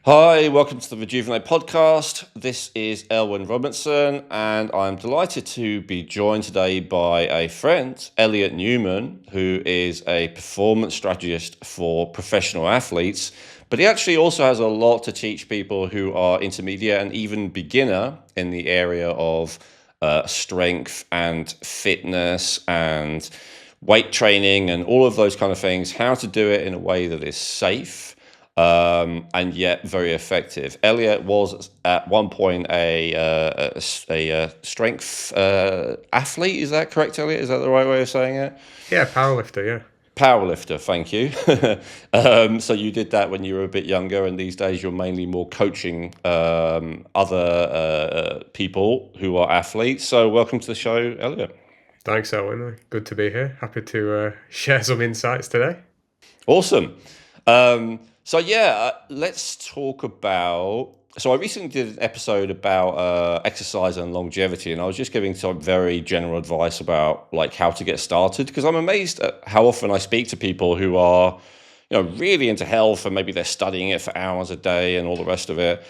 Hi, welcome to the Rejuvenate podcast. This is Elwyn Robinson, and I'm delighted to be joined today by a friend, Elliot Newman, who is a performance strategist for professional athletes. But he actually also has a lot to teach people who are intermediate and even beginner in the area of strength and fitness and weight training and all of those kind of things, how to do it in a way that is safe and yet very effective. Elliot was at one point a strength athlete. Is that correct, Elliot? Is that the right way of saying it? Yeah, powerlifter, yeah. Powerlifter, thank you. So you did that when you were a bit younger, and these days you're mainly more coaching other people who are athletes. So welcome to the show, Elliot. Thanks, Owen. Good to be here. Happy to share some insights today. Awesome. Let's talk about. So I recently did an episode about exercise and longevity, and I was just giving some very general advice about like how to get started because I'm amazed at how often I speak to people who are, really into health and maybe they're studying it for hours a day and all the rest of it,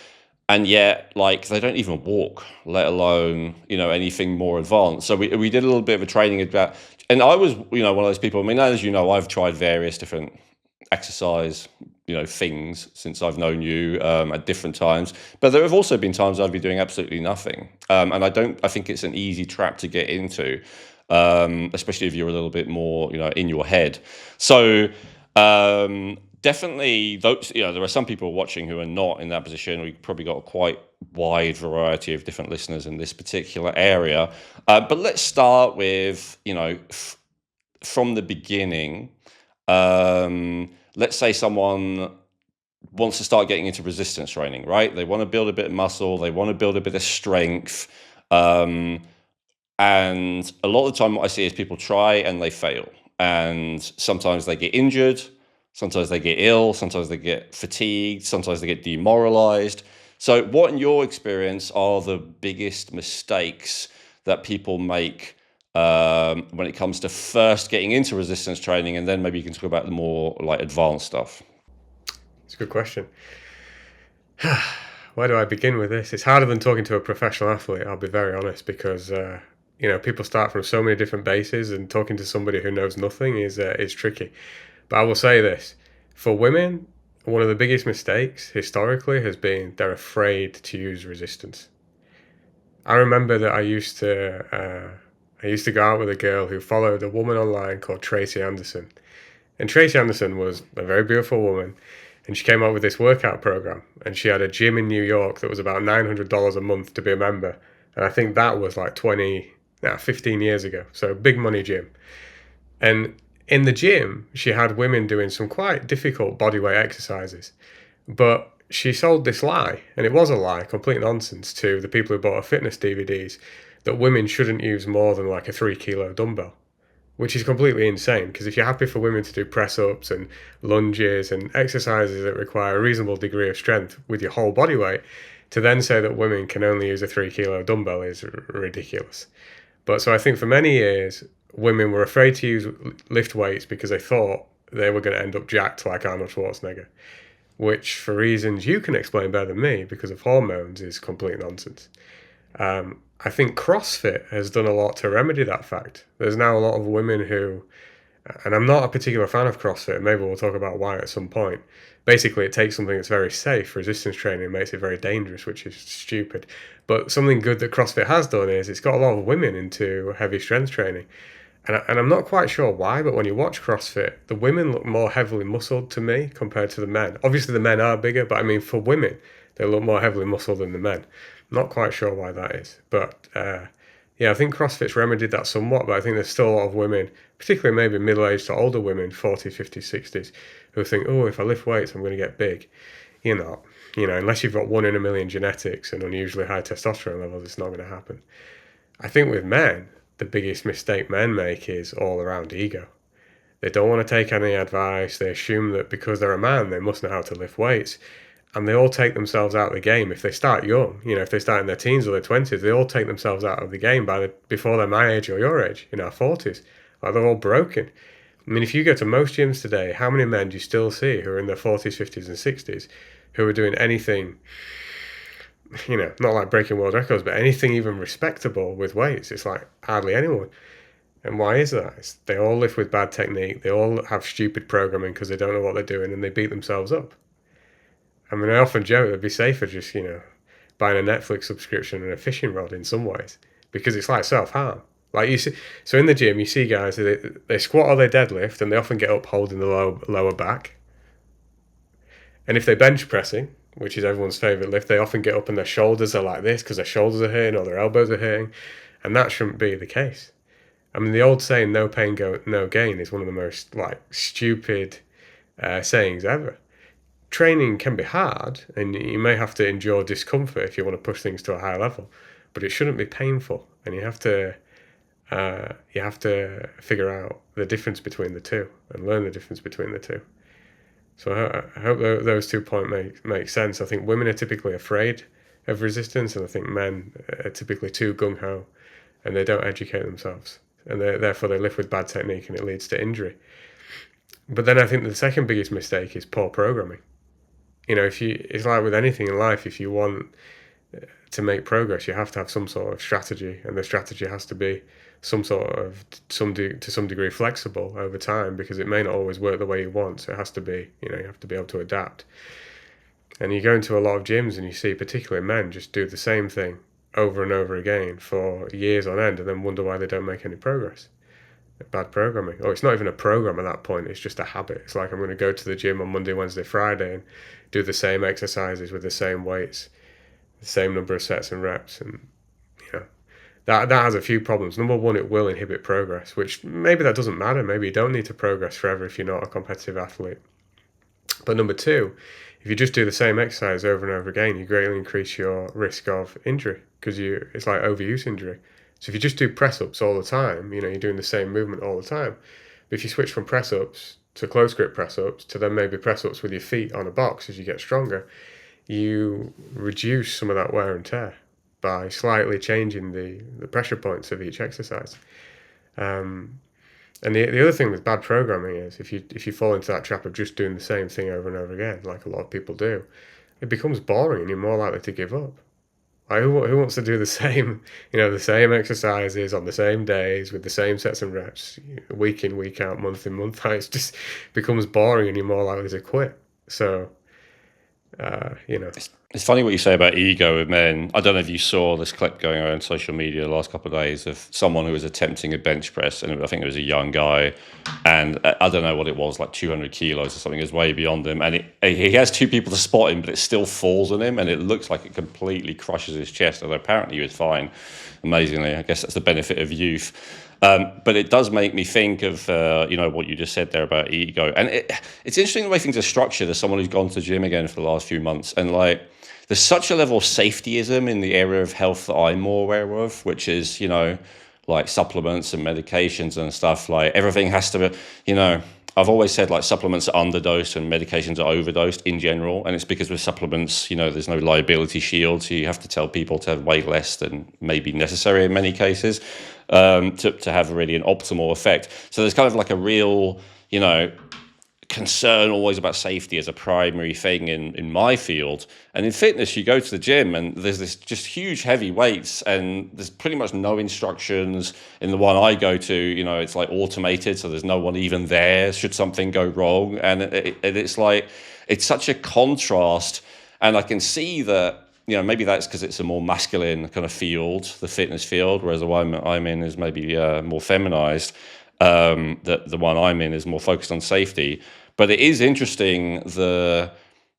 and yet like they don't even walk, let alone anything more advanced. So we did a little bit of a training about, and I was one of those people. I mean, as you know, I've tried various different exercise things since I've known you at different times, but there have also been times I've been doing absolutely nothing, and I think it's an easy trap to get into, especially if you're a little bit more in your head. So definitely those, there are some people watching who are not in that position. We've probably got a quite wide variety of different listeners in this particular area, but let's start with from the beginning. Let's say someone wants to start getting into resistance training, right? They want to build a bit of muscle, they want to build a bit of strength. And a lot of the time, what I see is people try and they fail. And sometimes they get injured, sometimes they get ill, sometimes they get fatigued, sometimes they get demoralized. So, what, in your experience, are the biggest mistakes that people make when it comes to first getting into resistance training? And then maybe you can talk about the more like advanced stuff. It's a good question. Where do I begin with this? It's harder than talking to a professional athlete, I'll be very honest, because people start from so many different bases, and talking to somebody who knows nothing is tricky. But I will say this: for women, one of the biggest mistakes historically has been they're afraid to use resistance. I remember that I used to go out with a girl who followed a woman online called Tracy Anderson. And Tracy Anderson was a very beautiful woman, and she came out with this workout program. And she had a gym in New York that was about $900 a month to be a member. And I think that was like 15 years ago. So big money gym. And in the gym, she had women doing some quite difficult bodyweight exercises. But she sold this lie, and it was a lie, complete nonsense, to the people who bought her fitness DVDs, that women shouldn't use more than like a 3 kilo dumbbell, which is completely insane. Because if you're happy for women to do press ups and lunges and exercises that require a reasonable degree of strength with your whole body weight, to then say that women can only use a 3 kilo dumbbell is ridiculous. But so I think for many years, women were afraid to use lift weights because they thought they were going to end up jacked like Arnold Schwarzenegger, which, for reasons you can explain better than me because of hormones, is complete nonsense. I think CrossFit has done a lot to remedy that fact. There's now a lot of women who, and I'm not a particular fan of CrossFit, maybe we'll talk about why at some point. Basically, it takes something that's very safe, resistance training, and makes it very dangerous, which is stupid. But something good that CrossFit has done is it's got a lot of women into heavy strength training. And I'm not quite sure why, but when you watch CrossFit, the women look more heavily muscled to me compared to the men. Obviously, the men are bigger, but I mean, for women, they look more heavily muscled than the men. Not quite sure why that is. But yeah, I think CrossFit's remedied that somewhat, but I think there's still a lot of women, particularly maybe middle-aged to older women, 40s, 50s, 60s, who think, oh, if I lift weights, I'm going to get big. You're not. Unless you've got 1 in a million genetics and unusually high testosterone levels, it's not going to happen. I think with men, the biggest mistake men make is all around ego. They don't want to take any advice. They assume that because they're a man, they must know how to lift weights. And they all take themselves out of the game if they start young. If they start in their teens or their 20s, they all take themselves out of the game before they're my age or your age, in our 40s. Like they're all broken. I mean, if you go to most gyms today, how many men do you still see who are in their 40s, 50s, and 60s who are doing anything, not like breaking world records, but anything even respectable with weights? It's like hardly anyone. And why is that? They all live with bad technique. They all have stupid programming because they don't know what they're doing and they beat themselves up. I mean, I often joke it'd be safer just, buying a Netflix subscription and a fishing rod in some ways because it's like self harm. Like you see, so in the gym you see guys they squat or they deadlift and they often get up holding the lower back. And if they're bench pressing, which is everyone's favorite lift, they often get up and their shoulders are like this because their shoulders are hurting or their elbows are hurting, and that shouldn't be the case. I mean, the old saying "no pain, no gain" is one of the most like stupid sayings ever. Training can be hard, and you may have to endure discomfort if you want to push things to a higher level, but it shouldn't be painful, and you have to figure out the difference between the two and learn the difference between the two. So I hope those 2 points make sense. I think women are typically afraid of resistance, and I think men are typically too gung ho, and they don't educate themselves, and therefore they live with bad technique, and it leads to injury. But then I think the second biggest mistake is poor programming. It's like with anything in life, if you want to make progress, you have to have some sort of strategy, and the strategy has to be to some degree flexible over time because it may not always work the way you want. So it has to be, you have to be able to adapt. And you go into a lot of gyms and you see particularly men just do the same thing over and over again for years on end and then wonder why they don't make any progress. Bad programming. Or it's not even a program at that point, it's just a habit. It's like I'm going to go to the gym on Monday, Wednesday, Friday and do the same exercises with the same weights, the same number of sets and reps, and that has a few problems. Number one, it will inhibit progress, which maybe that doesn't matter. Maybe you don't need to progress forever if you're not a competitive athlete. But number two, if you just do the same exercise over and over again, you greatly increase your risk of injury because it's like overuse injury. So if you just do press-ups all the time, you're doing the same movement all the time. But if you switch from press-ups to close grip press-ups to then maybe press-ups with your feet on a box as you get stronger, you reduce some of that wear and tear by slightly changing the pressure points of each exercise. And the other thing with bad programming is if you fall into that trap of just doing the same thing over and over again, like a lot of people do, it becomes boring and you're more likely to give up. Like who wants to do the same, the same exercises on the same days with the same sets and reps, week in, week out, month in, month out? It just becomes boring and you're more likely to quit. So, It's funny what you say about ego with men. I don't know if you saw this clip going around social media the last couple of days of someone who was attempting a bench press, and I think it was a young guy, and I don't know what it was, like 200 kilos or something. It was way beyond him, and he has two people to spot him, but it still falls on him, and it looks like it completely crushes his chest, although apparently he was fine, amazingly. I guess that's the benefit of youth. But it does make me think of what you just said there about ego, and it's interesting the way things are structured. As someone who's gone to the gym again for the last few months, and like there's such a level of safetyism in the area of health that I'm more aware of, which is like supplements and medications and stuff. Like everything has to be, I've always said like supplements are underdosed and medications are overdosed in general, and it's because with supplements, there's no liability shield, so you have to tell people to have way less than maybe necessary in many cases to have really an optimal effect. So there's kind of like a real, concern always about safety as a primary thing in my field. And in fitness, you go to the gym and there's this just huge heavy weights and there's pretty much no instructions. In the one I go to, it's like automated, so there's no one even there should something go wrong. And it's like, it's such a contrast. And I can see that, maybe that's because it's a more masculine kind of field, the fitness field, whereas the one I'm in is maybe more feminized. That the one I'm in is more focused on safety. But it is interesting the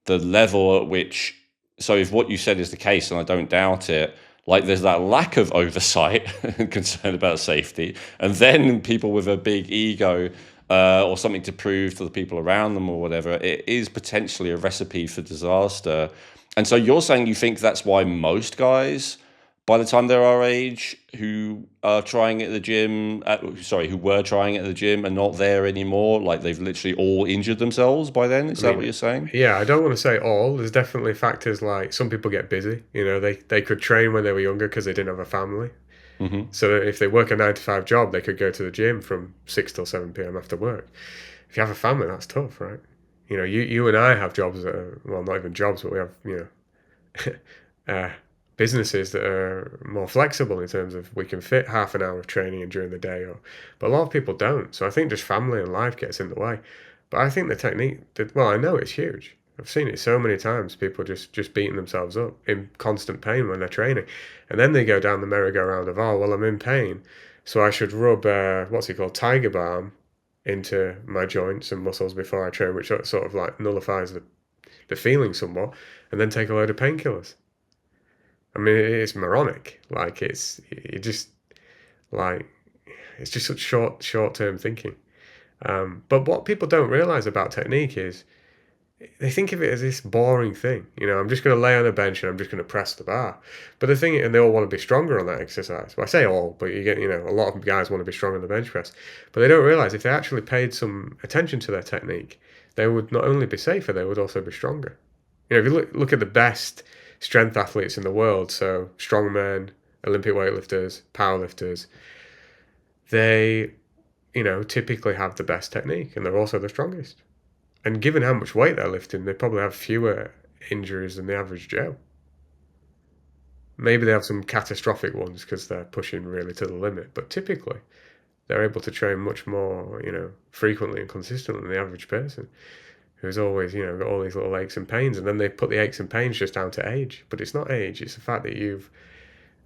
level at which, so if what you said is the case, and I don't doubt it, like there's that lack of oversight and concern about safety, and then people with a big ego or something to prove to the people around them or whatever, it is potentially a recipe for disaster. And so you're saying you think that's why most guys, by the time they're our age, who are trying it at the gym, who were trying it at the gym, are not there anymore? Like they've literally all injured themselves by then? Is that what you're saying? Yeah, I don't want to say all. There's definitely factors like some people get busy. They could train when they were younger because they didn't have a family. So that if they work a 9 to 5 job, they could go to the gym from 6 till 7 p.m. after work. If you have a family, that's tough, right? You and I have jobs that are, well, not even jobs, but we have, uh, businesses that are more flexible in terms of we can fit half an hour of training in during the day, but a lot of people don't. So I think just family and life gets in the way. But I think the technique, well, I know it's huge. I've seen it so many times. People just beating themselves up in constant pain when they're training, and then they go down the merry-go-round of, oh well, I'm in pain, so I should rub what's it called, Tiger Balm into my joints and muscles before I train, which sort of like nullifies the feeling somewhat, and then take a load of painkillers. I mean, it's moronic. Like it just like it's just such short term thinking. But what people don't realize about technique is they think of it as this boring thing. I'm just going to lay on a bench and I'm just going to press the bar. But the thing, and they all want to be stronger on that exercise. Well, I say all, but you get, a lot of guys want to be strong on the bench press. But they don't realize if they actually paid some attention to their technique, they would not only be safer, they would also be stronger. If you look at the best strength athletes in the world, so strongmen, Olympic weightlifters, powerlifters, they, typically have the best technique and they're also the strongest. And given how much weight they're lifting, they probably have fewer injuries than the average Joe. Maybe they have some catastrophic ones because they're pushing really to the limit, but typically they're able to train much more, frequently and consistently than the average person who's always, got all these little aches and pains. And then they put the aches and pains just down to age. But it's not age, it's the fact that you've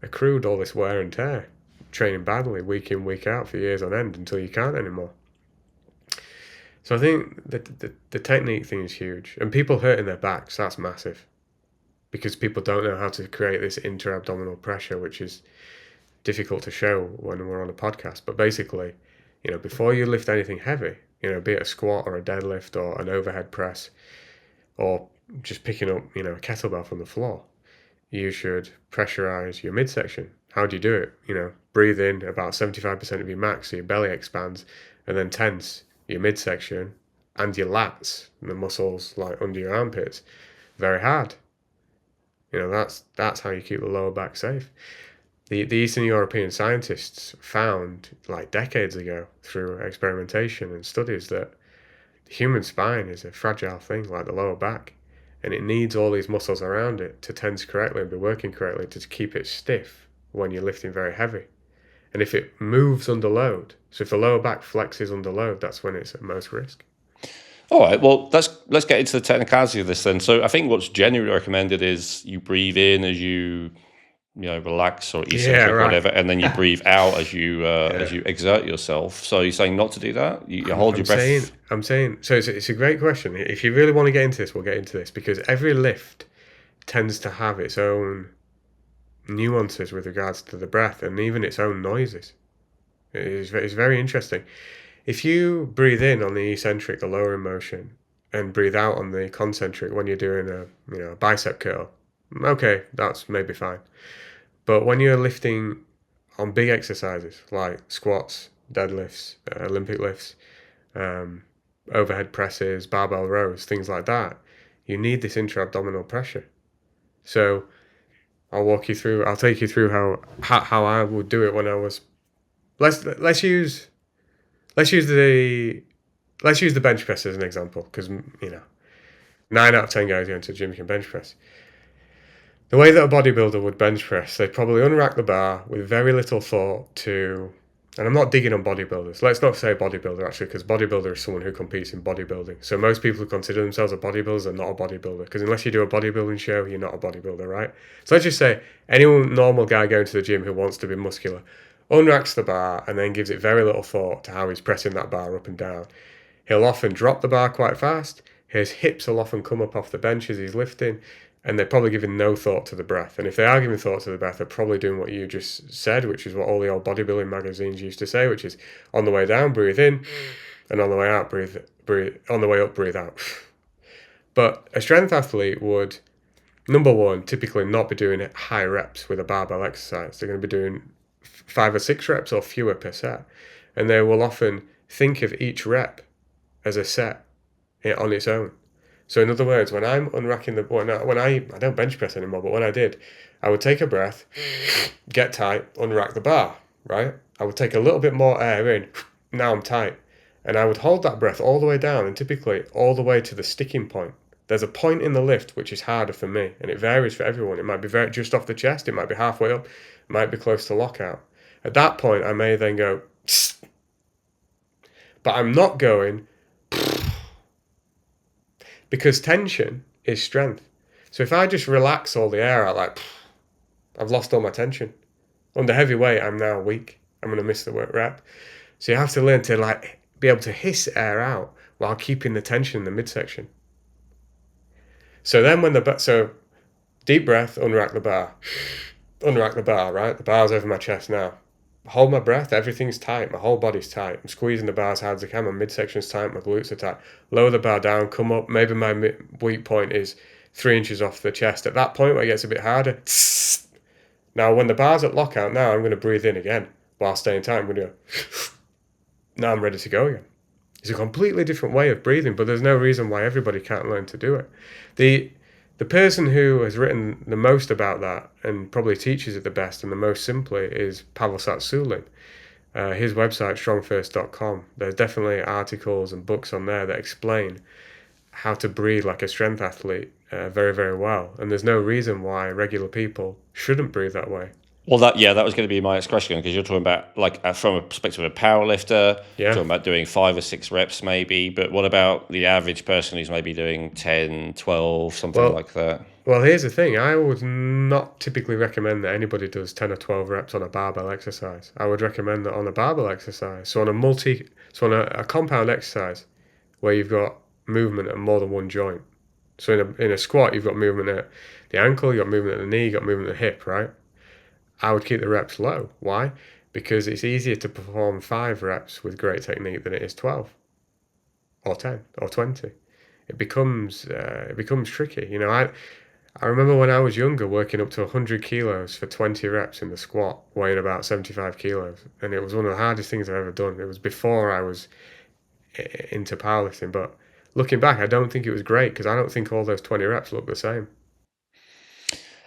accrued all this wear and tear, training badly week in, week out for years on end until you can't anymore. So I think the technique thing is huge. And people hurting their backs, that's massive. Because people don't know how to create this inter-abdominal pressure, which is difficult to show when we're on a podcast. But basically, before you lift anything heavy, be it a squat or a deadlift or an overhead press, or just picking up, a kettlebell from the floor, you should pressurize your midsection. How do you do it? Breathe in about 75% of your max so your belly expands, and then tense your midsection and your lats, and the muscles like under your armpits, very hard. That's how you keep the lower back safe. The Eastern European scientists found, like decades ago, through experimentation and studies, that the human spine is a fragile thing, like the lower back, and it needs all these muscles around it to tense correctly and be working correctly to keep it stiff when you're lifting very heavy. And if it moves under load, so if the lower back flexes under load, that's when it's at most risk. All right, well, let's get into the technicality of this then. So I think what's generally recommended is you breathe in as you relax or eccentric or whatever, and then you breathe out as you exert yourself. So you're saying not to do that? You hold your breath? I'm saying, so it's a great question. If you really want to get into this, we'll get into this, because every lift tends to have its own nuances with regards to the breath and even its own noises. It's very interesting. If you breathe in on the eccentric, the lowering motion, and breathe out on the concentric when you're doing a bicep curl, okay, that's maybe fine. But when you're lifting on big exercises like squats, deadlifts, Olympic lifts, overhead presses, barbell rows, things like that, you need this intra-abdominal pressure. So I'll take you through how I would do it when I was. Let's use the bench press as an example, because 9 out of 10 guys going to the gym can bench press. The way that a bodybuilder would bench press, they'd probably unrack the bar with very little thought to, and I'm not digging on bodybuilders. Let's not say bodybuilder, actually, because bodybuilder is someone who competes in bodybuilding. So most people who consider themselves a bodybuilder are not a bodybuilder, because unless you do a bodybuilding show, you're not a bodybuilder, right? So let's just say any normal guy going to the gym who wants to be muscular unracks the bar and then gives it very little thought to how he's pressing that bar up and down. He'll often drop the bar quite fast. His hips will often come up off the bench as he's lifting, and they're probably giving no thought to the breath. And if they are giving thought to the breath, they're probably doing what you just said, which is what all the old bodybuilding magazines used to say, which is on the way down, breathe in, and on the way out, breathe. On the way up, breathe out. But a strength athlete would, number one, typically not be doing high reps with a barbell exercise. They're going to be doing 5 or 6 reps or fewer per set. And they will often think of each rep as a set on its own. So in other words, when I'm unracking I don't bench press anymore, but when I did, I would take a breath, get tight, unrack the bar, right? I would take a little bit more air in, now I'm tight. And I would hold that breath all the way down and typically all the way to the sticking point. There's a point in the lift which is harder for me, and it varies for everyone. It might be very just off the chest, it might be halfway up, it might be close to lockout. At that point, I may then go, but I'm not going because tension is strength. So if I just relax all the air out, like I've lost all my tension. Under heavy weight, I'm now weak. I'm going to miss the work rep. So you have to learn to like be able to hiss air out while keeping the tension in the midsection. So then so deep breath, unrack the bar, right? The bar's over my chest now. Hold my breath, everything's tight, my whole body's tight. I'm squeezing the bar as hard as I can, my midsection's tight, my glutes are tight. Lower the bar down, come up, maybe my weak point is 3 inches off the chest. At that point where it gets a bit harder, now when the bar's at lockout, now I'm going to breathe in again while staying tight. I'm going to go, now I'm ready to go again. It's a completely different way of breathing, but there's no reason why everybody can't learn to do it. The person who has written the most about that and probably teaches it the best and the most simply is Pavel Satsulin. His website, strongfirst.com. There's definitely articles and books on there that explain how to breathe like a strength athlete very, very well. And there's no reason why regular people shouldn't breathe that way. Well, that was going to be my next question, because you're talking about like from a perspective of a powerlifter, Yeah. talking about doing 5 or 6 reps maybe, but what about the average person who's maybe doing 10, 12, something like that? Well, here's the thing. I would not typically recommend that anybody does 10 or 12 reps on a barbell exercise. I would recommend that on a barbell exercise. So on a compound exercise where you've got movement at more than one joint. So in a squat, you've got movement at the ankle, you've got movement at the knee, you've got movement at the hip, right? I would keep the reps low. Why? Because it's easier to perform 5 reps with great technique than it is 12 or 10 or 20. It becomes tricky. You know, I remember when I was younger working up to 100 kilos for 20 reps in the squat, weighing about 75 kilos. And it was one of the hardest things I've ever done. It was before I was into powerlifting. But looking back, I don't think it was great because I don't think all those 20 reps look the same.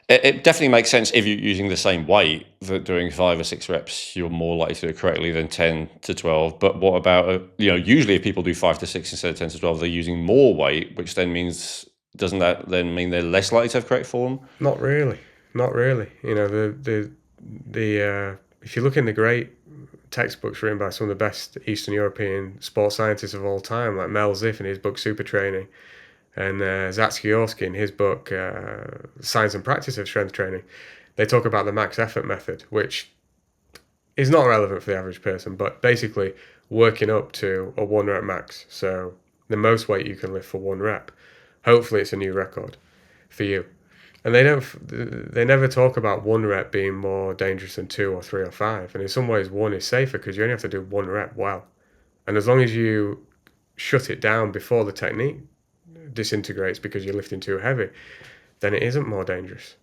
It definitely makes sense if you're using the same weight, that doing 5 or 6 reps, you're more likely to do it correctly than 10 to 12. But what about, usually if people do 5 to 6 instead of 10 to 12, they're using more weight, which then means, doesn't that then mean they're less likely to have correct form? Not really. Not really. You know, if you look in the great textbooks written by some of the best Eastern European sports scientists of all time, like Mel Ziff in his book Super Training, and Zatsiorsky in his book Science and Practice of Strength Training, they talk about the max effort method, which is not relevant for the average person, but basically working up to a 1 rep max. So the most weight you can lift for 1 rep. Hopefully it's a new record for you. And they never talk about 1 rep being more dangerous than 2 or 3 or 5. And in some ways 1 is safer because you only have to do 1 rep well. And as long as you shut it down before the technique disintegrates because you're lifting too heavy, then it isn't more dangerous.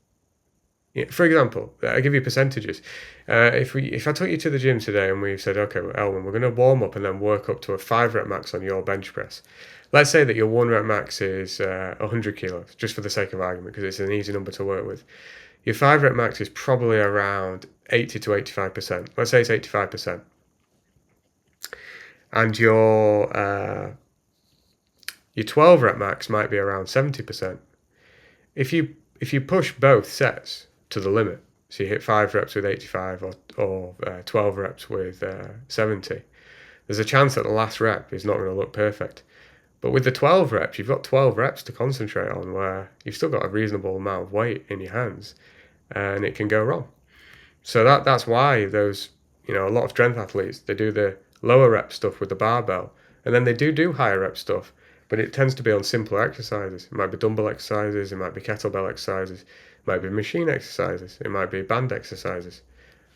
For example, I'll give you percentages. If I took you to the gym today and we said, okay, well, Elwin, we're going to warm up and then work up to a 5 rep max on your bench press. Let's say that your 1 rep max is 100 kilos, just for the sake of argument, because it's an easy number to work with. Your 5 rep max is probably around 80 to 85%. Let's say it's 85%. And your 12 rep max might be around 70%. If you push both sets to the limit, so you hit 5 reps with 85 or 12 reps with 70, there's a chance that the last rep is not going to look perfect. But with the 12 reps, you've got 12 reps to concentrate on where you've still got a reasonable amount of weight in your hands and it can go wrong. So that's why those, a lot of strength athletes, they do the lower rep stuff with the barbell and then they do higher rep stuff, but it tends to be on simpler exercises. It might be dumbbell exercises, it might be kettlebell exercises, it might be machine exercises, it might be band exercises.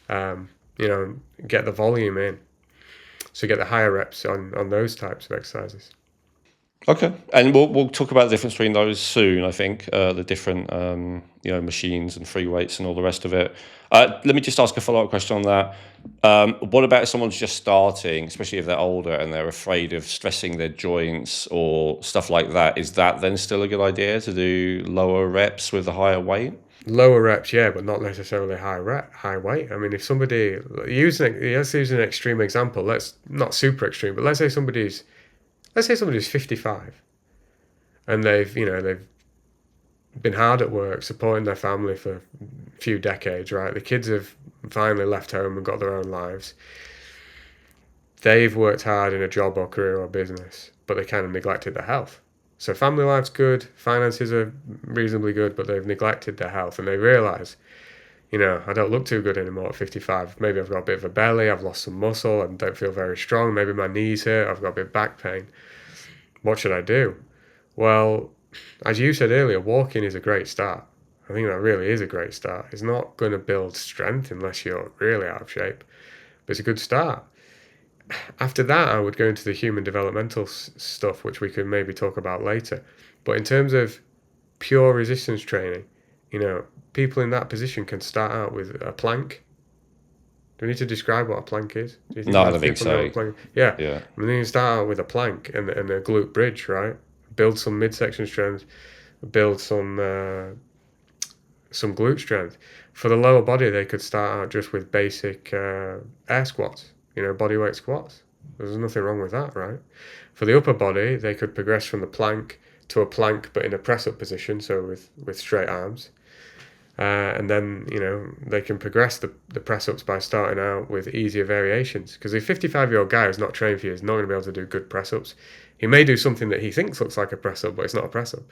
Get the volume in. So get the higher reps on those types of exercises. Okay, and we'll talk about the difference between those soon. I think the different machines and free weights and all the rest of it. Let me just ask a follow-up question on that. What about if someone's just starting, especially if they're older and they're afraid of stressing their joints or stuff like that? Is that then still a good idea to do lower reps with a higher weight? Lower reps, yeah, but not necessarily high weight. I mean, if somebody let's use an extreme example. Let's not super extreme, but let's say somebody's 55 and they've been hard at work, supporting their family for a few decades, right? The kids have finally left home and got their own lives. They've worked hard in a job or career or business, but they kind of neglected their health. So family life's good, finances are reasonably good, but they've neglected their health, and they realise, I don't look too good anymore at 55. Maybe I've got a bit of a belly, I've lost some muscle, and don't feel very strong. Maybe my knees hurt, I've got a bit of back pain. What should I do? Well, as you said earlier, walking is a great start. I think that really is a great start. It's not going to build strength unless you're really out of shape, but it's a good start. After that, I would go into the human developmental stuff, which we could maybe talk about later. But in terms of pure resistance training, people in that position can start out with a plank. Do we need to describe what a plank is? Do you think No, I most don't think people know what so. a plank is? Yeah. Yeah. I mean, you can start out with a plank and a glute bridge, right? Build some midsection strength, build some glute strength. For the lower body, they could start out just with basic air squats, bodyweight squats. There's nothing wrong with that, right? For the upper body, they could progress from the plank to a plank, but in a press-up position, so with straight arms. And then, they can progress the press-ups by starting out with easier variations. Because a 55-year-old guy who's not trained for you is not going to be able to do good press-ups. He may do something that he thinks looks like a press-up, but it's not a press-up.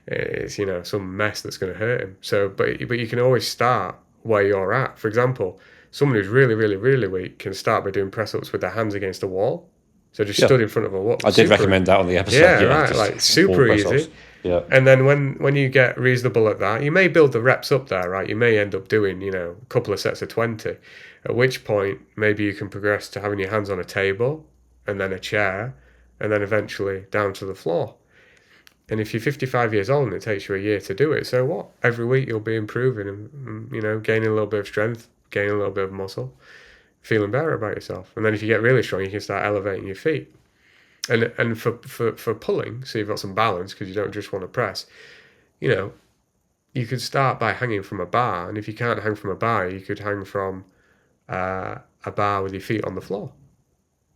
It's, some mess that's going to hurt him. So, but you can always start where you're at. For example, someone who's really, really, really weak can start by doing press-ups with their hands against a wall. So just Yeah. stood in front of a wall. I did recommend that on the episode. Yeah, Yeah, right. just Like wall super press ups. easy. Yeah. And then when you get reasonable at that, you may build the reps up there, right? You may end up doing, a couple of sets of 20, at which point maybe you can progress to having your hands on a table and then a chair and then eventually down to the floor. And if you're 55 years old and it takes you a year to do it, so what? Every week you'll be improving and, gaining a little bit of strength, gaining a little bit of muscle, feeling better about yourself. And then if you get really strong, you can start elevating your feet. And for pulling, so you've got some balance because you don't just want to press, you could start by hanging from a bar. And if you can't hang from a bar, you could hang from a bar with your feet on the floor,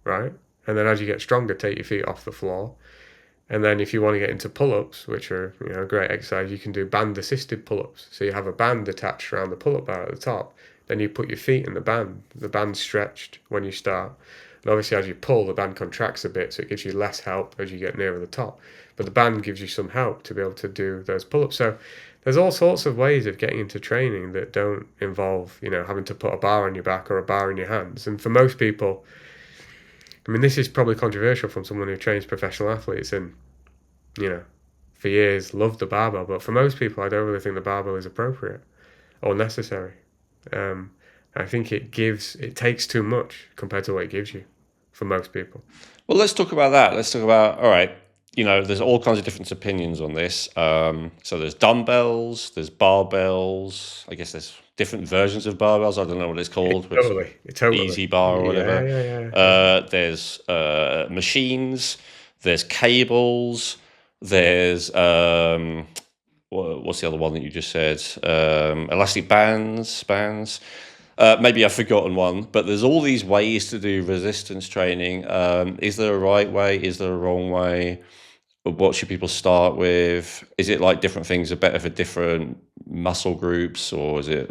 right? And then as you get stronger, take your feet off the floor. And then if you want to get into pull-ups, which are a great exercise, you can do band-assisted pull-ups. So you have a band attached around the pull-up bar at the top. Then you put your feet in the band. The band's stretched when you start. And obviously as you pull, the band contracts a bit, so it gives you less help as you get nearer the top. But the band gives you some help to be able to do those pull-ups. So there's all sorts of ways of getting into training that don't involve, having to put a bar on your back or a bar in your hands. And for most people, I mean, this is probably controversial from someone who trains professional athletes and, for years loved the barbell. But for most people, I don't really think the barbell is appropriate or necessary. I think it takes too much compared to what it gives you for most people. Well, let's talk about that. Let's talk about, all right, there's all kinds of different opinions on this. So there's dumbbells, there's barbells. I guess there's different versions of barbells. I don't know what it's called, but Totally. easy bar or whatever. Yeah. There's machines, there's cables, there's what's the other one that you just said? Elastic bands. Maybe I've forgotten one, but there's all these ways to do resistance training. Is there a right way? Is there a wrong way? What should people start with? Is it like different things are better for different muscle groups, or is it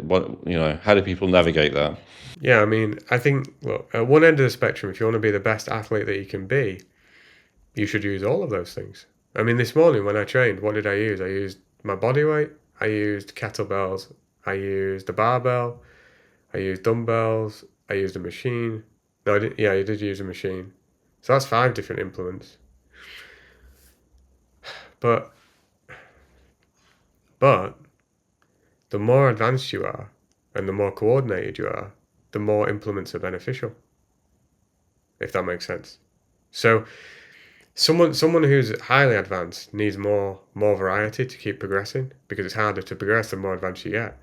how do people navigate that? Yeah, I mean, I think, look, at one end of the spectrum, if you want to be the best athlete that you can be, you should use all of those things. I mean, this morning when I trained, what did I use? I used my body weight, I used kettlebells, I used a barbell, I used dumbbells, I used a machine. No, I didn't. Yeah, I did use a machine. So that's 5 different implements. But the more advanced you are and the more coordinated you are, the more implements are beneficial. If that makes sense. So Someone who's highly advanced needs more variety to keep progressing, because it's harder to progress the more advanced you get.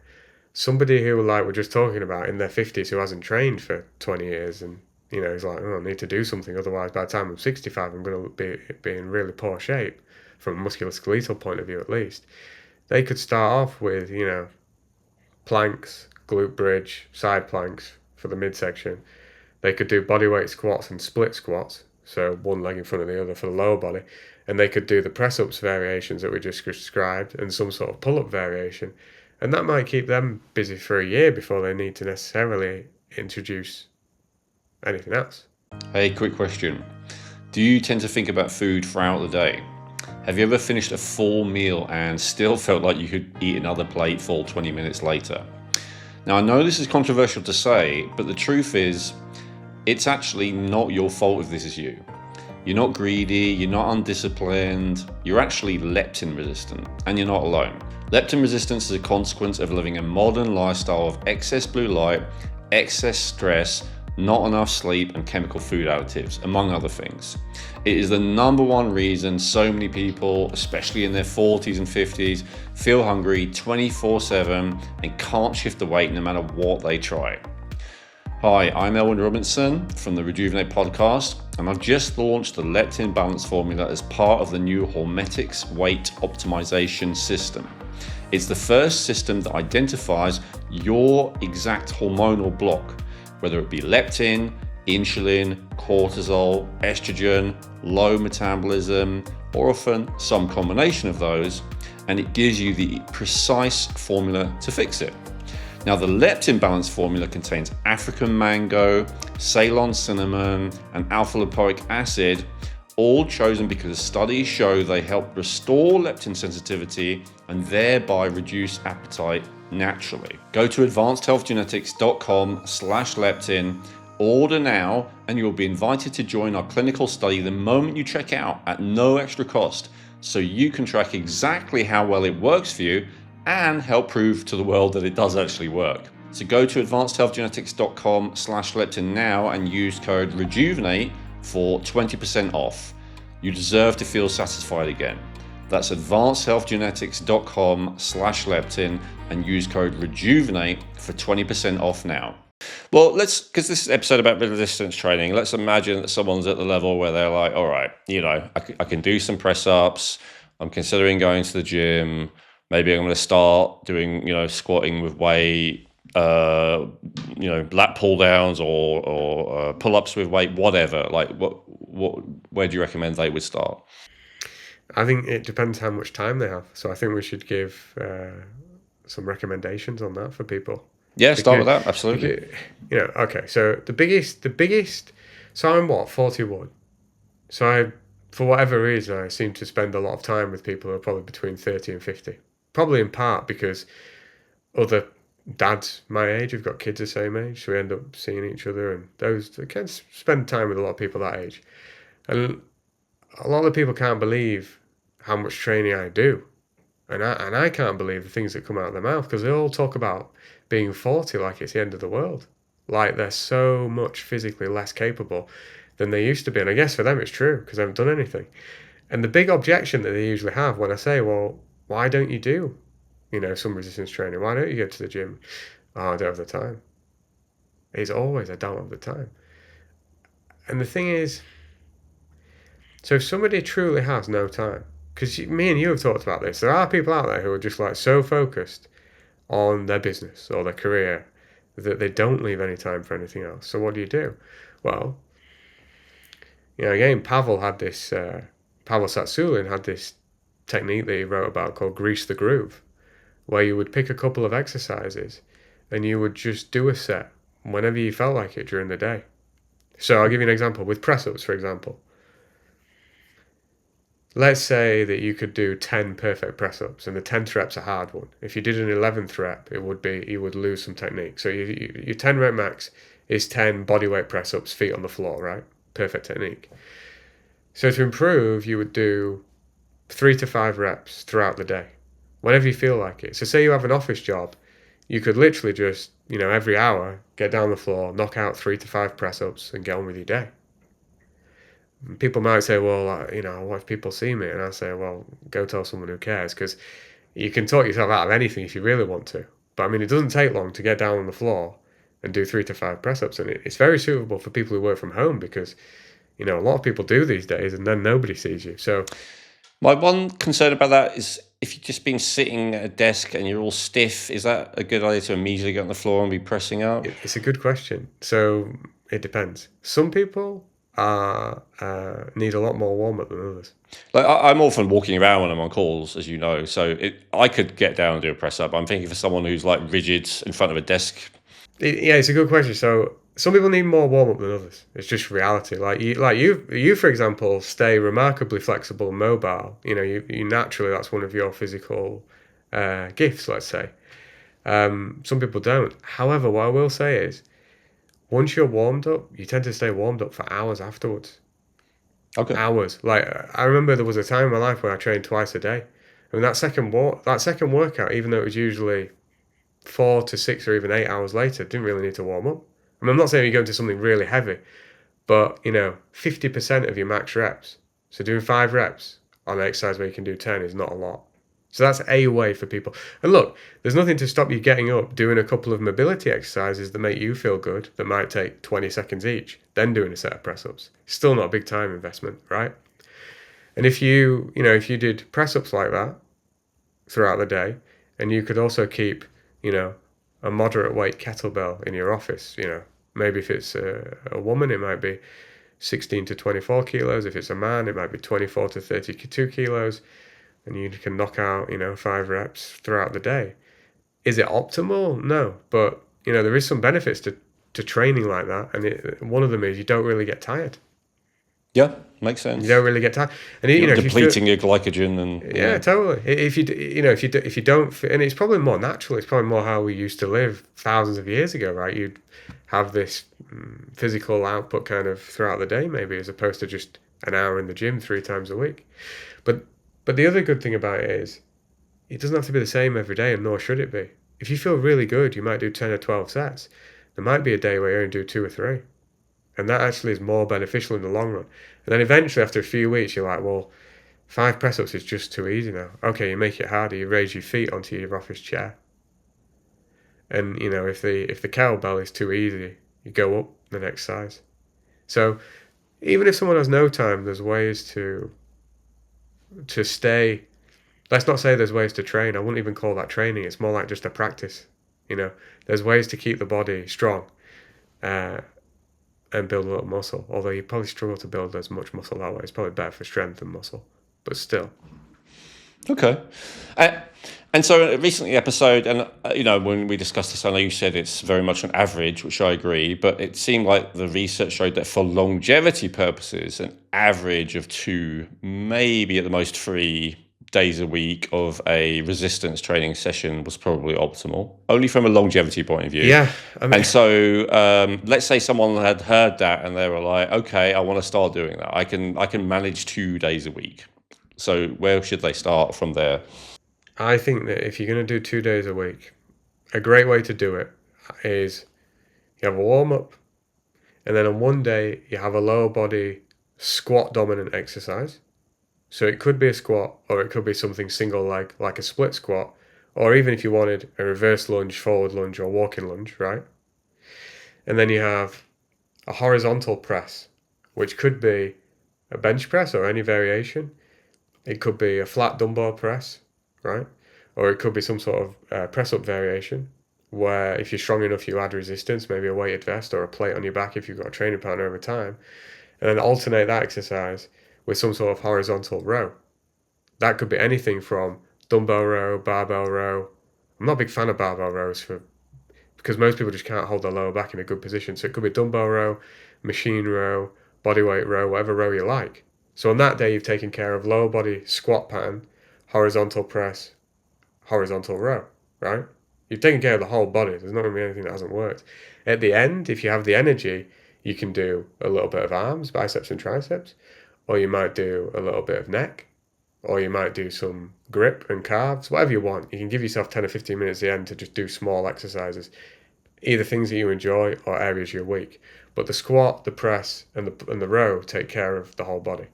Somebody who, like we're just talking about, in their 50s, who hasn't trained for 20 years and is like, oh, I need to do something, otherwise by the time I'm 65 I'm going to be in really poor shape, from a musculoskeletal point of view at least. They could start off with planks, glute bridge, side planks for the midsection. They could do bodyweight squats and split squats, so one leg in front of the other for the lower body, and they could do the press-ups variations that we just described and some sort of pull-up variation, and that might keep them busy for a year before they need to necessarily introduce anything else. Hey, quick question. Do you tend to think about food throughout the day? Have you ever finished a full meal and still felt like you could eat another plate full 20 minutes later? Now, I know this is controversial to say, but the truth is, it's actually not your fault if this is you. You're not greedy, you're not undisciplined, you're actually leptin resistant, and you're not alone. Leptin resistance is a consequence of living a modern lifestyle of excess blue light, excess stress, not enough sleep, and chemical food additives, among other things. It is the number one reason so many people, especially in their 40s and 50s, feel hungry 24/7 and can't shift the weight no matter what they try. Hi, I'm Elwyn Robinson from the Rejuvenate podcast, and I've just launched the leptin balance formula as part of the new Hormetics weight optimization system. It's the first system that identifies your exact hormonal block, whether it be leptin, insulin, cortisol, estrogen, low metabolism, or often some combination of those, and it gives you the precise formula to fix it. Now, the leptin balance formula contains African mango, Ceylon cinnamon, and alpha lipoic acid, all chosen because studies show they help restore leptin sensitivity and thereby reduce appetite naturally. Go to advancedhealthgenetics.com/leptin, order now, and you'll be invited to join our clinical study the moment you check out at no extra cost, so you can track exactly how well it works for you and help prove to the world that it does actually work. So go to advancedhealthgenetics.com/leptin now and use code REJUVENATE for 20% off. You deserve to feel satisfied again. That's advancedhealthgenetics.com/leptin and use code REJUVENATE for 20% off now. Well, because this is an episode about resistance training, let's imagine that someone's at the level where they're like, all right, I can do some press ups. I'm considering going to the gym. Maybe I'm going to start doing, squatting with weight, lat pull downs or pull ups with weight, whatever. Like, where do you recommend they would start? I think it depends how much time they have. So I think we should give some recommendations on that for people. Yeah, start with that. Absolutely. Okay. So the biggest. So I'm 41. So for whatever reason, I seem to spend a lot of time with people who are probably between 30 and 50. Probably in part because other dads my age have got kids the same age, so we end up seeing each other, and those can spend time with a lot of people that age. And a lot of people can't believe how much training I do. And I can't believe the things that come out of their mouth, because they all talk about being 40 like it's the end of the world. Like they're so much physically less capable than they used to be. And I guess for them it's true, because they haven't done anything. And the big objection that they usually have when I say, well, why don't you do, some resistance training? Why don't you go to the gym? Oh, I don't have the time. It's always, I don't have the time. And the thing is, so if somebody truly has no time, because me and you have talked about this, there are people out there who are just like so focused on their business or their career that they don't leave any time for anything else. So what do? Well, again, Pavel Tsatsouline had this technique that he wrote about called Grease the Groove, where you would pick a couple of exercises and you would just do a set whenever you felt like it during the day. So I'll give you an example with press-ups, for example. Let's say that you could do 10 perfect press-ups, and the 10th rep's a hard one. If you did an 11th rep, you would lose some technique. So your 10 rep max is 10 bodyweight press-ups, feet on the floor, right? Perfect technique. So to improve, you would do 3 to 5 reps throughout the day, whenever you feel like it. So say you have an office job, you could literally just, every hour, get down the floor, knock out 3 to 5 press-ups and get on with your day. People might say, well, what if people see me? And I say, well, go tell someone who cares, because you can talk yourself out of anything if you really want to. But I mean, it doesn't take long to get down on the floor and do 3 to 5 press ups. And it's very suitable for people who work from home because, a lot of people do these days and then nobody sees you. So, My one concern about that is if you've just been sitting at a desk and you're all stiff, is that a good idea to immediately get on the floor and be pressing up? it's a good question. So, it depends. Some people need a lot more warm up than others. Like I'm often walking around when I'm on calls, as you know, so I could get down and do a press up. I'm thinking for someone who's like rigid in front of a desk. Yeah, it's a good question. So some people need more warm up than others. It's just reality. Like you for example, stay remarkably flexible and mobile. You naturally, that's one of your physical gifts. Let's say. Some people don't. However, what I will say is, once you're warmed up, you tend to stay warmed up for hours afterwards. Okay. Hours. Like I remember there was a time in my life where I trained twice a day. I mean that second workout, even though it was usually 4 to 6 or even 8 hours later, didn't really need to warm up. I mean, I'm not saying you go into something really heavy, but 50% of your max reps. So doing 5 reps on an exercise where you can do 10 is not a lot. So that's a way for people. And look, there's nothing to stop you getting up, doing a couple of mobility exercises that make you feel good, that might take 20 seconds each, then doing a set of press ups. Still not a big time investment, right? And if you did press ups like that throughout the day, and you could also keep, you know, a moderate weight kettlebell in your office, maybe if it's a woman, it might be 16 to 24 kilos. If it's a man, it might be 24 to 32 kilos. And you can knock out, 5 reps throughout the day. Is it optimal? No. But, there is some benefits to training like that. And one of them is you don't really get tired. Yeah, makes sense. You don't really get tired. And, You're not if you feel, depleting your glycogen and yeah, totally. If you don't, and it's probably more natural. It's probably more how we used to live thousands of years ago, right? You'd have this physical output kind of throughout the day, maybe, as opposed to just an hour in the gym 3 times a week. But the other good thing about it is it doesn't have to be the same every day, and nor should it be. If you feel really good, you might do 10 or 12 sets. There might be a day where you only do 2 or 3. And that actually is more beneficial in the long run. And then eventually, after a few weeks, you're like, well, 5 press ups is just too easy now. Okay, you make it harder. You raise your feet onto your office chair. And, if the kettlebell is too easy, you go up the next size. So even if someone has no time, there's ways to stay. Let's not say there's ways to train. I wouldn't even call that training. It's more like just a practice. There's ways to keep the body strong and build a lot of muscle. Although you probably struggle to build as much muscle that way. It's probably better for strength than muscle. But still. Okay. And so recently episode, and when we discussed this, I know you said it's very much an average, which I agree, but it seemed like the research showed that for longevity purposes, an average of 2, maybe at the most 3 days a week of a resistance training session was probably optimal, only from a longevity point of view. Yeah. And so let's say someone had heard that and they were like, okay, I want to start doing that. I can manage 2 days a week. So where should they start from there? I think that if you're going to do 2 days a week, a great way to do it is you have a warm up, and then on one day you have a lower body squat dominant exercise. So it could be a squat, or it could be something single leg, like a split squat, or even if you wanted a reverse lunge, forward lunge, or walking lunge, right? And then you have a horizontal press, which could be a bench press or any variation. It could be a flat dumbbell press, right? Or it could be some sort of press-up variation where if you're strong enough, you add resistance, maybe a weighted vest or a plate on your back if you've got a training partner over time, and then alternate that exercise with some sort of horizontal row. That could be anything from dumbbell row, barbell row. I'm not a big fan of barbell rows because most people just can't hold their lower back in a good position. So it could be dumbbell row, machine row, bodyweight row, whatever row you like. So on that day, you've taken care of lower body squat pattern, horizontal press, horizontal row, right? You've taken care of the whole body. There's not going to be anything that hasn't worked. At the end, if you have the energy, you can do a little bit of arms, biceps and triceps, or you might do a little bit of neck, or you might do some grip and calves, whatever you want. You can give yourself 10 or 15 minutes at the end to just do small exercises. either things that you enjoy or areas you're weak. But the squat, the press, and the row take care of the whole body.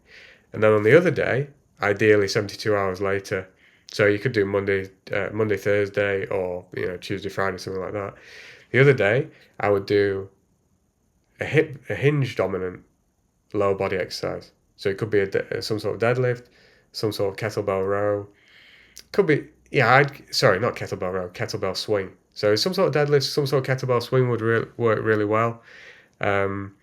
And then on the other day, ideally 72 hours later, so you could do Monday, Thursday, or Tuesday, Friday, something like that. The other day, I would do a hinge dominant lower body exercise. So it could be some sort of deadlift, some sort of kettlebell row. Could be sorry, not kettlebell row, kettlebell swing. So some sort of deadlift, some sort of kettlebell swing would work really well. Um,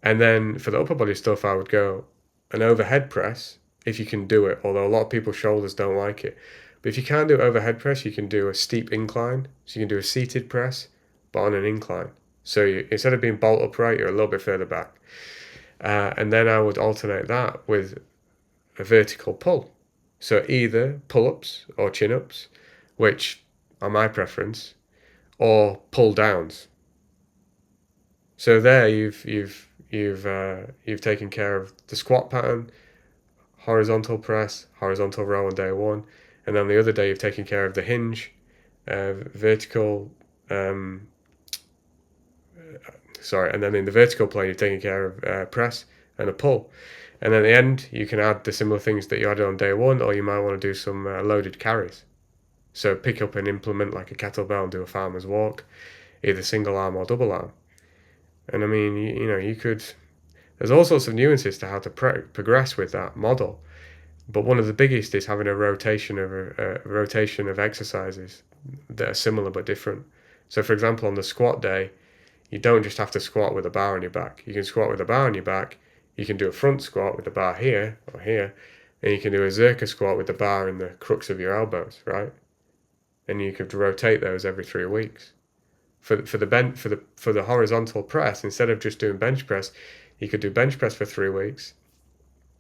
and then for the upper body stuff, I would go an overhead press if you can do it. Although a lot of people's shoulders don't like it, but if you can't do overhead press, you can do a steep incline. So you can do a seated press, but on an incline. So instead of being bolt upright, you're a little bit further back. And then I would alternate that with a vertical pull. So either pull-ups or chin-ups, which are my preference, or pull downs. So there you've taken care of the squat pattern, horizontal press, horizontal row on day one, and then the other day you've taken care of the hinge, vertical. And then in the vertical plane you've taken care of press and a pull. And then at the end, you can add the similar things that you added on day one, or you might want to do some loaded carries. So pick up an implement like a kettlebell and do a farmer's walk, either single arm or double arm. And I mean, you could. There's all sorts of nuances to how to progress with that model. But one of the biggest is having a rotation of exercises that are similar but different. So, for example, on the squat day, you don't just have to squat with a bar on your back. You can squat with a bar on your back. You can do a front squat with the bar here or here, and you can do a Zercher squat with the bar in the crooks of your elbows, right? And you could rotate those every 3 weeks. For the horizontal press, instead of just doing bench press, you could do bench press for 3 weeks,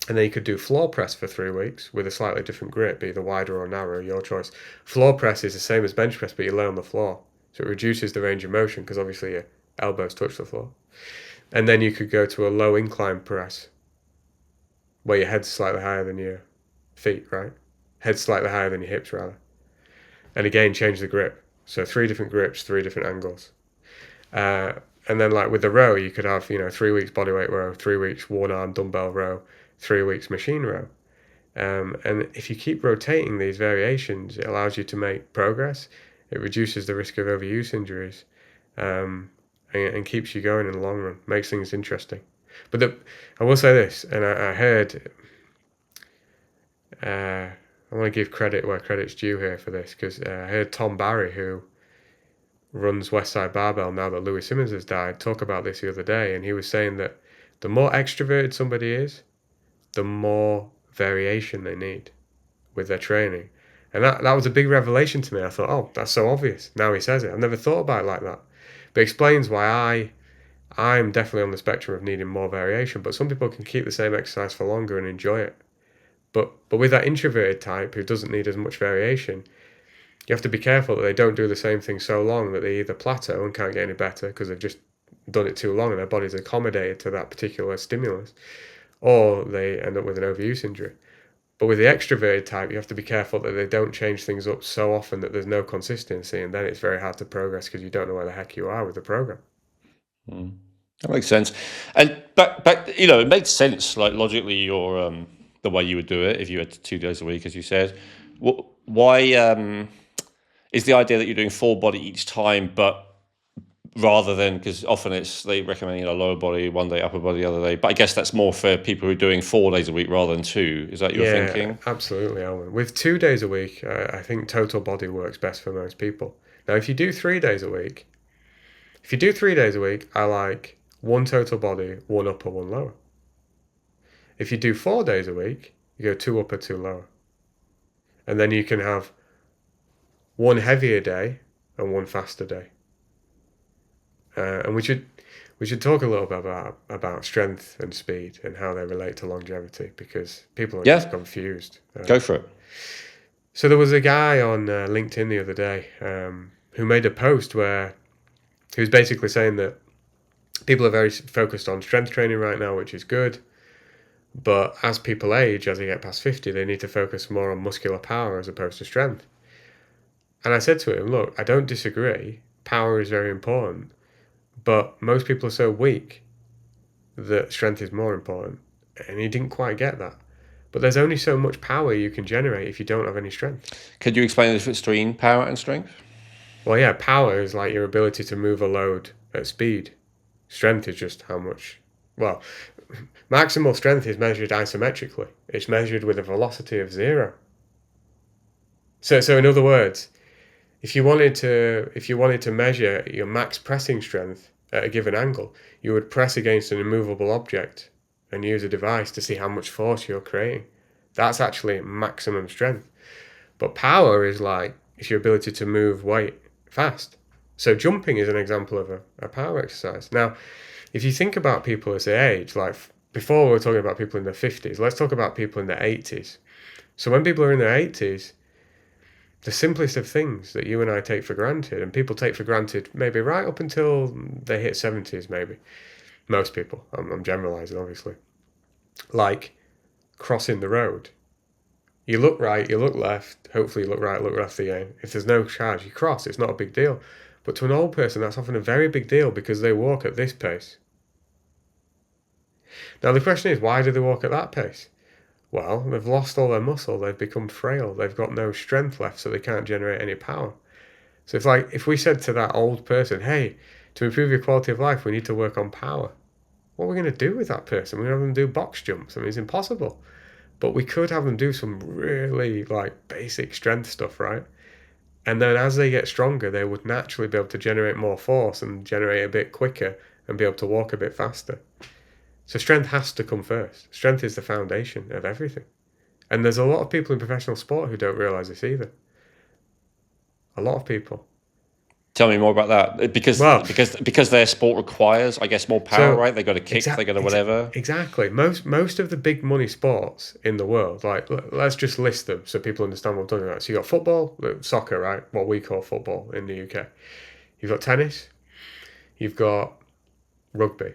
and then you could do floor press for 3 weeks with a slightly different grip, either wider or narrow, your choice. Floor press is the same as bench press, but you lay on the floor, so it reduces the range of motion because obviously your elbows touch the floor. And then you could go to a low incline press where your head's slightly higher than your feet, right? Head's slightly higher than your hips, rather. And again, change the grip. So 3 different grips, 3 different angles. And then like with the row, you could have, 3 weeks bodyweight row, 3 weeks one arm dumbbell row, 3 weeks machine row. And if you keep rotating these variations, it allows you to make progress. It reduces the risk of overuse injuries. And keeps you going in the long run, makes things interesting. But I will say this, and I heard, I want to give credit where credit's due here for this, because I heard Tom Barry, who runs Westside Barbell now that Louis Simmons has died, talk about this the other day, and he was saying that the more extroverted somebody is, the more variation they need with their training. And that was a big revelation to me. I thought, oh, that's so obvious. Now he says it. I've never thought about it like that. But it explains why I'm definitely on the spectrum of needing more variation, but some people can keep the same exercise for longer and enjoy it. But with that introverted type who doesn't need as much variation, you have to be careful that they don't do the same thing so long that they either plateau and can't get any better because they've just done it too long and their body's accommodated to that particular stimulus, or they end up with an overuse injury. But with the extroverted type, you have to be careful that they don't change things up so often that there's no consistency, and then it's very hard to progress because you don't know where the heck you are with the program. That makes sense. And but it makes sense, like logically, your the way you would do it if you had 2 days a week, as you said. Why is the idea that you're doing full body each time, but rather than, because often they recommend lower body one day, upper body the other day. But I guess that's more for people who are doing 4 days a week rather than 2. Is that your thinking? Absolutely, Alan. With 2 days a week, I think total body works best for most people. Now, if you do 3 days a week, I like 1 total body, 1 upper, 1 lower. If you do 4 days a week, you go 2 upper, 2 lower. And then you can have 1 heavier day and 1 faster day. And we should talk a little bit about strength and speed and how they relate to longevity, because people are just confused. Go for it. So there was a guy on LinkedIn the other day who made a post where he was basically saying that people are very focused on strength training right now, which is good. But as people age, as they get past 50, they need to focus more on muscular power as opposed to strength. And I said to him, look, I don't disagree, power is very important, but most people are so weak that strength is more important. And he didn't quite get that. But there's only so much power you can generate if you don't have any strength. Could you explain the difference between power and strength? Well, yeah, power is like your ability to move a load at speed. Strength is just how much. Well, maximal strength is measured isometrically. It's measured with a velocity of 0. So in other words, if you wanted to measure your max pressing strength at a given angle, you would press against an immovable object and use a device to see how much force you're creating. That's actually maximum strength. But power is like it's your ability to move weight fast. So jumping is an example of a power exercise. Now, if you think about people as they age, like before we were talking about people in their 50s, let's talk about people in their 80s. So when people are in their 80s, the simplest of things that you and I take for granted, and people take for granted maybe right up until they hit 70s, maybe. Most people, I'm generalizing, obviously. Like crossing the road. You look right, you look left, hopefully you look right, look left again. If there's no charge, you cross, it's not a big deal. But to an old person, that's often a very big deal because they walk at this pace. Now the question is, why do they walk at that pace? Well, they've lost all their muscle, they've become frail, they've got no strength left, so they can't generate any power. So it's like if we said to that old person, hey, to improve your quality of life, we need to work on power. What are we going to do with that person? We're going to have them do box jumps. I mean, it's impossible. But we could have them do some really like basic strength stuff, right? And then as they get stronger, they would naturally be able to generate more force and generate a bit quicker and be able to walk a bit faster. So strength has to come first. Strength is the foundation of everything. And there's a lot of people in professional sport who don't realise this either. A lot of people. Tell me more about that. Because their sport requires, I guess, more power, right? They got to kick, they got to whatever. Exactly. Most of the big money sports in the world, like let's just list them so people understand what I'm talking about. So you got football, soccer, right? What we call football in the UK. You've got tennis. You've got rugby.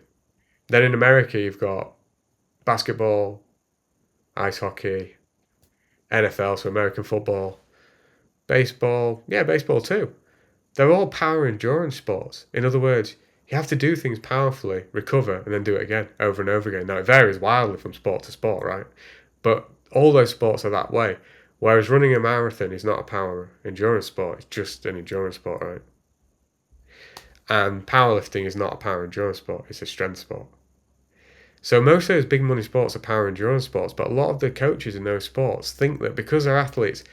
Then in America, you've got basketball, ice hockey, NFL, so American football, baseball. Yeah, baseball too. They're all power endurance sports. In other words, you have to do things powerfully, recover, and then do it again, over and over again. Now, it varies wildly from sport to sport, right? But all those sports are that way. Whereas running a marathon is not a power endurance sport, it's just an endurance sport, right? And powerlifting is not a power endurance sport, it's a strength sport. So most of those big money sports are power endurance sports, but a lot of the coaches in those sports think that because their athletes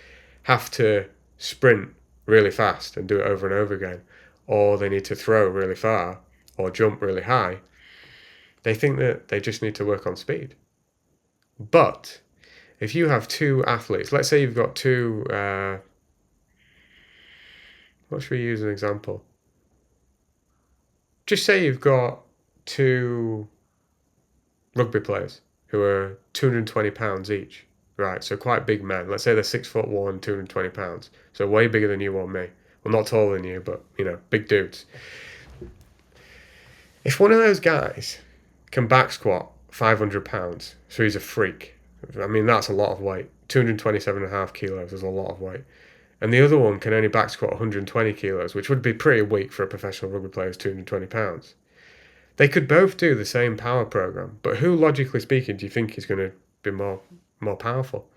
have to sprint really fast and do it over and over again, or they need to throw really far or jump really high, they think that they just need to work on speed. But if you have two athletes, let's say you've got two, what should we use an example? Just say you've got two rugby players who are 220 pounds each. Right, so quite big men. Let's say they're 6'1", 220 pounds. So way bigger than you or me. Well, not taller than you, but, big dudes. If one of those guys can back squat 500 pounds, so he's a freak. I mean, that's a lot of weight. 227.5 kilos is a lot of weight. And the other one can only back squat 120 kilos, which would be pretty weak for a professional rugby player who's 220 pounds. They could both do the same power program, but who, logically speaking, do you think is going to be more powerful?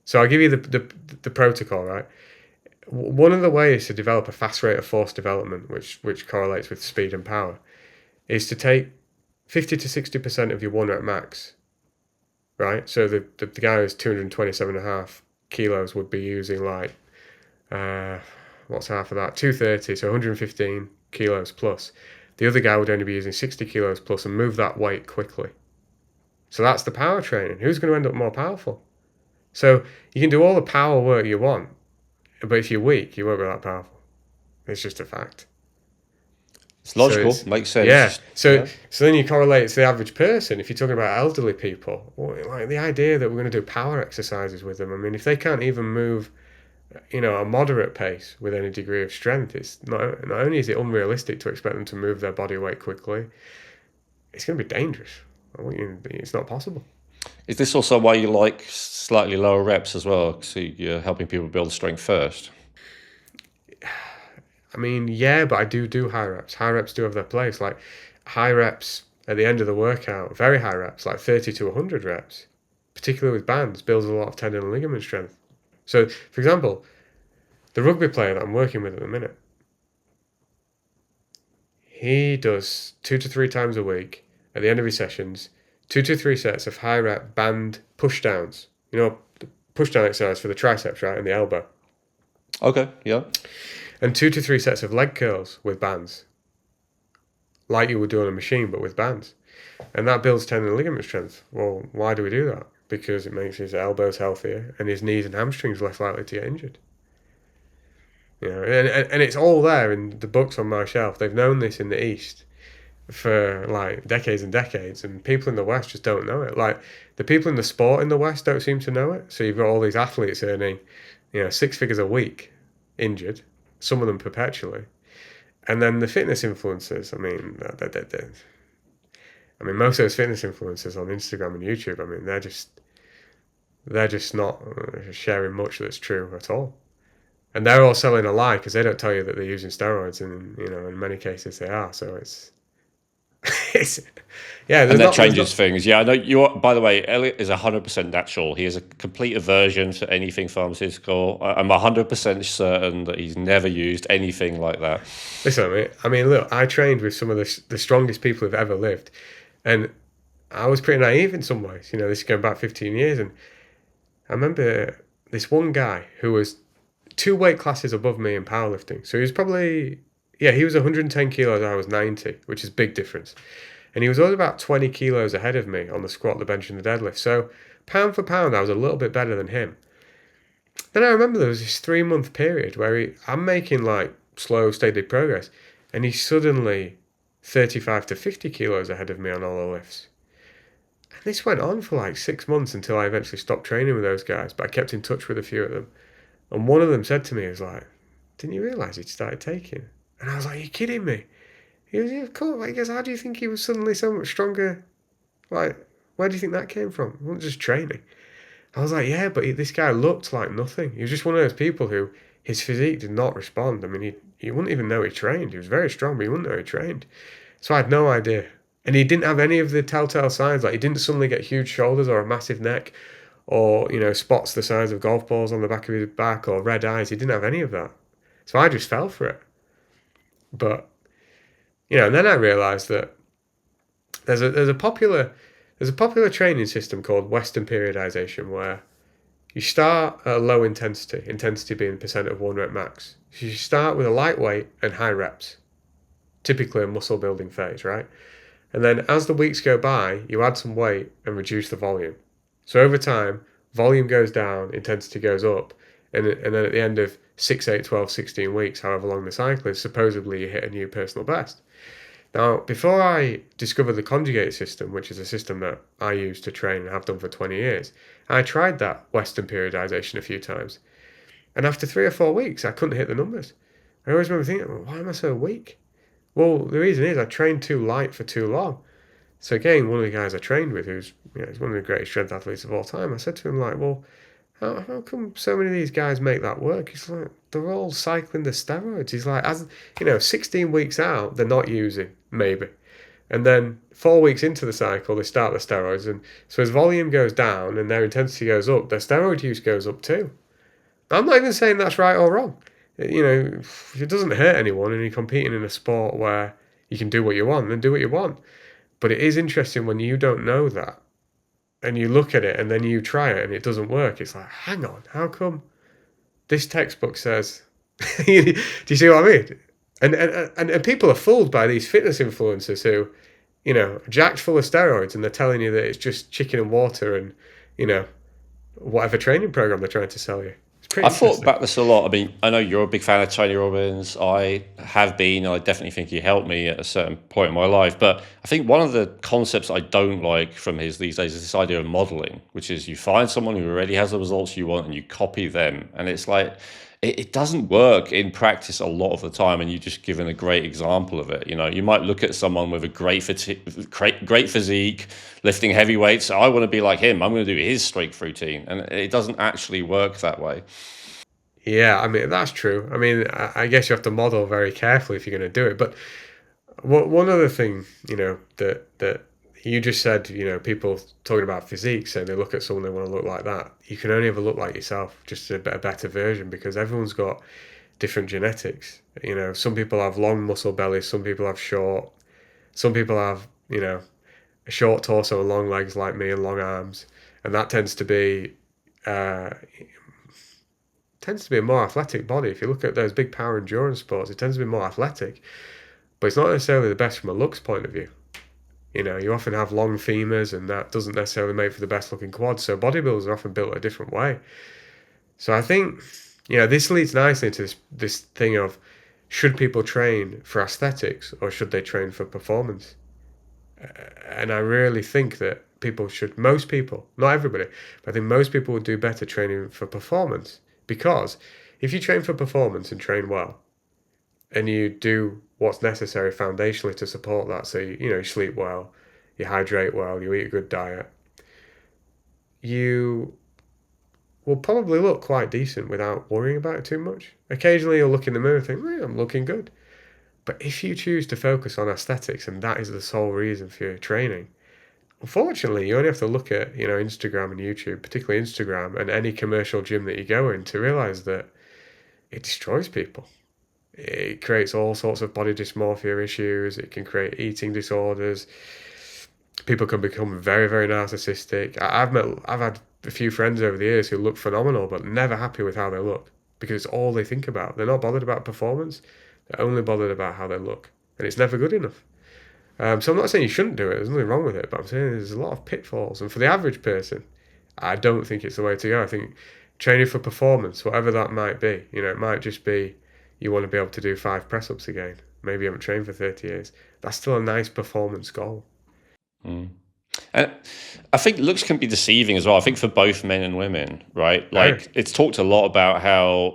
So I'll give you the protocol, right? One of the ways to develop a fast rate of force development, which correlates with speed and power, is to take 50 to 60% of your 1 rep max, right? So the guy who's 227.5 kilos would be using like, what's half of that? 230, so 115 kilos plus. The other guy would only be using 60 kilos plus and move that weight quickly. So that's the power training. Who's going to end up more powerful? So you can do all the power work you want, but if you're weak, you won't be that powerful. It's just a fact. It's logical, makes sense. Yeah. So then you correlate it to the average person. If you're talking about elderly people, like the idea that we're going to do power exercises with them. I mean, if they can't even move, a moderate pace with any degree of strength, it's not only is it unrealistic to expect them to move their body weight quickly, it's going to be dangerous. It's not possible. Is this also why you like slightly lower reps as well? So you're helping people build strength first? I mean, yeah, but I do high reps. High reps do have their place. Like high reps at the end of the workout, very high reps, like 30 to 100 reps, particularly with bands, builds a lot of tendon and ligament strength. So, for example, the rugby player that I'm working with at the minute, he does 2 to 3 times a week at the end of his sessions, 2 to 3 sets of high rep band push downs. You know, push down exercise for the triceps, right, and the elbow. Okay, yeah. And 2 to 3 sets of leg curls with bands, like you would do on a machine, but with bands. And that builds tendon and ligament strength. Well, why do we do that? Because it makes his elbows healthier and his knees and hamstrings less likely to get injured. You know, and it's all there in the books on my shelf. They've known this in the East for like decades and decades, and people in the West just don't know it. Like the people in the sport in the West don't seem to know it. So you've got all these athletes earning, 6 figures a week, injured, some of them perpetually, and then the fitness influencers. I mean, most of those fitness influencers on Instagram and YouTube. I mean, they're just not sharing much that's true at all. And they're all selling a lie because they don't tell you that they're using steroids, and in many cases they are. So it's yeah. And that There's changes not. things. Yeah, I know you are, by the way, Elliot is 100% natural. He has a complete aversion to anything pharmaceutical. I'm 100% certain that he's never used anything like that. Listen, look, I trained with some of the strongest people who've ever lived, and I was pretty naive in some ways. This is going back 15 years, and I remember this one guy who was 2 weight classes above me in powerlifting. So he was probably, yeah, he was 110 kilos, I was 90, which is a big difference. And he was always about 20 kilos ahead of me on the squat, the bench, and the deadlift. So pound for pound, I was a little bit better than him. Then I remember there was this 3 month period where I'm making like slow, steady progress, and he's suddenly 35 to 50 kilos ahead of me on all the lifts. And this went on for like 6 months until I eventually stopped training with those guys, but I kept in touch with a few of them. And one of them said to me, he was like, didn't you realise he'd started taking? And I was like, are you kidding me? He was, yeah, of course. Like, he goes, how do you think he was suddenly so much stronger? Like, where do you think that came from? It wasn't just training. I was like, yeah, but this guy looked like nothing. He was just one of those people who his physique did not respond. I mean, he wouldn't even know he trained. He was very strong, but he wouldn't know he trained. So I had no idea. And he didn't have any of the telltale signs. Like, he didn't suddenly get huge shoulders or a massive neck or, spots the size of golf balls on the back of his back or red eyes. He didn't have any of that. So I just fell for it. But, and then I realised that there's a popular training system called Western periodization where you start at a low intensity being percent of 1 rep max. So you start with a light weight and high reps, typically a muscle building phase, right? And then as the weeks go by, you add some weight and reduce the volume. So over time, volume goes down, intensity goes up, and then at the end of 6, 8, 12, 16 weeks, however long the cycle is, supposedly you hit a new personal best. Now, before I discovered the conjugate system, which is a system that I use to train and have done for 20 years, I tried that Western periodization a few times. And after 3 or 4 weeks, I couldn't hit the numbers. I always remember thinking, well, why am I so weak? Well, the reason is I trained too light for too long. So again, one of the guys I trained with, who's he's one of the greatest strength athletes of all time, I said to him, like, well, how come so many of these guys make that work? He's like, they're all cycling the steroids. He's like, 16 weeks out, they're not using, maybe. And then 4 weeks into the cycle, they start the steroids. And so as volume goes down and their intensity goes up, their steroid use goes up too. I'm not even saying that's right or wrong. If it doesn't hurt anyone and you're competing in a sport where you can do what you want, then do what you want. But it is interesting when you don't know that and you look at it and then you try it and it doesn't work. It's like, hang on, how come this textbook says... Do you see what I mean? And people are fooled by these fitness influencers who, are jacked full of steroids and they're telling you that it's just chicken and water and, whatever training program they're trying to sell you. I thought about this a lot. I mean, I know you're a big fan of Tony Robbins. I have been, and I definitely think he helped me at a certain point in my life. But I think one of the concepts I don't like from his these days is this idea of modeling, which is you find someone who already has the results you want and you copy them. And it's like, it doesn't work in practice a lot of the time, and you've just given a great example of it. You might look at someone with a great physique, lifting heavy weights. I want to be like him. I'm going to do his strength routine, and it doesn't actually work that way. Yeah, I mean, that's true. I mean, I guess you have to model very carefully if you're going to do it. But one other thing, that you just said, people talking about physique, saying they look at someone, they want to look like that. You can only ever look like yourself, just a better version, because everyone's got different genetics. Some people have long muscle bellies, some people have short, some people have, a short torso and long legs like me and long arms, and that uh, tends to be a more athletic body. If you look at those big power endurance sports, it tends to be more athletic, but it's not necessarily the best from a looks point of view. You often have long femurs, and that doesn't necessarily make for the best looking quads. So bodybuilders are often built a different way. So I think, this leads nicely into this thing of, should people train for aesthetics or should they train for performance? And I really think that most people, not everybody, but I think most people would do better training for performance. Because if you train for performance and train well, and you do what's necessary foundationally to support that, so you sleep well, you hydrate well, you eat a good diet, you will probably look quite decent without worrying about it too much. Occasionally you'll look in the mirror and think, I'm looking good. But if you choose to focus on aesthetics and that is the sole reason for your training, unfortunately, you only have to look at Instagram and YouTube, particularly Instagram, and any commercial gym that you go in to realize that it destroys people. It creates all sorts of body dysmorphia issues. It can create eating disorders. People can become very, very narcissistic. I've had a few friends over the years who look phenomenal, but never happy with how they look because it's all they think about. They're not bothered about performance. They're only bothered about how they look, and it's never good enough. So I'm not saying you shouldn't do it. There's nothing wrong with it, but I'm saying there's a lot of pitfalls. And for the average person, I don't think it's the way to go. I think training for performance, whatever that might be, it might just be you want to be able to do 5 press-ups again. Maybe you haven't trained for 30 years. That's still a nice performance goal. And I think looks can be deceiving as well. I think for both men and women, right? Like it's talked a lot about how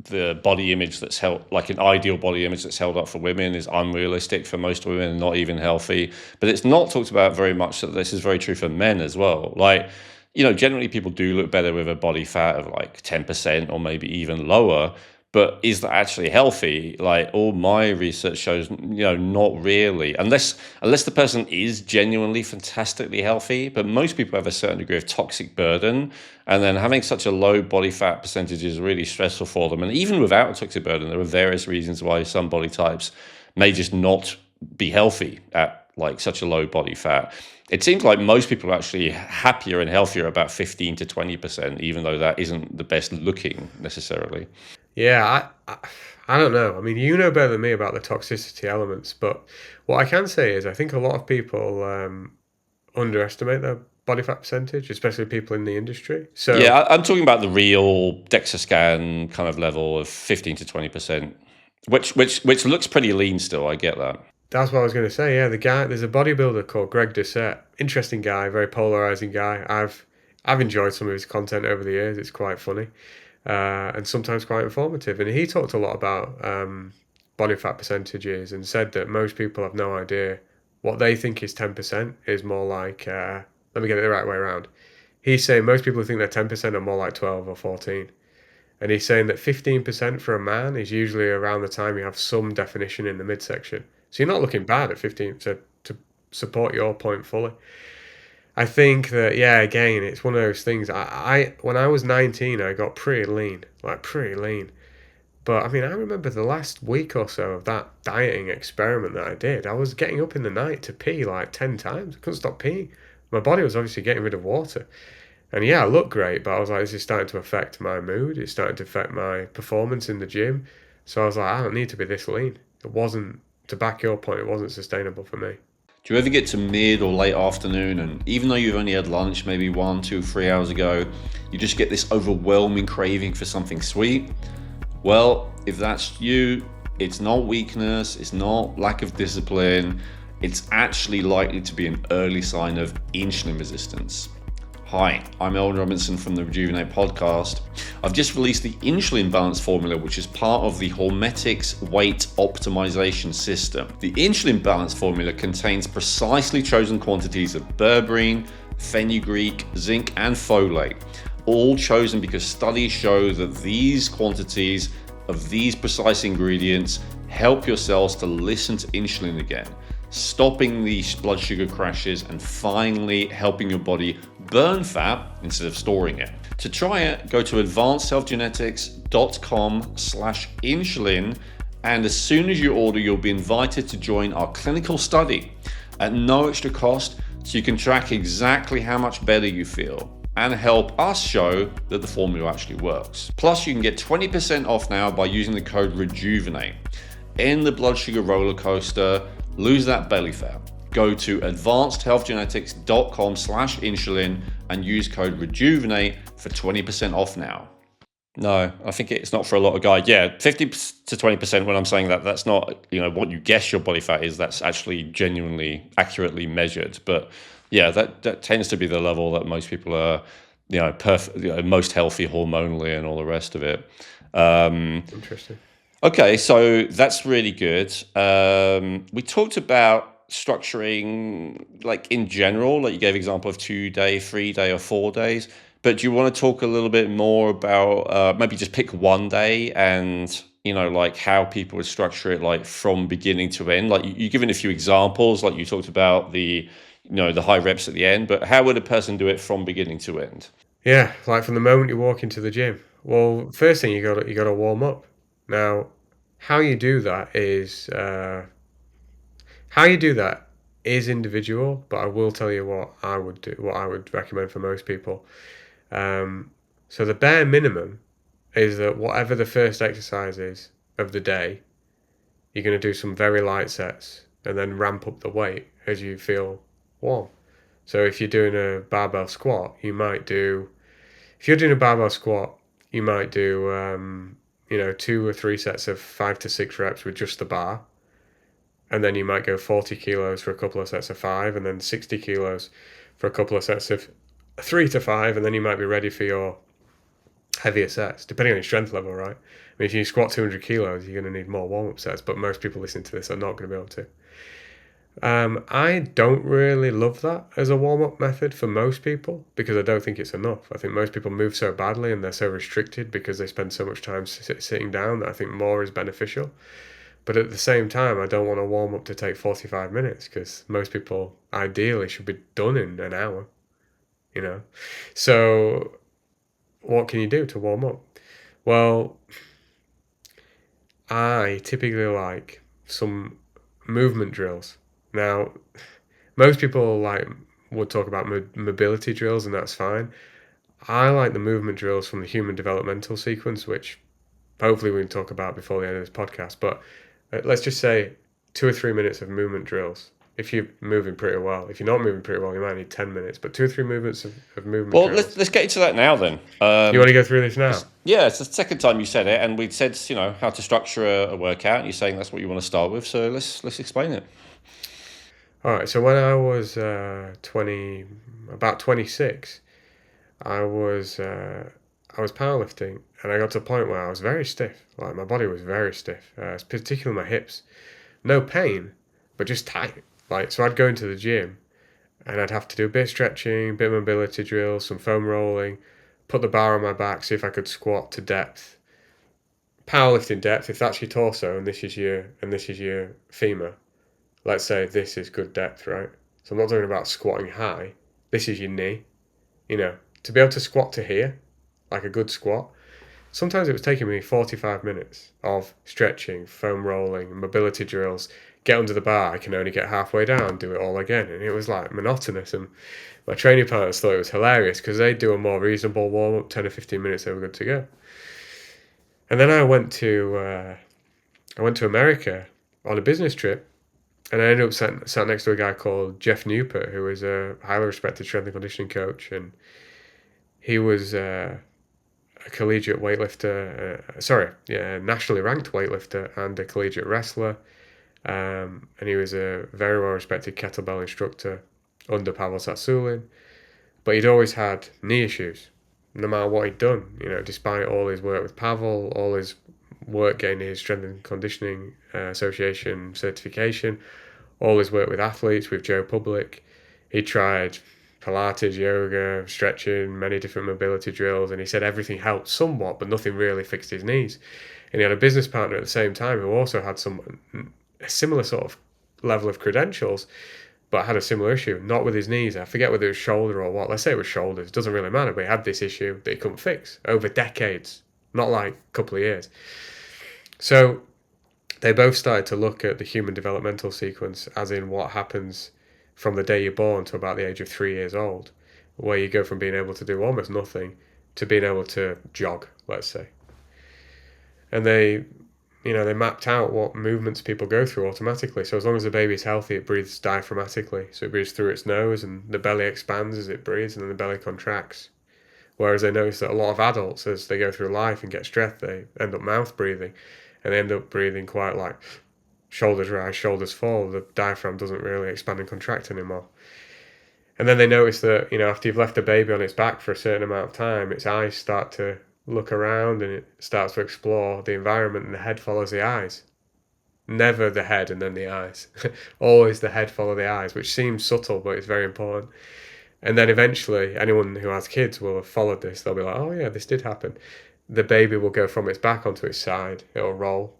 the body image that's held, like an ideal body image that's held up for women, is unrealistic for most women and not even healthy. But it's not talked about very much that this is very true for men as well. Like, generally people do look better with a body fat of like 10% or maybe even lower. But is that actually healthy? Like all my research shows, not really, unless the person is genuinely fantastically healthy. But most people have a certain degree of toxic burden, and then having such a low body fat percentage is really stressful for them. And even without a toxic burden, there are various reasons why some body types may just not be healthy at like such a low body fat. It seems like most people are actually happier and healthier about 15 to 20%, even though that isn't the best looking necessarily. Yeah, I don't know. I mean, you know better than me about the toxicity elements, but what I can say is I think a lot of people underestimate their body fat percentage, especially people in the industry. So yeah, I'm talking about the real DEXA scan kind of level of 15 to 20%, which looks pretty lean still. I get that. that's what I was going to say. Yeah, there's a bodybuilder called Greg Doucette. Interesting guy, very polarizing guy. I've enjoyed some of his content over the years. It's quite funny. And sometimes quite informative. And he talked a lot about body fat percentages and said that most people have no idea. What they think is 10% is more like, let me get it the right way around. He's saying most people who think they're 10% are more like 12 or 14. And he's saying that 15% for a man is usually around the time you have some definition in the midsection. So you're not looking bad at 15 to support your point fully. I think that, yeah, again, it's one of those things. I when I was 19, I got pretty lean. But I mean, I remember the last week or so of that dieting experiment that I did. I was getting up in the night to pee like 10 times. I couldn't stop peeing. My body was obviously getting rid of water. And yeah, I looked great, but I was like, this is starting to affect my mood. It's starting to affect my performance in the gym. So I was like, I don't need to be this lean. It wasn't, to back your point, it wasn't sustainable for me. Do you ever get to mid or late afternoon, and even though you've only had lunch maybe 1, 2, 3 hours ago, you just get this overwhelming craving for something sweet? Well, if that's you, it's not weakness, it's not lack of discipline, it's actually likely to be an early sign of insulin resistance. Hi, I'm Elliot Robinson from the Rejuvenate podcast. I've just released the insulin balance formula, which is part of the Hormetics weight optimization system. The insulin balance formula contains precisely chosen quantities of berberine, fenugreek, zinc, and folate. all chosen because studies show that these quantities of these precise ingredients help your cells to listen to insulin again, stopping these blood sugar crashes and finally helping your body burn fat instead of storing it. To try it, go to advancedhealthgenetics.com/insulin, and as soon as you order, you'll be invited to join our clinical study at no extra cost, so you can track exactly how much better you feel and help us show that the formula actually works. Plus, you can get 20% off now by using the code REJUVENATE. End the blood sugar roller coaster, lose that belly fat. Go to advancedhealthgenetics.com/insulin and use code REJUVENATE for 20% off now. No, I think it's not for a lot of guys. Yeah, 50 to 20% when I'm saying that, that's not, what you guess your body fat is. That's actually genuinely accurately measured. But yeah, that tends to be the level that most people are, perfect, most healthy hormonally and all the rest of it. Interesting. Okay, so that's really good. We talked about structuring, like in general, like you gave example of 2 day, 3 day, or 4 days. But do you want to talk a little bit more about maybe just pick one day and like how people would structure it, like from beginning to end? Like you given a few examples, like you talked about the the high reps at the end, but how would a person do it from beginning to end? Yeah, like from the moment you walk into the gym. Well, first thing you got to warm up. Now, how you do that is individual, but I will tell you what I would do, what I would recommend for most people. So the bare minimum is that whatever the first exercise is of the day, you're going to do some very light sets and then ramp up the weight as you feel warm. So if you're doing a barbell squat, if you're doing a barbell squat, you might do, 2 or 3 sets of 5 to 6 reps with just the bar. And then you might go 40 kilos for a couple of sets of 5, and then 60 kilos for a couple of sets of 3 to 5, and then you might be ready for your heavier sets, depending on your strength level, right? I mean, if you squat 200 kilos, you're going to need more warm-up sets, but most people listening to this are not going to be able to. I don't really love that as a warm-up method for most people because I don't think it's enough. I think most people move so badly and they're so restricted because they spend so much time sitting down that I think more is beneficial. But at the same time, I don't want to warm up to take 45 minutes because most people ideally should be done in an hour, So what can you do to warm up? Well, I typically like some movement drills. Now, most people would talk about mobility drills, and that's fine. I like the movement drills from the human developmental sequence, which hopefully we can talk about before the end of this podcast. But let's just say 2 or 3 minutes of movement drills. If you're moving pretty well, if you're not moving pretty well, you might need 10 minutes. But 2 or 3 movements of movement Well, drills. let's get into that now then. You want to go through this now? Yeah, it's the second time you said it, and we said how to structure a workout. And you're saying that's what you want to start with, so let's explain it. All right. So when I was about 26, I was powerlifting, and I got to a point where I was very stiff. Like my body was very stiff, particularly my hips. No pain, but just tight. Like so, I'd go into the gym, and I'd have to do a bit of stretching, a bit of mobility drills, some foam rolling, put the bar on my back, see if I could squat to depth. Powerlifting depth, if that's your torso and this is your femur, let's say this is good depth, right? So I'm not talking about squatting high. This is your knee. To be able to squat to here, like a good squat, sometimes it was taking me 45 minutes of stretching, foam rolling, mobility drills, get under the bar, I can only get halfway down, do it all again. And it was like monotonous. And my training partners thought it was hilarious because they'd do a more reasonable warm up, 10 or 15 minutes, they were good to go. And then I went to America on a business trip, and I ended up sat next to a guy called Jeff Newport, who is a highly respected strength and conditioning coach, and he was a collegiate weightlifter, nationally ranked weightlifter and a collegiate wrestler, and he was a very well respected kettlebell instructor under Pavel Tsatsouline, but he'd always had knee issues, no matter what he'd done, despite all his work with Pavel, all his work gaining his strength and conditioning association certification, all his work with athletes, with Joe Public. He tried Pilates, yoga, stretching, many different mobility drills, and he said everything helped somewhat, but nothing really fixed his knees. And he had a business partner at the same time who also had a similar sort of level of credentials, but had a similar issue, not with his knees. I forget whether it was shoulder or what. Let's say it was shoulders. It doesn't really matter, but he had this issue that he couldn't fix over decades, not like a couple of years. So they both started to look at the human developmental sequence, as in what happens from the day you're born to about the age of 3 years old, where you go from being able to do almost nothing to being able to jog, let's say. And they mapped out what movements people go through automatically. So as long as the baby's healthy, it breathes diaphragmatically. So it breathes through its nose and the belly expands as it breathes and then the belly contracts. Whereas they notice that a lot of adults, as they go through life and get stressed, they end up mouth breathing. And they end up breathing quite like shoulders rise, shoulders fall. The diaphragm doesn't really expand and contract anymore. And then they notice that, after you've left the baby on its back for a certain amount of time, its eyes start to look around and it starts to explore the environment, and the head follows the eyes. Never the head and then the eyes. Always the head follow the eyes, which seems subtle, but it's very important. And then eventually, anyone who has kids will have followed this. They'll be like, oh yeah, this did happen. The baby will go from its back onto its side. It'll roll.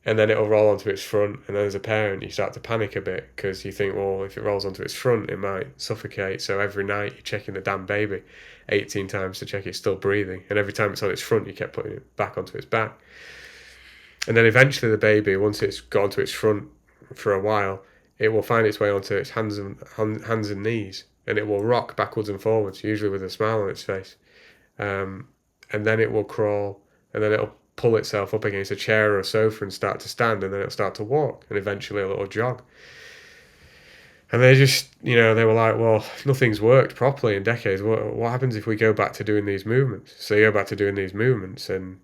And then it'll roll onto its front. And then as a parent, you start to panic a bit because you think, well, if it rolls onto its front, it might suffocate. So every night you're checking the damn baby 18 times to check it's still breathing. And every time it's on its front, you kept putting it back onto its back. And then eventually the baby, once it's got onto its front for a while, it will find its way onto its hands and knees. And it will rock backwards and forwards, usually with a smile on its face. And then it will crawl, and then it'll pull itself up against a chair or a sofa and start to stand, and then it'll start to walk, and eventually a little jog. And they just, they were like, well, nothing's worked properly in decades. What happens if we go back to doing these movements? So you go back to doing these movements, and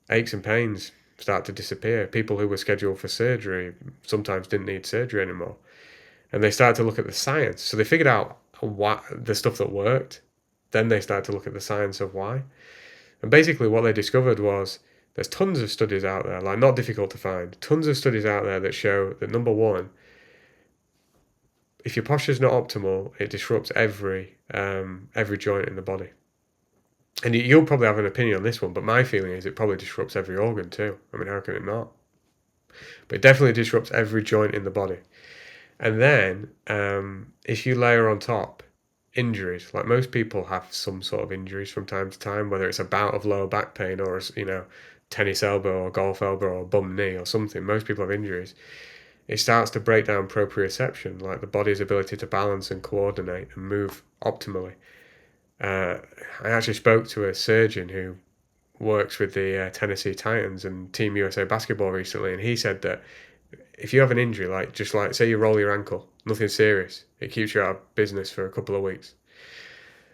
aches and pains start to disappear. People who were scheduled for surgery sometimes didn't need surgery anymore. And they started to look at the science. So they figured out the stuff that worked. Then they started to look at the science of why. And basically what they discovered was there's tons of studies out there, like not difficult to find, tons of studies out there that show that, number one, if your posture's not optimal, it disrupts every joint in the body. And you'll probably have an opinion on this one, but my feeling is it probably disrupts every organ too. I mean, how can it not? But it definitely disrupts every joint in the body. And then if you layer on top injuries, like most people have some sort of injuries from time to time, whether it's a bout of lower back pain or, tennis elbow or golf elbow or bum knee or something, most people have injuries. It starts to break down proprioception, like the body's ability to balance and coordinate and move optimally. I actually spoke to a surgeon who works with the Tennessee Titans and Team USA basketball recently, and he said that if you have an injury, just say you roll your ankle, nothing serious, it keeps you out of business for a couple of weeks.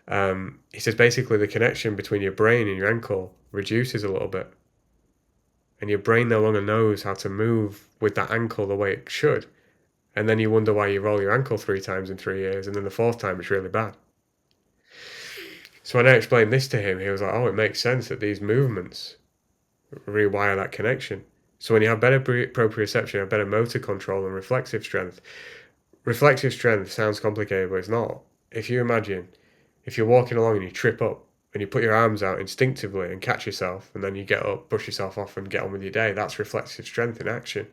He says basically the connection between your brain and your ankle reduces a little bit. And your brain no longer knows how to move with that ankle the way it should. And then you wonder why you roll your ankle 3 times in 3 years, and then the 4th time it's really bad. So when I explained this to him, he was like, oh, it makes sense that these movements rewire that connection. So when you have better proprioception, you have better motor control and reflexive strength. Reflexive strength sounds complicated, but it's not. If you imagine, if you're walking along and you trip up and you put your arms out instinctively and catch yourself, and then you get up, brush yourself off and get on with your day, that's reflexive strength in action.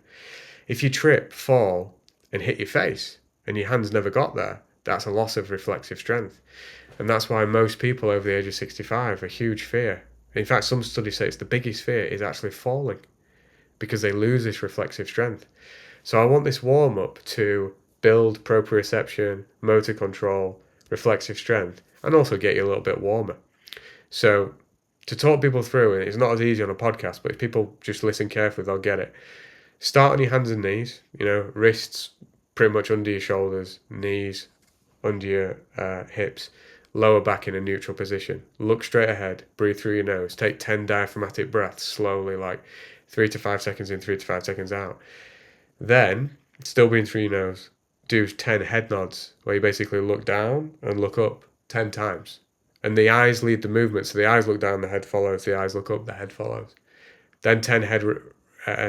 If you trip, fall, and hit your face, and your hands never got there, that's a loss of reflexive strength. And that's why most people over the age of 65 are huge fear. In fact, some studies say it's the biggest fear is actually falling, because they lose this reflexive strength. So I want this warm-up to build proprioception, motor control, reflexive strength, and also get you a little bit warmer. So to talk people through it, it's not as easy on a podcast, but if people just listen carefully, they'll get it. Start on your hands and knees, wrists pretty much under your shoulders, knees under your hips, lower back in a neutral position. Look straight ahead, breathe through your nose, take 10 diaphragmatic breaths slowly, like 3 to 5 seconds in, 3 to 5 seconds out. Then, still breathing through your nose, do 10 head nods, where you basically look down and look up 10 times. And the eyes lead the movement, so the eyes look down, the head follows, the eyes look up, the head follows. Then 10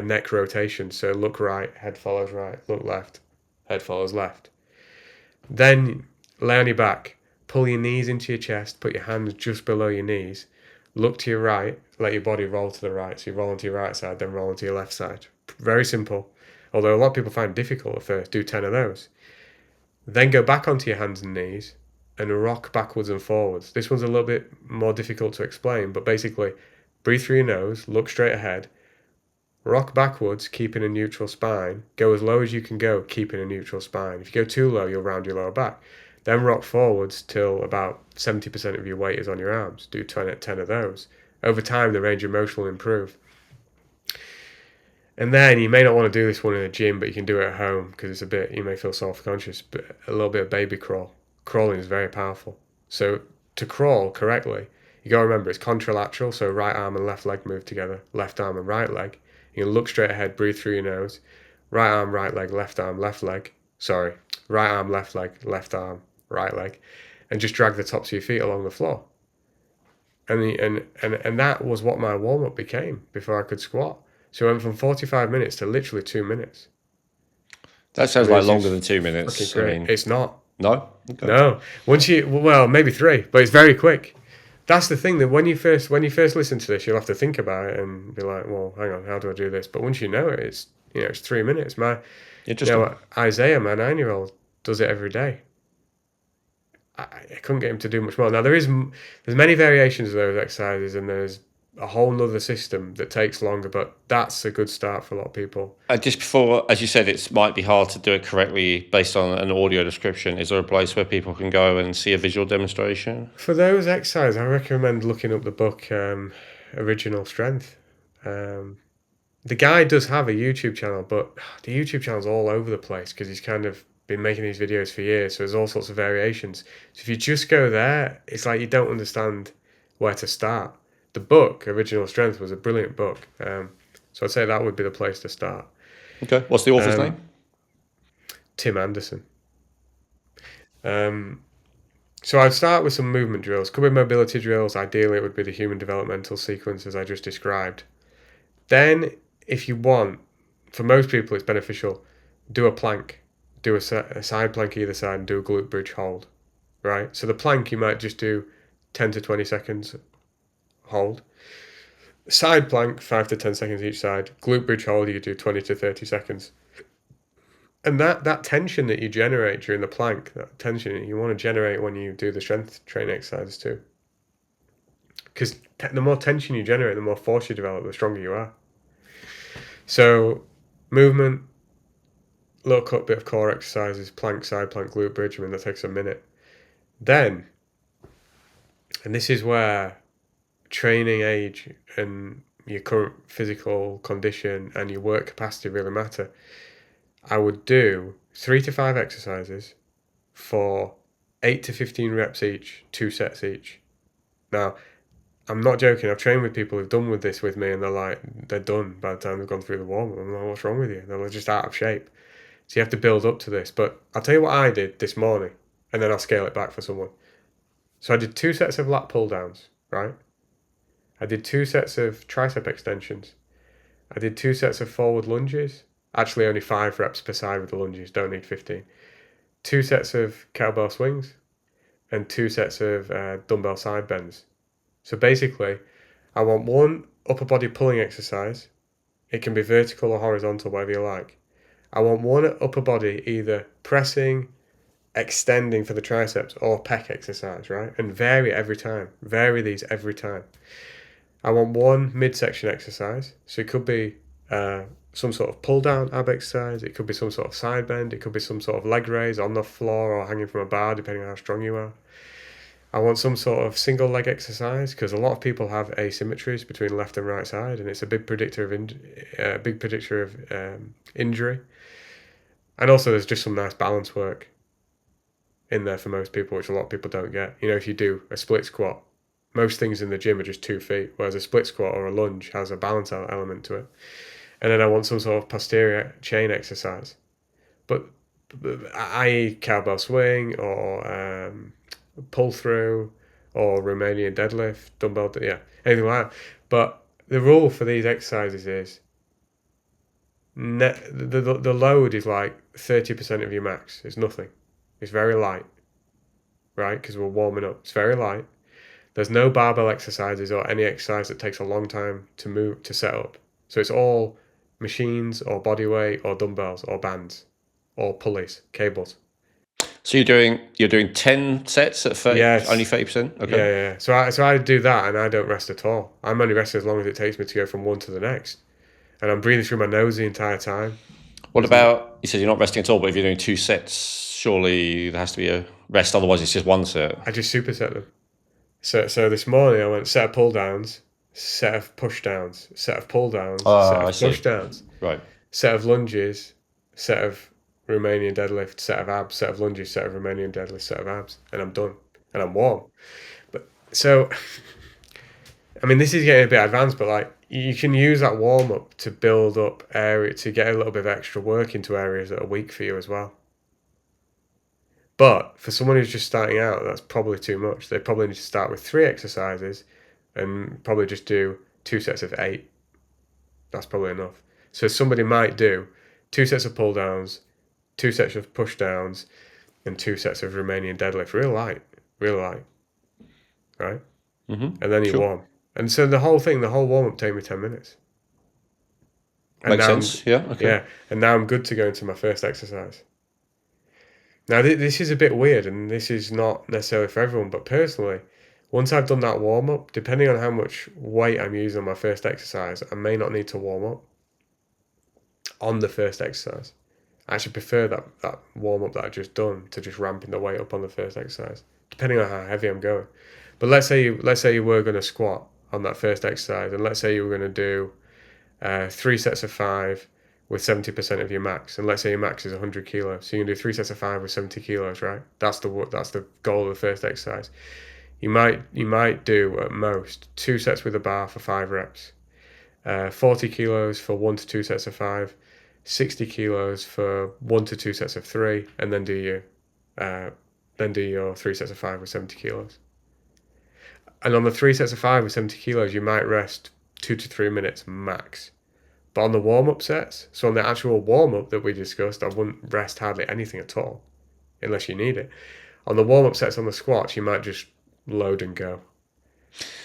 neck rotations, so look right, head follows right, look left, head follows left. Then lay on your back, pull your knees into your chest, put your hands just below your knees, look to your right, let your body roll to the right. So you roll onto your right side, then roll onto your left side. Very simple. Although a lot of people find it difficult at first, do 10 of those. Then go back onto your hands and knees and rock backwards and forwards. This one's a little bit more difficult to explain, but basically, breathe through your nose, look straight ahead, rock backwards, keeping a neutral spine, go as low as you can go, keeping a neutral spine. If you go too low, you'll round your lower back. Then rock forwards till about 70% of your weight is on your arms. Do 10 of those. Over time, the range of motion will improve. And then you may not want to do this one in a gym, but you can do it at home because it's a bit, you may feel self-conscious, but a little bit of baby crawl. Crawling is very powerful. So to crawl correctly, you got to remember it's contralateral, so right arm and left leg move together, left arm and right leg. You can look straight ahead, breathe through your nose. Right arm, right leg, left arm, left leg. Sorry, right arm, left leg, left arm, right leg. And just drag the tops of your feet along the floor. And that was what my warm-up became before I could squat. So I went from 45 minutes to literally 2 minutes. That sounds like longer than 2 minutes. Fucking great. I mean, It's not. no? Okay. No. Once you, well, maybe 3, but it's very quick. That's the thing, that when you first listen to this, you'll have to think about it and be like, well, hang on, how do I do this? But once you know it, it's 3 minutes. Isaiah, my 9-year-old, does it every day. I couldn't get him to do much more. Now there's many variations of those exercises, and there's a whole nother system that takes longer, but that's a good start for a lot of people. Just before, as you said, it might be hard to do it correctly based on an audio description. Is there a place where people can go and see a visual demonstration? For those exercises, I recommend looking up the book Original Strength. The guy does have a YouTube channel, but the YouTube channel's all over the place because he's kind of been making these videos for years, so there's all sorts of variations. So if you just go there, it's like you don't understand where to start. The book, Original Strength, was a brilliant book. So I'd say that would be the place to start. Okay. What's the author's name? Tim Anderson. So I'd start with some movement drills. Could be mobility drills. Ideally, it would be the human developmental sequence as I just described. Then, if you want, for most people it's beneficial, do a plank. Do a side plank either side and do a glute bridge hold. Right? So the plank, you might just do 10 to 20 seconds hold. Side plank, 5 to 10 seconds each side. Glute bridge hold, you do 20 to 30 seconds. And that tension that you generate during the plank, that tension you want to generate when you do the strength training exercises too. Because the more tension you generate, the more force you develop, the stronger you are. So movement, little cut bit of core exercises, plank, side plank, glute bridge, I mean, that takes a minute. Then, and this is where training age and your current physical condition and your work capacity really matter. I would do 3 to 5 exercises for 8 to 15 reps each, 2 sets each. Now, I'm not joking. I've trained with people who've done with this with me, and they're done by the time they've gone through the warm-up. I'm like, what's wrong with you? They're just out of shape. So you have to build up to this. But I'll tell you what I did this morning, and then I'll scale it back for someone. So I did 2 sets of lat pull downs, right? I did 2 sets of tricep extensions. I did 2 sets of forward lunges. Actually, only 5 reps per side with the lunges. Don't need 15. 2 sets of kettlebell swings, and 2 sets of dumbbell side bends. So basically, I want one upper body pulling exercise. It can be vertical or horizontal, whatever you like. I want one upper body either pressing, extending for the triceps, or pec exercise, right? And vary every time. Vary these every time. I want one midsection exercise. So it could be some sort of pull down ab exercise. It could be some sort of side bend. It could be some sort of leg raise on the floor or hanging from a bar, depending on how strong you are. I want some sort of single leg exercise because a lot of people have asymmetries between left and right side, and it's a big predictor of injury. And also, there's just some nice balance work in there for most people, which a lot of people don't get. You know, if you do a split squat, most things in the gym are just 2 feet, whereas a split squat or a lunge has a balance element to it. And then I want some sort of posterior chain exercise, but i.e. cowbell swing or pull through or Romanian deadlift, dumbbell, anything like that. But the rule for these exercises is the load is like 30% of your max. It's nothing. It's very light. right? Because we're warming up. It's very light. There's no barbell exercises or any exercise that takes a long time to set up. So it's all machines or body weight or dumbbells or bands or pulleys, cables. So you're doing 10 sets at 30, only Yes. 30%? Okay. Yeah. So I do that and I don't rest at all. I'm only resting as long as it takes me to go from one to the next. And I'm breathing through my nose the entire time. What about, you said you're not resting at all, but if you're doing 2 sets, surely there has to be a rest, otherwise it's just 1 set. I just superset them. So this morning I went set of pull downs, set of push downs, set of pull downs, set I of see. push downs, Right. set of lunges, set of Romanian deadlift, set of abs, set of lunges, set of Romanian deadlift, set of abs, and I'm done. And I'm warm. But so I mean this is getting a bit advanced, but like you can use that warm up to build up area to get a little bit of extra work into areas that are weak for you as well. But for someone who's just starting out, that's probably too much. They probably need to start with 3 exercises and probably just do 2 sets of 8. That's probably enough. So somebody might do 2 sets of pull downs, 2 sets of push downs, and 2 sets of Romanian deadlift. Real light, right? Mm-hmm. And then you Sure. warm. And so the whole warm up take me 10 minutes. And Makes now sense. Yeah. Okay. yeah, and now I'm good to go into my first exercise. Now this is a bit weird, and this is not necessarily for everyone, but personally, once I've done that warm up, depending on how much weight I'm using on my first exercise, I may not need to warm up on the first exercise. I actually prefer that warm up that I've just done to just ramping the weight up on the first exercise, depending on how heavy I'm going. But let's say you were going to squat on that first exercise, and let's say you were going to do 3 sets of 5 with 70% of your max, and let's say your max is 100 kilos, so you can do 3 sets of 5 with 70 kilos, right? That's the goal of the first exercise. You might do at most 2 sets with a bar for 5 reps, 40 kilos for 1 to 2 sets of 5, 60 kilos for 1 to 2 sets of 3, and then do your 3 sets of 5 with 70 kilos. And on the 3 sets of 5 with 70 kilos, you might rest 2 to 3 minutes max. But on the warm-up sets, so on the actual warm-up that we discussed, I wouldn't rest hardly anything at all, unless you need it. On the warm-up sets on the squats, you might just load and go.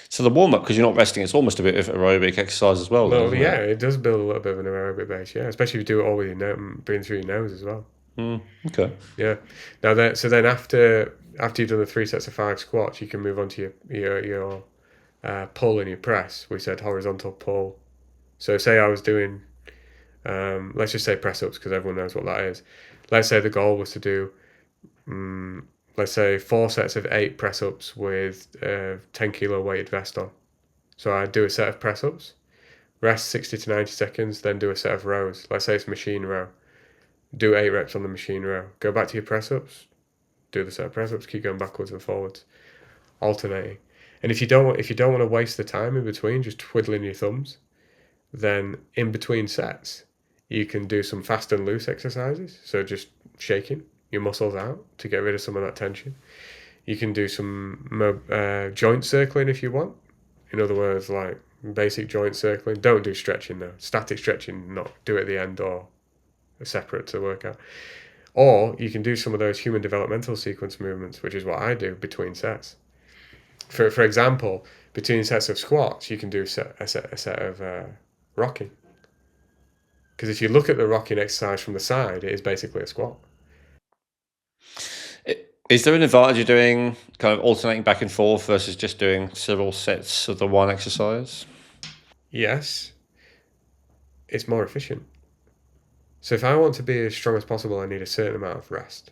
So the warm up, because you're not resting, it's almost a bit of aerobic exercise as well. Well, Then, yeah, it does build a little bit of an aerobic base, yeah, especially if you do it all with your nose, breathing through your nose as well. Okay. Yeah. Now then after you've done the 3 sets of 5 squats, you can move on to your pull and your press. We said horizontal pull. So say I was doing, let's just say press ups because everyone knows what that is. Let's say the goal was to do, let's say 4 sets of 8 press ups with a 10 kilo weighted vest on. So I'd do a set of press ups, rest 60 to 90 seconds, then do a set of rows. Let's say it's machine row. Do 8 reps on the machine row. Go back to your press ups, do the set of press ups, keep going backwards and forwards, alternating. And if you don't want to waste the time in between, just twiddling your thumbs, then in between sets, you can do some fast and loose exercises. So just shaking your muscles out to get rid of some of that tension. You can do some joint circling if you want. In other words, like basic joint circling. Don't do stretching though. Static stretching, not do it at the end or separate to work out. Or you can do some of those human developmental sequence movements, which is what I do between sets. For example, between sets of squats, you can do a set of rocking. Because if you look at the rocking exercise from the side, it is basically a squat. Is there an advantage of doing kind of alternating back and forth versus just doing several sets of the one exercise? Yes, it's more efficient. So if I want to be as strong as possible, I need a certain amount of rest.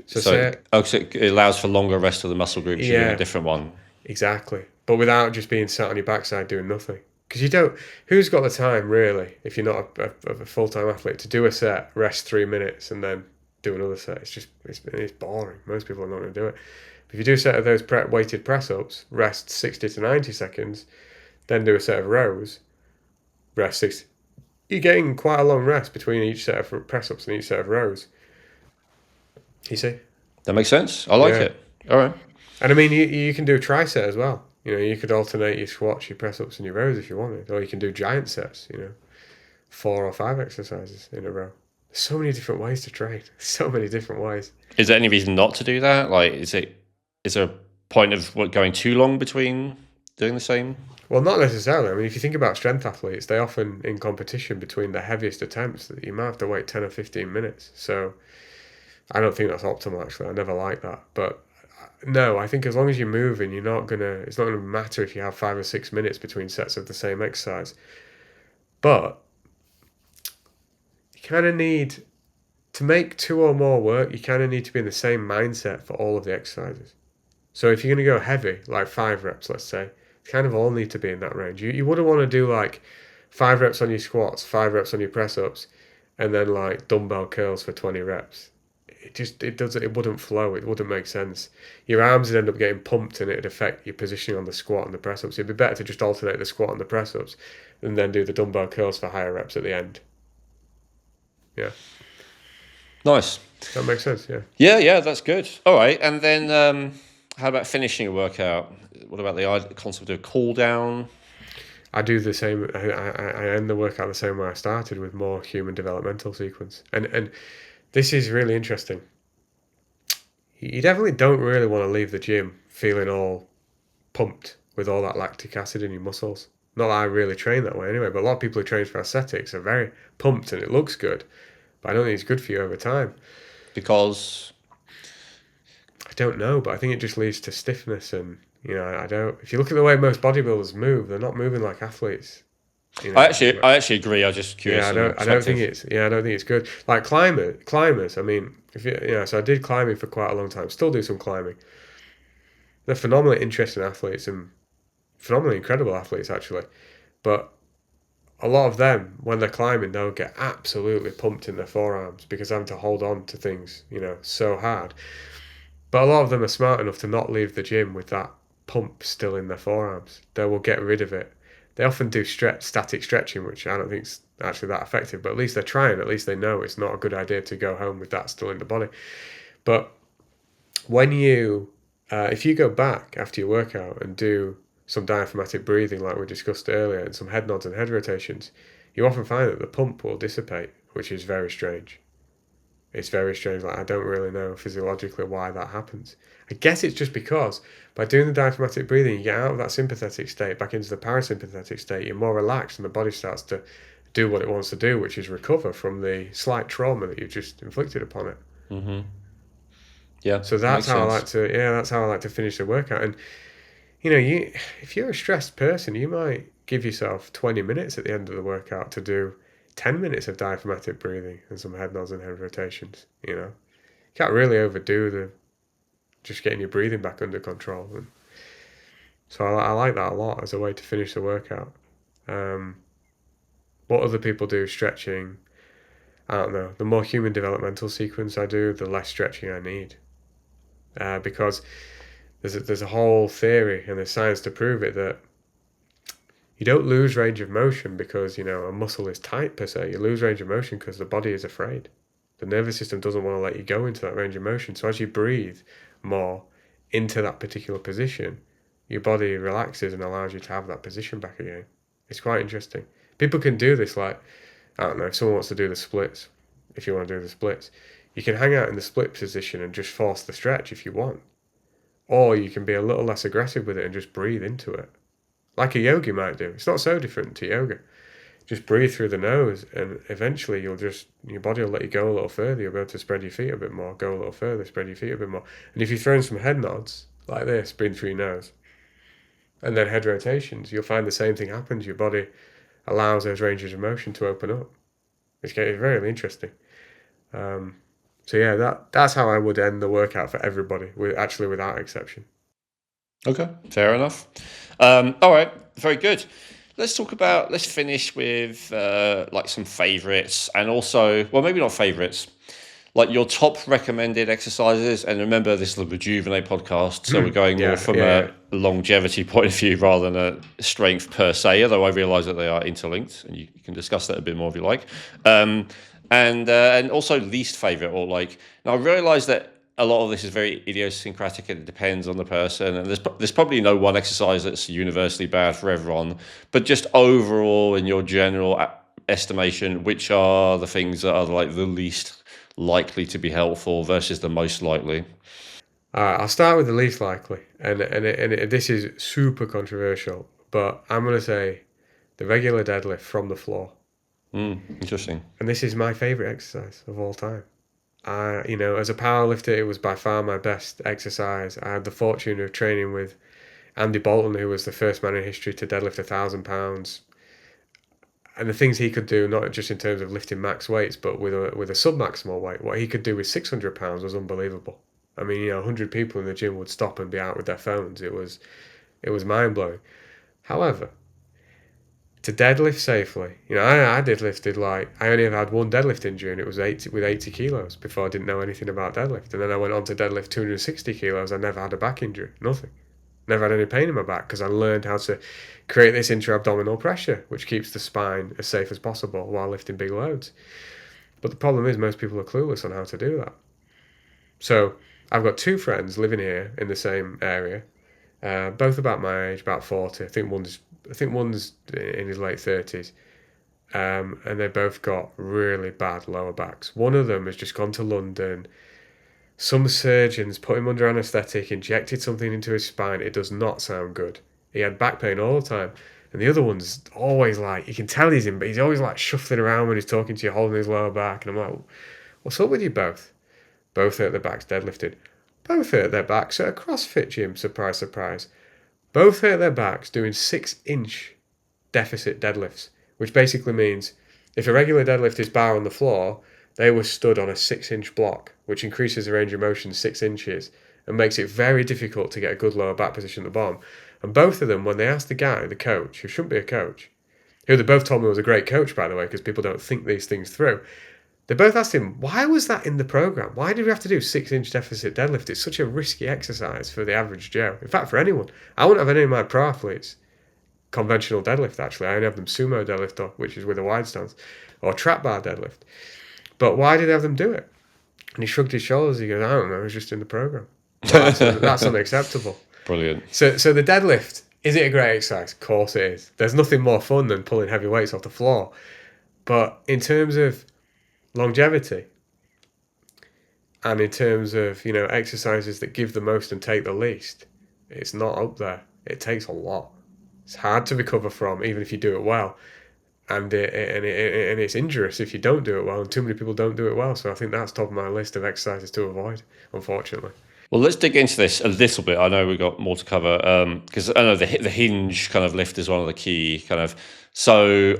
So it allows for longer rest of the muscle groups. You're doing a different one. Exactly. But without just being sat on your backside doing nothing. Because you don't, who's got the time really, if you're not a full-time athlete, to do a set, rest 3 minutes, and then do another set? It's boring. Most people are not going to do it. But if you do a set of those weighted press-ups, rest 60 to 90 seconds, then do a set of rows, rest 60. You're getting quite a long rest between each set of press-ups and each set of rows. You see? That makes sense. I like it. All right. And I mean, you can do a tri-set as well. You could alternate your squats, your press-ups, and your rows if you wanted. Or you can do giant sets, 4 or 5 exercises in a row. There's so many different ways to train. So many different ways. Is there any reason not to do that? Like, is it is there a point of going too long between doing the same? Well, not necessarily. I mean, if you think about strength athletes, they often in competition between the heaviest attempts that you might have to wait 10 or 15 minutes. So I don't think that's optimal, actually. I never like that. But no, I think as long as you're moving, it's not gonna matter if you have 5 or 6 minutes between sets of the same exercise. But you kind of need to make 2 or more work. You kind of need to be in the same mindset for all of the exercises. So if you're going to go heavy, like 5 reps, let's say, you kind of all need to be in that range. You wouldn't want to do like 5 reps on your squats, 5 reps on your press ups, and then like dumbbell curls for 20 reps. It wouldn't flow. It wouldn't make sense. Your arms would end up getting pumped, and it'd affect your positioning on the squat and the press ups. It'd be better to just alternate the squat and the press ups, and then do the dumbbell curls for higher reps at the end. Yeah. Nice. That makes sense, yeah. Yeah, that's good. All right, and then how about finishing a workout? What about the concept of cool down? I do the same. I end the workout the same way I started, with more human developmental sequence. And this is really interesting. You definitely don't really want to leave the gym feeling all pumped with all that lactic acid in your muscles. Not that I really train that way anyway, but a lot of people who train for aesthetics are very pumped and it looks good. But I don't think it's good for you over time. Because I don't know, but I think it just leads to stiffness, and I don't. If you look at the way most bodybuilders move, they're not moving like athletes. I actually agree. I'm just curious. Yeah, I don't think it's good. Like climbers. I mean, so I did climbing for quite a long time. Still do some climbing. They're phenomenally interesting athletes and phenomenally incredible athletes, actually. But a lot of them, when they're climbing, they'll get absolutely pumped in their forearms because having to hold on to things, so hard. But a lot of them are smart enough to not leave the gym with that pump still in their forearms. They will get rid of it. They often do static stretching, which I don't think is actually that effective, but at least they're trying. At least they know it's not a good idea to go home with that still in the body. But if you go back after your workout and do some diaphragmatic breathing like we discussed earlier and some head nods and head rotations, you often find that the pump will dissipate, which is very strange. It's very strange. Like, I don't really know physiologically why that happens. I guess it's just because by doing the diaphragmatic breathing, you get out of that sympathetic state back into the parasympathetic state. You're more relaxed and the body starts to do what it wants to do, which is recover from the slight trauma that you've just inflicted upon it. Mm-hmm. Yeah. So that's how I like to finish the workout. And if you're a stressed person, you might give yourself 20 minutes at the end of the workout to do 10 minutes of diaphragmatic breathing and some head nods and head rotations. You can't really overdo just getting your breathing back under control. And so I like that a lot as a way to finish the workout. What other people do, stretching, I don't know. The more human developmental sequence I do, the less stretching I need. Because there's a whole theory and there's science to prove it that you don't lose range of motion because, a muscle is tight per se. You lose range of motion because the body is afraid. The nervous system doesn't want to let you go into that range of motion. So as you breathe more into that particular position, your body relaxes and allows you to have that position back again. It's quite interesting. People can do this, like, I don't know, if someone wants to do the splits, if you want to do the splits, you can hang out in the split position and just force the stretch if you want. Or you can be a little less aggressive with it and just breathe into it. Like a yogi might do. It's not so different to yoga. Just breathe through the nose and eventually your body will let you go a little further. You'll be able to spread your feet a bit more, go a little further, spread your feet a bit more. And if you throw in some head nods, like this, breathe through your nose, and then head rotations, you'll find the same thing happens. Your body allows those ranges of motion to open up. It's very interesting. So yeah, that's how I would end the workout for everybody, without exception. Okay, fair enough. All right, very good. Let's finish with like some favorites, and also, well, maybe not favorites, like your top recommended exercises. And remember, this is the Rejuvenate podcast, so we're going more from a longevity point of view rather than a strength per se, although I realise that they are interlinked, and you can discuss that a bit more if you like. And also least favorite, or like, now I realise that a lot of this is very idiosyncratic and it depends on the person, and there's probably no one exercise that's universally bad for everyone, but just overall in your general estimation, which are the things that are like the least likely to be helpful versus the most likely? I'll start with the least likely, and this is super controversial, but I'm gonna say the regular deadlift from the floor, Interesting. and this is my favorite exercise of all time. As a powerlifter, it was by far my best exercise. I had the fortune of training with Andy Bolton, who was the first man in history to deadlift 1,000 pounds, and the things he could do, not just in terms of lifting max weights, but with a sub-maximal weight, what he could do with 600 pounds was unbelievable. I mean, 100 people in the gym would stop and be out with their phones. It was mind blowing. However, to deadlift safely, I deadlifted I only ever had one deadlift injury, and it was 80 kilos before I didn't know anything about deadlift. And then I went on to deadlift 260 kilos. I never had a back injury, nothing. Never had any pain in my back because I learned how to create this intra-abdominal pressure, which keeps the spine as safe as possible while lifting big loads. But the problem is most people are clueless on how to do that. So I've got two friends living here in the same area, both about my age, about 40. I think one's in his late 30s, and they both got really bad lower backs. One of them has just gone to London. Some surgeons put him under anaesthetic, injected something into his spine. It does not sound good. He had back pain all the time. And the other one's always you can tell he's in, but he's always shuffling around when he's talking to you, holding his lower back. And I'm like, what's up with you both? Both hurt their backs deadlifted. Both hurt their backs at a CrossFit gym, surprise, surprise. Both hurt their backs doing 6-inch deficit deadlifts, which basically means if a regular deadlift is bar on the floor, they were stood on a 6-inch block, which increases the range of motion 6 inches and makes it very difficult to get a good lower back position at the bottom. And both of them, when they asked the guy, the coach, who shouldn't be a coach, who they both told me was a great coach, by the way, because people don't think these things through, they both asked him, why was that in the program? Why did we have to do 6-inch deficit deadlift? It's such a risky exercise for the average Joe. In fact, for anyone. I wouldn't have any of my pro athletes conventional deadlift, actually. I only have them sumo deadlift, which is with a wide stance, or trap bar deadlift. But why did they have them do it? And he shrugged his shoulders. He goes, I don't know, it was just in the program. Well, that's unacceptable. Brilliant. So the deadlift, is it a great exercise? Of course it is. There's nothing more fun than pulling heavy weights off the floor. But in terms of longevity, and in terms of, exercises that give the most and take the least, it's not up there. It takes a lot. It's hard to recover from, even if you do it well. And it's injurious if you don't do it well, and too many people don't do it well. So I think that's top of my list of exercises to avoid, unfortunately. Well, let's dig into this a little bit. I know we've got more to cover because I know the hinge kind of lift is one of the key kind of. So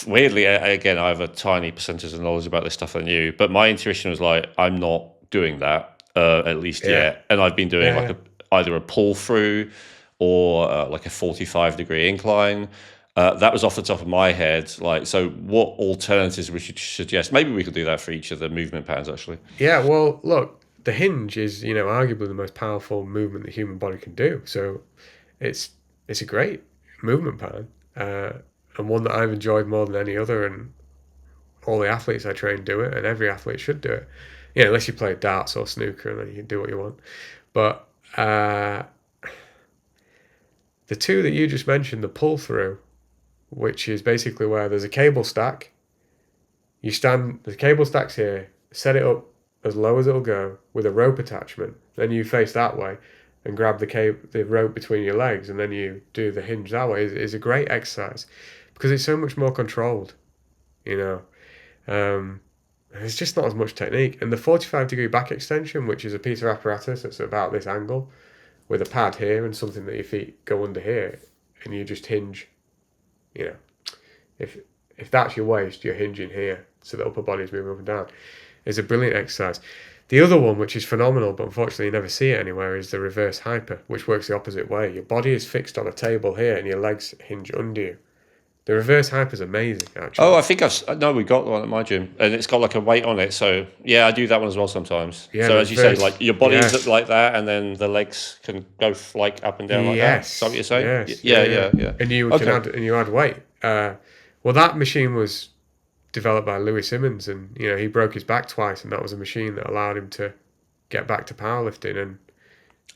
weirdly, again, I have a tiny percentage of knowledge about this stuff than you, but my intuition was I'm not doing that at least yet, and I've been doing either a pull through or a 45-degree incline. That was off the top of my head. So what alternatives we should suggest? Maybe we could do that for each of the movement patterns, actually. Yeah, well, look, the hinge is, arguably the most powerful movement the human body can do. So it's a great movement pattern, and one that I've enjoyed more than any other. And all the athletes I train do it, and every athlete should do it. Unless you play darts or snooker, and then you can do what you want. But the two that you just mentioned, the pull through, which is basically where there's a cable stack. The cable stack's here, set it up as low as it'll go with a rope attachment. Then you face that way and grab the rope between your legs, and then you do the hinge that way. Is a great exercise because it's so much more controlled. There's just not as much technique. And the 45-degree back extension, which is a piece of apparatus that's about this angle with a pad here and something that your feet go under here, and you just hinge. If that's your waist, you're hinging here, so the upper body's moving up and down. It's a brilliant exercise. The other one, which is phenomenal, but unfortunately you never see it anywhere, is the reverse hyper, which works the opposite way. Your body is fixed on a table here, and your legs hinge under you. The reverse hyper is amazing, actually. Oh, I think we got one at my gym, and it's got a weight on it. So yeah, I do that one as well sometimes. Yeah, so as you say, your body is like that, and then the legs can go up and down like that. Is that what you're saying? Yes. Yeah. And you add weight. Well, that machine was developed by Louis Simmons, and he broke his back twice, and that was a machine that allowed him to get back to powerlifting. And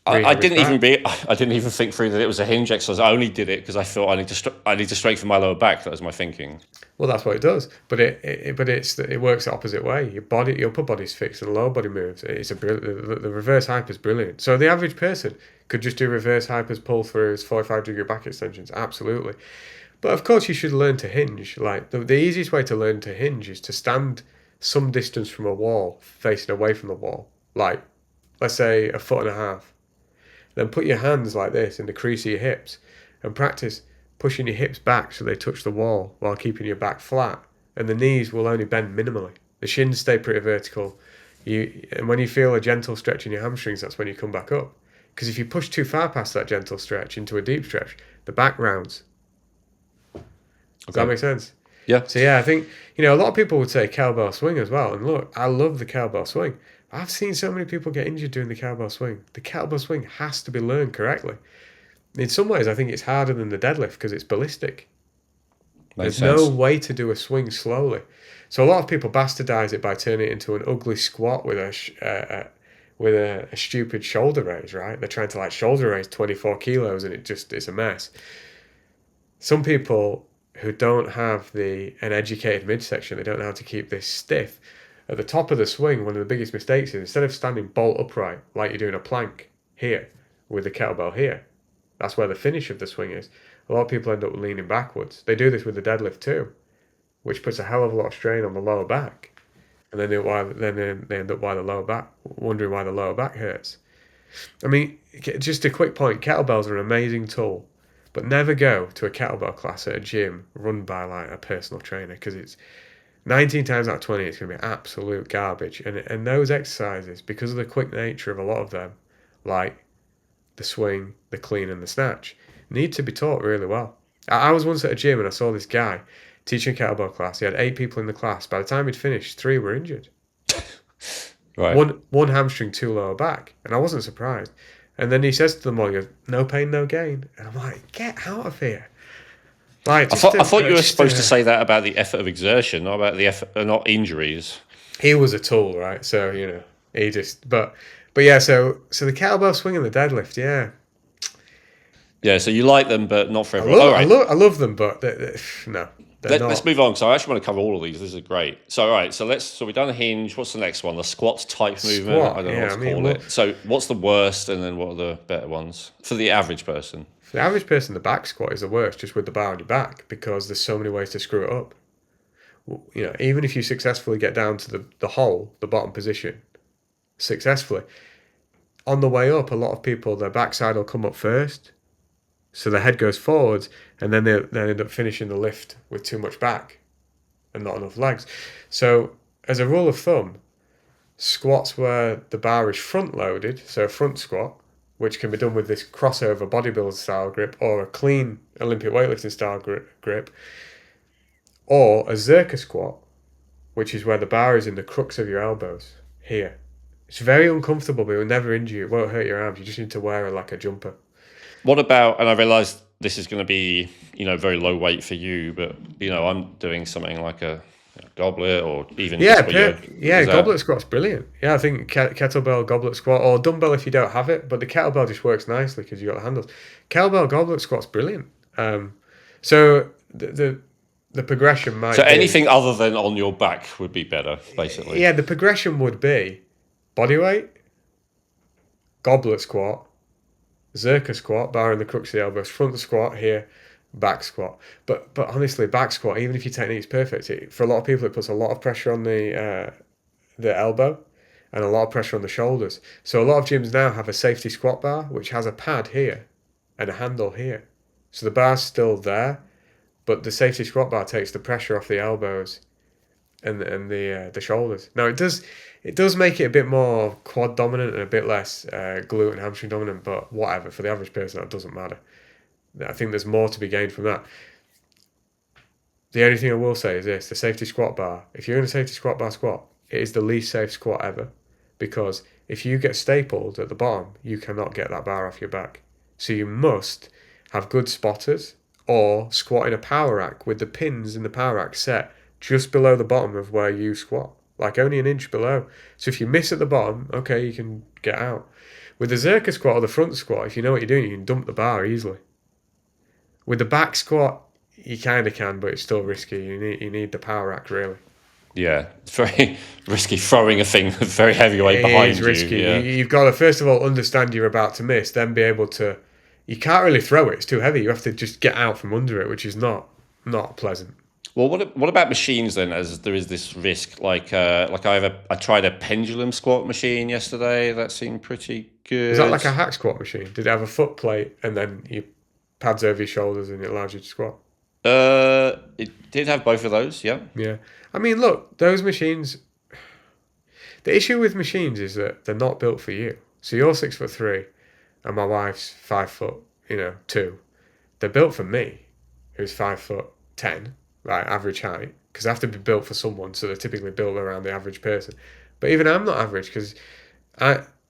rehab I his didn't even back. be. I didn't even think through that it was a hinge exercise. I only did it because I thought I need to strengthen my lower back. That was my thinking. Well, that's what it does, but it works the opposite way. Your upper body's fixed and the lower body moves. The reverse hyper is brilliant. So the average person could just do reverse hypers, pull throughs, 45-degree back extensions, absolutely. But of course, you should learn to hinge. Like the easiest way to learn to hinge is to stand some distance from a wall, facing away from the wall, like let's say a foot and a half. Then put your hands like this in the crease of your hips and practice pushing your hips back so they touch the wall while keeping your back flat. And the knees will only bend minimally. The shins stay pretty vertical. And when you feel a gentle stretch in your hamstrings, that's when you come back up. Because if you push too far past that gentle stretch into a deep stretch, the back rounds. Does that Okay. make sense? Yeah. So yeah, I think a lot of people would say cowbell swing as well. And look, I love the cowbell swing. I've seen so many people get injured doing the cowbell swing. The cowbell swing has to be learned correctly. In some ways, I think it's harder than the deadlift because it's ballistic. Makes There's no sense. way to do a swing slowly. So a lot of people bastardize it by turning it into an ugly squat with a stupid shoulder raise, right? They're trying to like shoulder raise 24 kilos and it's a mess. Some people who don't have an educated midsection, they don't know how to keep this stiff. At the top of the swing, one of the biggest mistakes is instead of standing bolt upright like you're doing a plank here with the kettlebell here, that's where the finish of the swing is. A lot of people end up leaning backwards. They do this with the deadlift too, which puts a hell of a lot of strain on the lower back. And then they end up wondering why the lower back hurts. I mean, just a quick point: kettlebells are an amazing tool, but never go to a kettlebell class at a gym run by like a personal trainer because it's 19 times out of 20 it's going to be absolute garbage. And those exercises, because of the quick nature of a lot of them, like the swing, the clean, and the snatch, need to be taught really well. I was once at a gym and I saw this guy teaching a kettlebell class. He had 8 people in the class. By the time he'd finished, 3 were injured. Right. One hamstring, 2 lower back. And I wasn't surprised. And then he says to them all, he goes, no pain, no gain. And I'm like, get out of here. Like, I thought you were supposed to say that about the effort of exertion, not about the effort, not injuries. he was a tool, right? So, he just, but yeah, so the kettlebell swing and the deadlift, yeah. Yeah. So you like them, but not for I everyone. love, All I right. love, I love them, but no, they're Let's not. move on. So I actually want to cover all of these. This is great. So all right. So we've done a hinge. What's the next one? The squat type movement. I Squat, don't know yeah, what I to mean, call well, it. So what's the worst, and then what are the better ones for the average person? for the average person, the back squat is the worst, just with the bar on your back, because there's so many ways to screw it up. Even if you successfully get down to the hole, the bottom position, successfully, on the way up, a lot of people, their backside will come up first, so the head goes forwards, and then they end up finishing the lift with too much back and not enough legs. So, as a rule of thumb, squats where the bar is front loaded, so a front squat, which can be done with this crossover bodybuilder style grip or a clean Olympic weightlifting style grip, or a Zerka squat, which is where the bar is in the crux of your elbows here. It's very uncomfortable, but it will never injure you. It won't hurt your arms. You just need to wear it like a jumper. What about? And I realise this is going to be very low weight for you, but I'm doing something like a goblet or even Yeah, just what you yeah, is goblet that squat's brilliant. Yeah, I think kettlebell goblet squat or dumbbell if you don't have it, but the kettlebell just works nicely because you got the handles. Kettlebell goblet squat's brilliant. So the progression so might be, anything other than on your back would be better, basically. yeah, the progression would be body weight, goblet squat, Zerka squat, bar in the crux of the elbows, front squat here, back squat. But honestly, back squat, even if your technique's perfect, for a lot of people it puts a lot of pressure on the elbow and a lot of pressure on the shoulders. So a lot of gyms now have a safety squat bar which has a pad here and a handle here. So the bar's still there, but the safety squat bar takes the pressure off the elbows and the shoulders. Now it does make it a bit more quad dominant and a bit less glute and hamstring dominant, but whatever, for the average person that doesn't matter. I think there's more to be gained from that. The only thing I will say is this: the safety squat bar. If you're in a safety squat bar squat, it is the least safe squat ever, because if you get stapled at the bottom, you cannot get that bar off your back. So you must have good spotters or squat in a power rack with the pins in the power rack set just below the bottom of where you squat, like only an inch below. So if you miss at the bottom, okay, you can get out. With the Zercher squat or the front squat, if you know what you're doing, you can dump the bar easily. With the back squat, you kind of can, but it's still risky. You need the power rack, really. Yeah, it's very risky throwing a thing with very heavy weight It behind is you. risky. Yeah. You've got to first of all understand you're about to miss, then be able to. You can't really throw it; it's too heavy. You have to just get out from under it, which is not pleasant. Well, what about machines then? As there is this risk, like I tried a pendulum squat machine yesterday. That seemed pretty Is that good. like a hack squat machine? Did it have a foot plate and then you pads over your shoulders and it allows you to squat? It did have both of those. Yeah. Yeah. I mean, look, those machines. The issue with machines is that they're not built for you. So you're 6'3", and my wife's 5', 2. They're built for me, who's 5'10", right, average height, because they have to be built for someone. So they're typically built around the average person. But even I'm not average because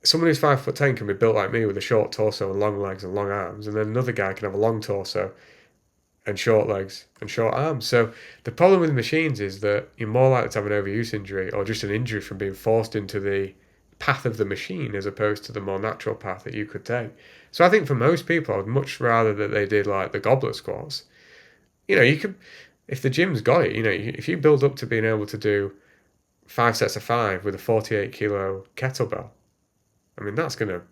someone who's 5'10" can be built like me with a short torso and long legs and long arms, and then another guy can have a long torso and short legs and short arms. So the problem with machines is that you're more likely to have an overuse injury or just an injury from being forced into the path of the machine as opposed to the more natural path that you could take. So I think for most people, I would much rather that they did like the goblet squats. You could, if the gym's got it, if you build up to being able to do 5 sets of 5 with a 48 kilo kettlebell, I mean, that's going to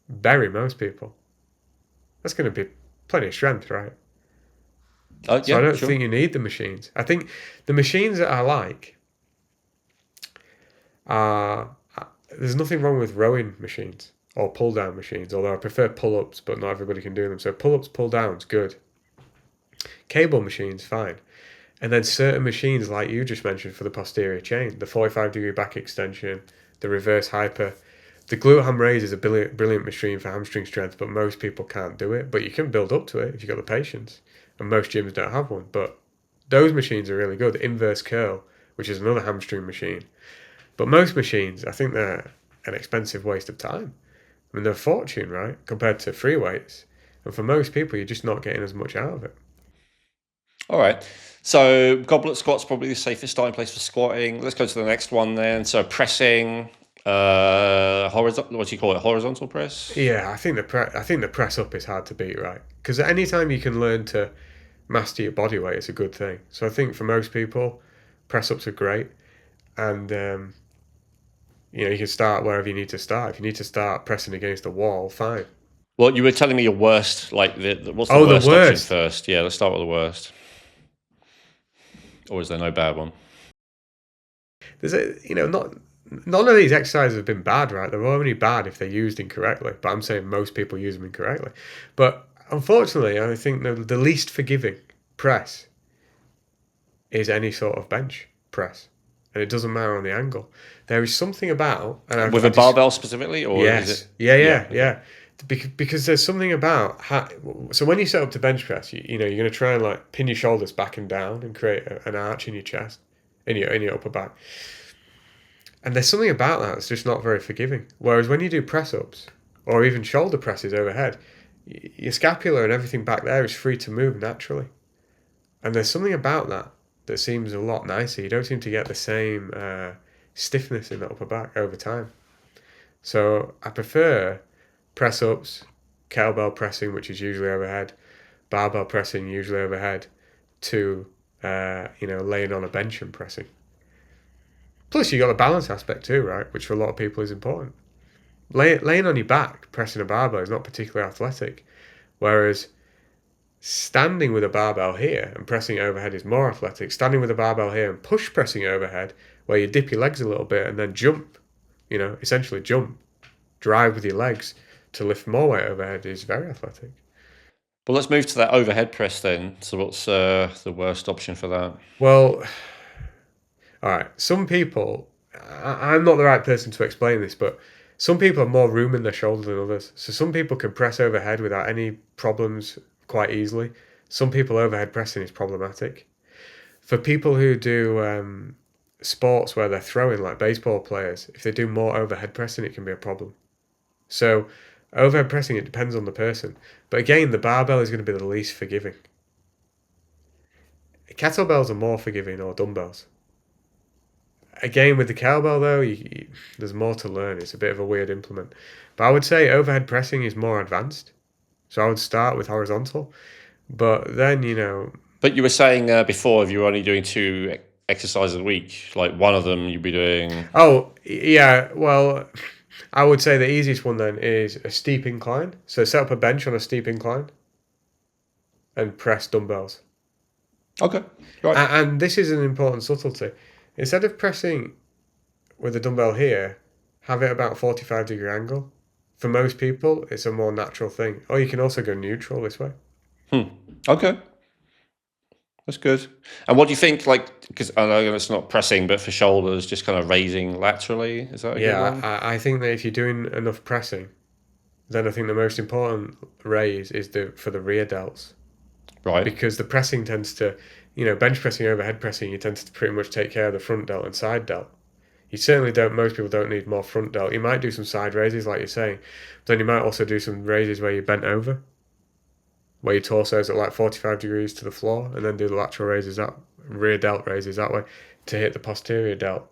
bury most people. That's going to be plenty of strength, right? So I Yeah, don't sure. think you need the machines. I think the machines that I like are there's nothing wrong with rowing machines or pull down machines, although I prefer pull ups, but not everybody can do them. So pull ups, pull downs, good. Cable machines, fine. And then certain machines like you just mentioned for the posterior chain, the 45-degree back extension, the reverse hyper. The glute ham raise is a brilliant machine for hamstring strength, but most people can't do it. But you can build up to it if you've got the patience. And most gyms don't have one. But those machines are really good. Inverse curl, which is another hamstring machine. But most machines, I think they're an expensive waste of time. I mean, they're a fortune, right? Compared to free weights. And for most people, you're just not getting as much out of it. All right. So goblet squat's probably the safest starting place for squatting. Let's go to the next one then. So pressing, horizontal. What do you call it? Horizontal press. Yeah, I think the press up is hard to beat, right? Because any time you can learn to master your body weight, it's a good thing. So I think for most people, press ups are great, and you can start wherever you need to start. If you need to start pressing against a wall, fine. Well, you were telling me your worst. Like, what's the Oh, the worst option worst. first? Yeah, let's start with the worst. Or is there no bad one? Not none of these exercises have been bad, right? They're only bad if they're used incorrectly. But I'm saying most people use them incorrectly. But unfortunately, I think the least forgiving press is any sort of bench press, and it doesn't matter on the angle. There is something about, and With a barbell specifically, or is yes, it? yeah, Okay. yeah. Because there's something about how, so when you set up to bench press, you're going to try and like pin your shoulders back and down and create an arch in your chest, in your upper back. And there's something about that that's just not very forgiving. Whereas when you do press ups or even shoulder presses overhead, your scapula and everything back there is free to move naturally. And there's something about that that seems a lot nicer. You don't seem to get the same stiffness in the upper back over time. So I prefer press ups, kettlebell pressing, which is usually overhead, barbell pressing, usually overhead, to laying on a bench and pressing. Plus, you got the balance aspect too, right? Which for a lot of people is important. Laying on your back, pressing a barbell is not particularly athletic, whereas standing with a barbell here and pressing overhead is more athletic. Standing with a barbell here and push pressing overhead, where you dip your legs a little bit and then jump, essentially jump, drive with your legs to lift more weight overhead is very athletic. Well, let's move to that overhead press then. So, what's the worst option for that? Well, all right. Some people, I'm not the right person to explain this, but some people have more room in their shoulder than others. So some people can press overhead without any problems quite easily. Some people overhead pressing is problematic. For people who do sports where they're throwing, like baseball players, if they do more overhead pressing, it can be a problem. So overhead pressing, it depends on the person. But again, the barbell is going to be the least forgiving. Kettlebells are more forgiving, or dumbbells. Again, with the cowbell though, there's more to learn. It's a bit of a weird implement. But I would say overhead pressing is more advanced. So I would start with horizontal. But then, But you were saying before, if you were only doing two exercises a week, like one of them you'd be doing. oh, yeah, well, I would say the easiest one then is a steep incline. So set up a bench on a steep incline and press dumbbells. Okay, right. And this is an important subtlety. Instead of pressing with a dumbbell here, have it about 45-degree angle. For most people, it's a more natural thing. Or you can also go neutral this way. Okay, that's good. And what do you think? Like, because I know it's not pressing, but for shoulders, just kind of raising laterally. Is that a good Yeah, one? I think that if you're doing enough pressing, then I think the most important raise is for the rear delts. Right. Because the pressing tends to, bench pressing, overhead pressing, you tend to pretty much take care of the front delt and side delt. You certainly don't, most people don't need more front delt. You might do some side raises, like you're saying, but then you might also do some raises where you're bent over, where your torso is at like 45 degrees to the floor, and then do the lateral raises up, rear delt raises that way to hit the posterior delt.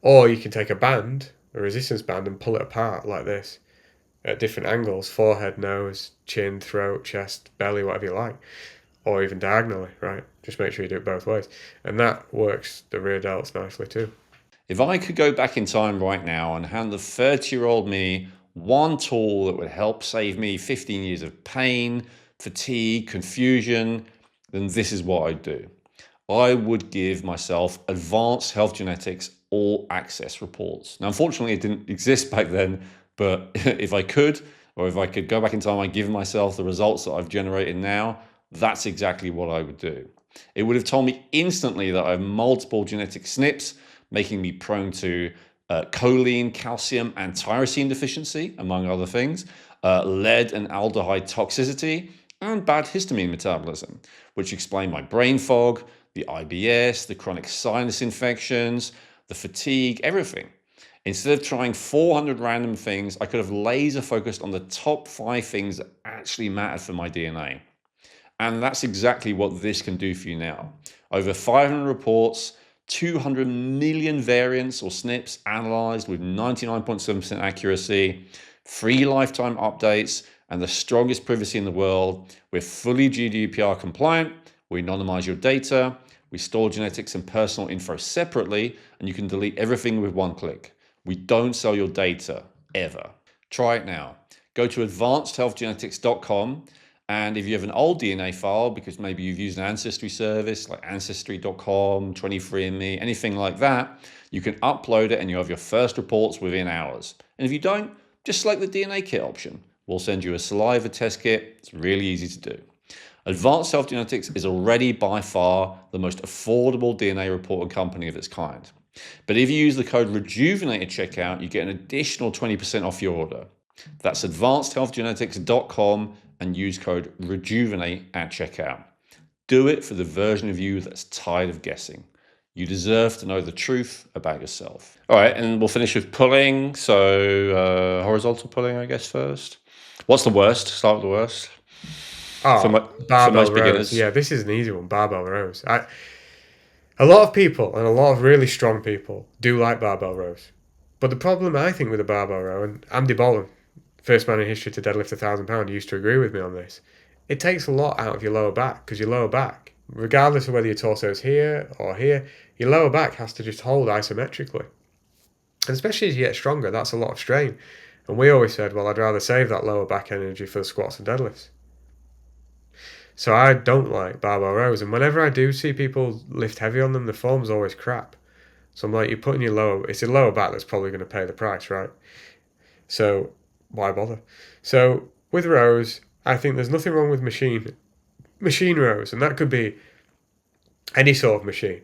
Or you can take a band, a resistance band, and pull it apart like this at different angles: forehead, nose, chin, throat, chest, belly, whatever you like, or even diagonally, right? Just make sure you do it both ways. And that works the rear delts nicely too. If I could go back in time right now and hand the 30-year-old me one tool that would help save me 15 years of pain, fatigue, confusion, then this is what I'd do. I would give myself advanced health genetics all access reports. Now, unfortunately, it didn't exist back then, but if I could, or if I could go back in time and give myself the results that I've generated now, that's exactly what I would do. It would have told me instantly that I have multiple genetic SNPs, making me prone to choline, calcium, and tyrosine deficiency, among other things, lead and aldehyde toxicity, and bad histamine metabolism, which explain my brain fog, the IBS, the chronic sinus infections, the fatigue, everything. Instead of trying 400 random things, I could have laser focused on the top 5 things that actually mattered for my DNA. And that's exactly what this can do for you now. Over 500 reports, 200 million variants or SNPs analyzed with 99.7% accuracy, free lifetime updates, and the strongest privacy in the world. We're fully GDPR compliant. We anonymize your data. We store genetics and personal info separately, and you can delete everything with one click. We don't sell your data, ever. Try it now. Go to advancedhealthgenetics.com. And if you have an old DNA file, because maybe you've used an ancestry service like ancestry.com, 23andMe, anything like that, you can upload it and you have your first reports within hours. And if you don't, just select the DNA kit option. We'll send you a saliva test kit. It's really easy to do. Advanced Health Genetics is already by far the most affordable DNA reporting company of its kind. But if you use the code REJUVENATE at checkout, you get an additional 20% off your order. That's advancedhealthgenetics.com and use code REJUVENATE at checkout. Do it for the version of you that's tired of guessing. You deserve to know the truth about yourself. All right, and we'll finish with pulling. So horizontal pulling, I guess, first. What's the worst? Start with the worst. For Barbell most rows. beginners. Yeah, this is an easy one. Barbell rows. A lot of people and a lot of really strong people do like barbell rows. But the problem I think with a barbell row, and Andy Bolton, first man in history to deadlift 1,000 pounds, used to agree with me on this. It takes a lot out of your lower back because your lower back, regardless of whether your torso is here or here, your lower back has to just hold isometrically. And especially as you get stronger, that's a lot of strain. And we always said, well, I'd rather save that lower back energy for the squats and deadlifts. So I don't like barbell rows. And whenever I do see people lift heavy on them, the form's always crap. So I'm like, you're putting it's your lower back that's probably going to pay the price, right? So why bother? So with rows, I think there's nothing wrong with machine rows, and that could be any sort of machine.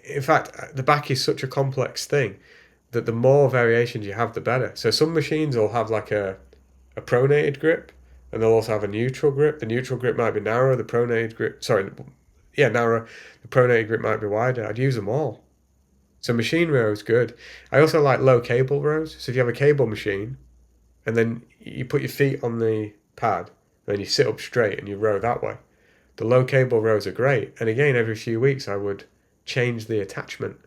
In fact, the back is such a complex thing that the more variations you have, the better. So some machines will have like a pronated grip, and they'll also have a neutral grip. The neutral grip might be narrow. The pronated grip, narrow. The pronated grip might be wider. I'd use them all. So machine row is good. I also like low cable rows. So if you have a cable machine, and then you put your feet on the pad, and then you sit up straight and you row that way. The low cable rows are great. And again, every few weeks I would change the attachment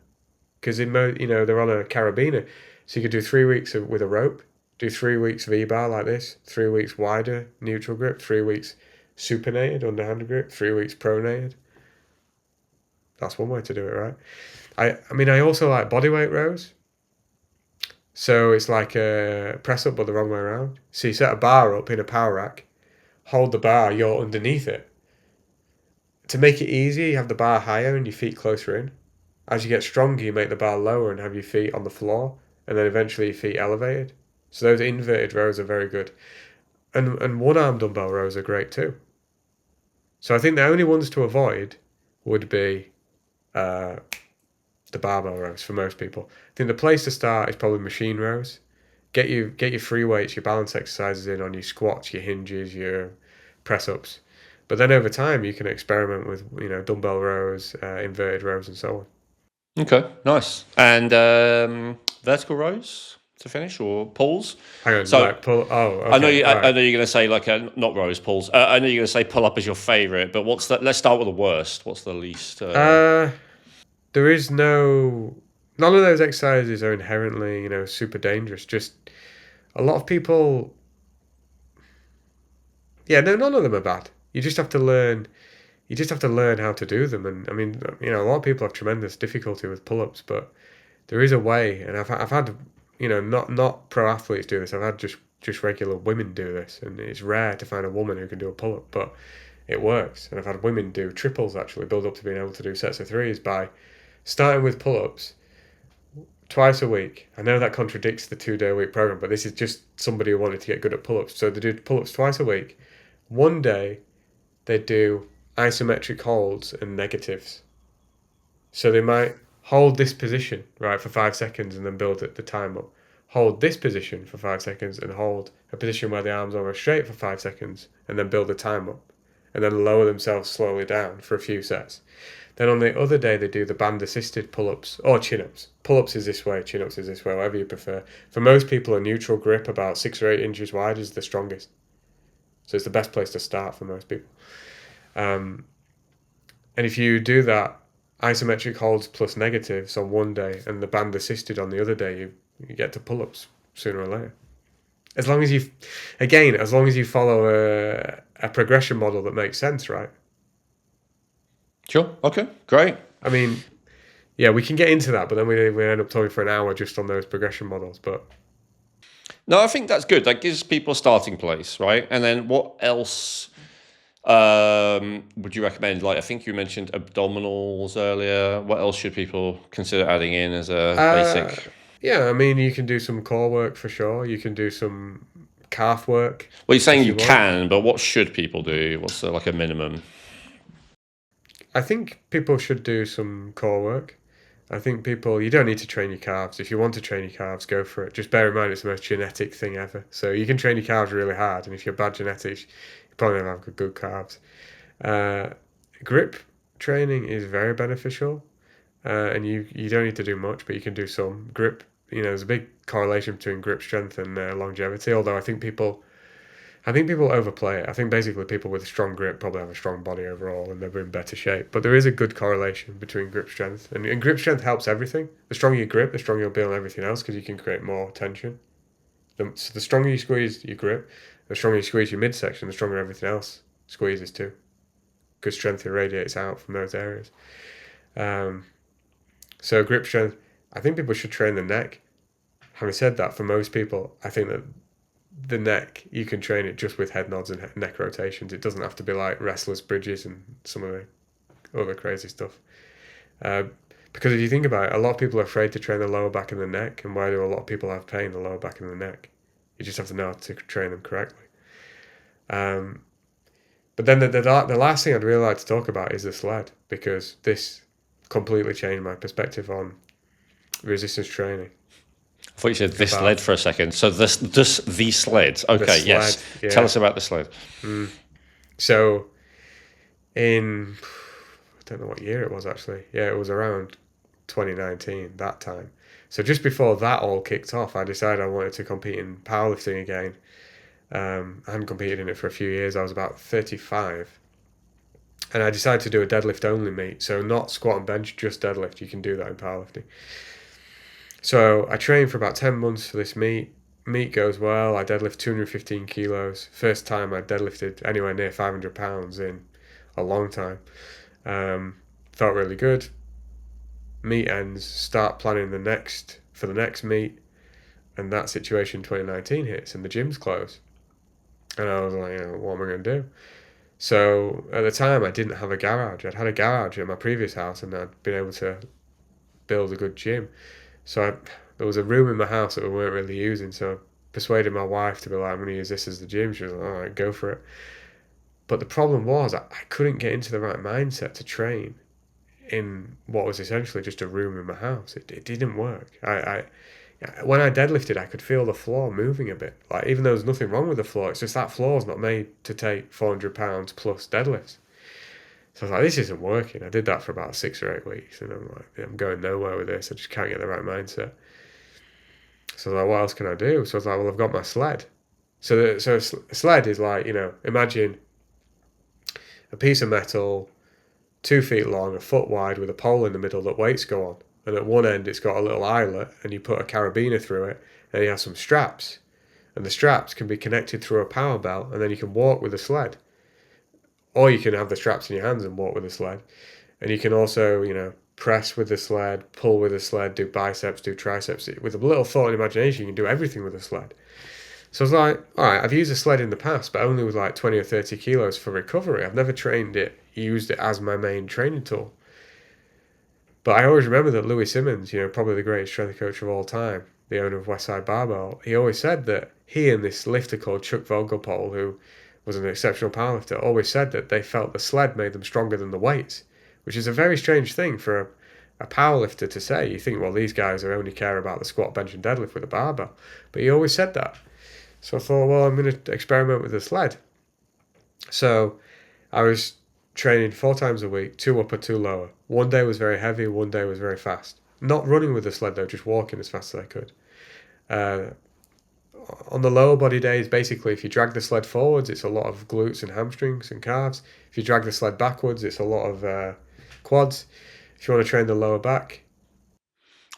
because they're on a carabiner, so you could do 3 weeks with a rope, do 3 weeks V-bar like this, 3 weeks wider neutral grip, 3 weeks supinated underhand grip, 3 weeks pronated. That's one way to do it, right? I also like bodyweight rows. So it's like a press up, but the wrong way around. So you set a bar up in a power rack, hold the bar, you're underneath it. To make it easier, you have the bar higher and your feet closer in. As you get stronger, you make the bar lower and have your feet on the floor, and then eventually your feet elevated. So those inverted rows are very good. And one-arm dumbbell rows are great too. So I think the only ones to avoid would be the barbell rows for most people. I think the place to start is probably machine rows. Get your free weights, your balance exercises in on your squats, your hinges, your press ups. But then over time, you can experiment with dumbbell rows, inverted rows, and so on. Okay, nice. And vertical rows to finish, or pulls? Hang on, So like pull. Oh, okay. I know you. All I right. know you're going to say like not rows, pulls. I know you're going to say pull up is your favorite, but what's the? Let's start with the worst. What's the least? There is none of those exercises are inherently super dangerous. Just a lot of people. Yeah, no, none of them are bad. You just have to learn. You just have to learn how to do them. And I mean, a lot of people have tremendous difficulty with pull-ups, but there is a way. And I've had not pro athletes do this. I've had just regular women do this, and it's rare to find a woman who can do a pull-up, but it works. And I've had women do triples actually build up to being able to do sets of threes by starting with pull-ups twice a week. I know that contradicts the 2-day-a-week program, but this is just somebody who wanted to get good at pull-ups. So they do pull-ups twice a week. One day they do isometric holds and negatives. So they might hold this position, right, for 5 seconds and then build the time up. Hold this position for 5 seconds and hold a position where the arms are straight for 5 seconds and then build the time up. And then lower themselves slowly down for a few sets. Then on the other day, they do the band-assisted pull-ups or chin-ups. Pull-ups is this way, chin-ups is this way, whatever you prefer. For most people, a neutral grip about 6 or 8 inches wide is the strongest. So it's the best place to start for most people. And if you do that, isometric holds plus negatives on one day and the band-assisted on the other day, you get to pull-ups sooner or later. As long as you follow a progression model that makes sense, right? Sure. Okay. Great. I mean, yeah, we can get into that, but then we end up talking for an hour just on those progression models. But No, I think that's good. That gives people a starting place, right? And then what else would you recommend? Like, I think you mentioned abdominals earlier. What else should people consider adding in as a basic? yeah, I mean, you can do some core work for sure. You can do some calf work. Well, you're saying if you want. can, but what should people do? What's like a minimum? I think people should do some core work. I think you don't need to train your calves. If you want to train your calves, go for it. Just bear in mind it's the most genetic thing ever. So you can train your calves really hard, and if you're bad genetics, you probably don't have good calves. Grip training is very beneficial, and you don't need to do much, but you can do some. Grip, there's a big correlation between grip strength and longevity, although I think people overplay it. I think basically people with a strong grip probably have a strong body overall and they're in better shape. But there is a good correlation between grip strength. And grip strength helps everything. The stronger your grip, the stronger you'll be on everything else because you can create more tension. So the stronger you squeeze your grip, the stronger you squeeze your midsection, the stronger everything else squeezes too. Because strength irradiates out from those areas. So grip strength, I think people should train the neck. Having said that, for most people, I think that the neck, you can train it just with head nods and neck rotations. It doesn't have to be like restless bridges and some of the other crazy stuff. Because if you think about it, a lot of people are afraid to train the lower back and the neck. And why do a lot of people have pain in the lower back and the neck? You just have to know how to train them correctly. But then the last thing I'd really like to talk about is the sled, because this completely changed my perspective on resistance training. I thought you said this sled for a second. So the sled. Okay, the sled, yes. Yeah. Tell us about the sled. So I don't know what year it was actually. Yeah, it was around 2019, that time. So just before that all kicked off, I decided I wanted to compete in powerlifting again. I hadn't competed in it for a few years. I was about 35. And I decided to do a deadlift only meet. So not squat and bench, just deadlift. You can do that in powerlifting. So I trained for about 10 months for this meet. Meet goes well. I deadlift 215 kilos. First time I deadlifted anywhere near 500 pounds in a long time. Felt really good. Meet ends. Start planning for the next meet, and that situation 2019 hits, and the gym's closed. And I was like, what am I going to do? So at the time, I didn't have a garage. I'd had a garage at my previous house, and I'd been able to build a good gym. So there was a room in my house that we weren't really using. So I persuaded my wife to be like, I'm going to use this as the gym. She was like, all right, go for it. But the problem was I couldn't get into the right mindset to train in what was essentially just a room in my house. It didn't work. When I deadlifted, I could feel the floor moving a bit. Like, even though there's nothing wrong with the floor, it's just that floor's not made to take 400 pounds plus deadlifts. So I was like, this isn't working. I did that for about 6 or 8 weeks, and I'm like, I'm going nowhere with this. I just can't get the right mindset. So I was like, what else can I do? So I was like, well, I've got my sled. So a sled is like, imagine a piece of metal, 2 feet long, a foot wide, with a pole in the middle that weights go on. And at one end, it's got a little eyelet, and you put a carabiner through it, and you have some straps. And the straps can be connected through a power belt, and then you can walk with the sled. Or you can have the straps in your hands and walk with the sled. And you can also, press with the sled, pull with the sled, do biceps, do triceps. With a little thought and imagination, you can do everything with a sled. So I was like, all right, I've used a sled in the past, but only with like 20 or 30 kilos for recovery. I've never used it as my main training tool. But I always remember that Louis Simmons, probably the greatest strength coach of all time, the owner of Westside Barbell, he always said that he and this lifter called Chuck Vogelpohl, who was an exceptional powerlifter, always said that they felt the sled made them stronger than the weights, which is a very strange thing for a powerlifter to say. You think, well, these guys only care about the squat, bench, and deadlift with a barbell. But he always said that. So I thought, well, I'm going to experiment with the sled. So I was training 4 times a week, 2 upper, 2 lower. One day was very heavy, one day was very fast. Not running with the sled though, just walking as fast as I could. Uh, on the lower body days, basically, if you drag the sled forwards, it's a lot of glutes and hamstrings and calves. If you drag the sled backwards, it's a lot of quads. If you want to train the lower back,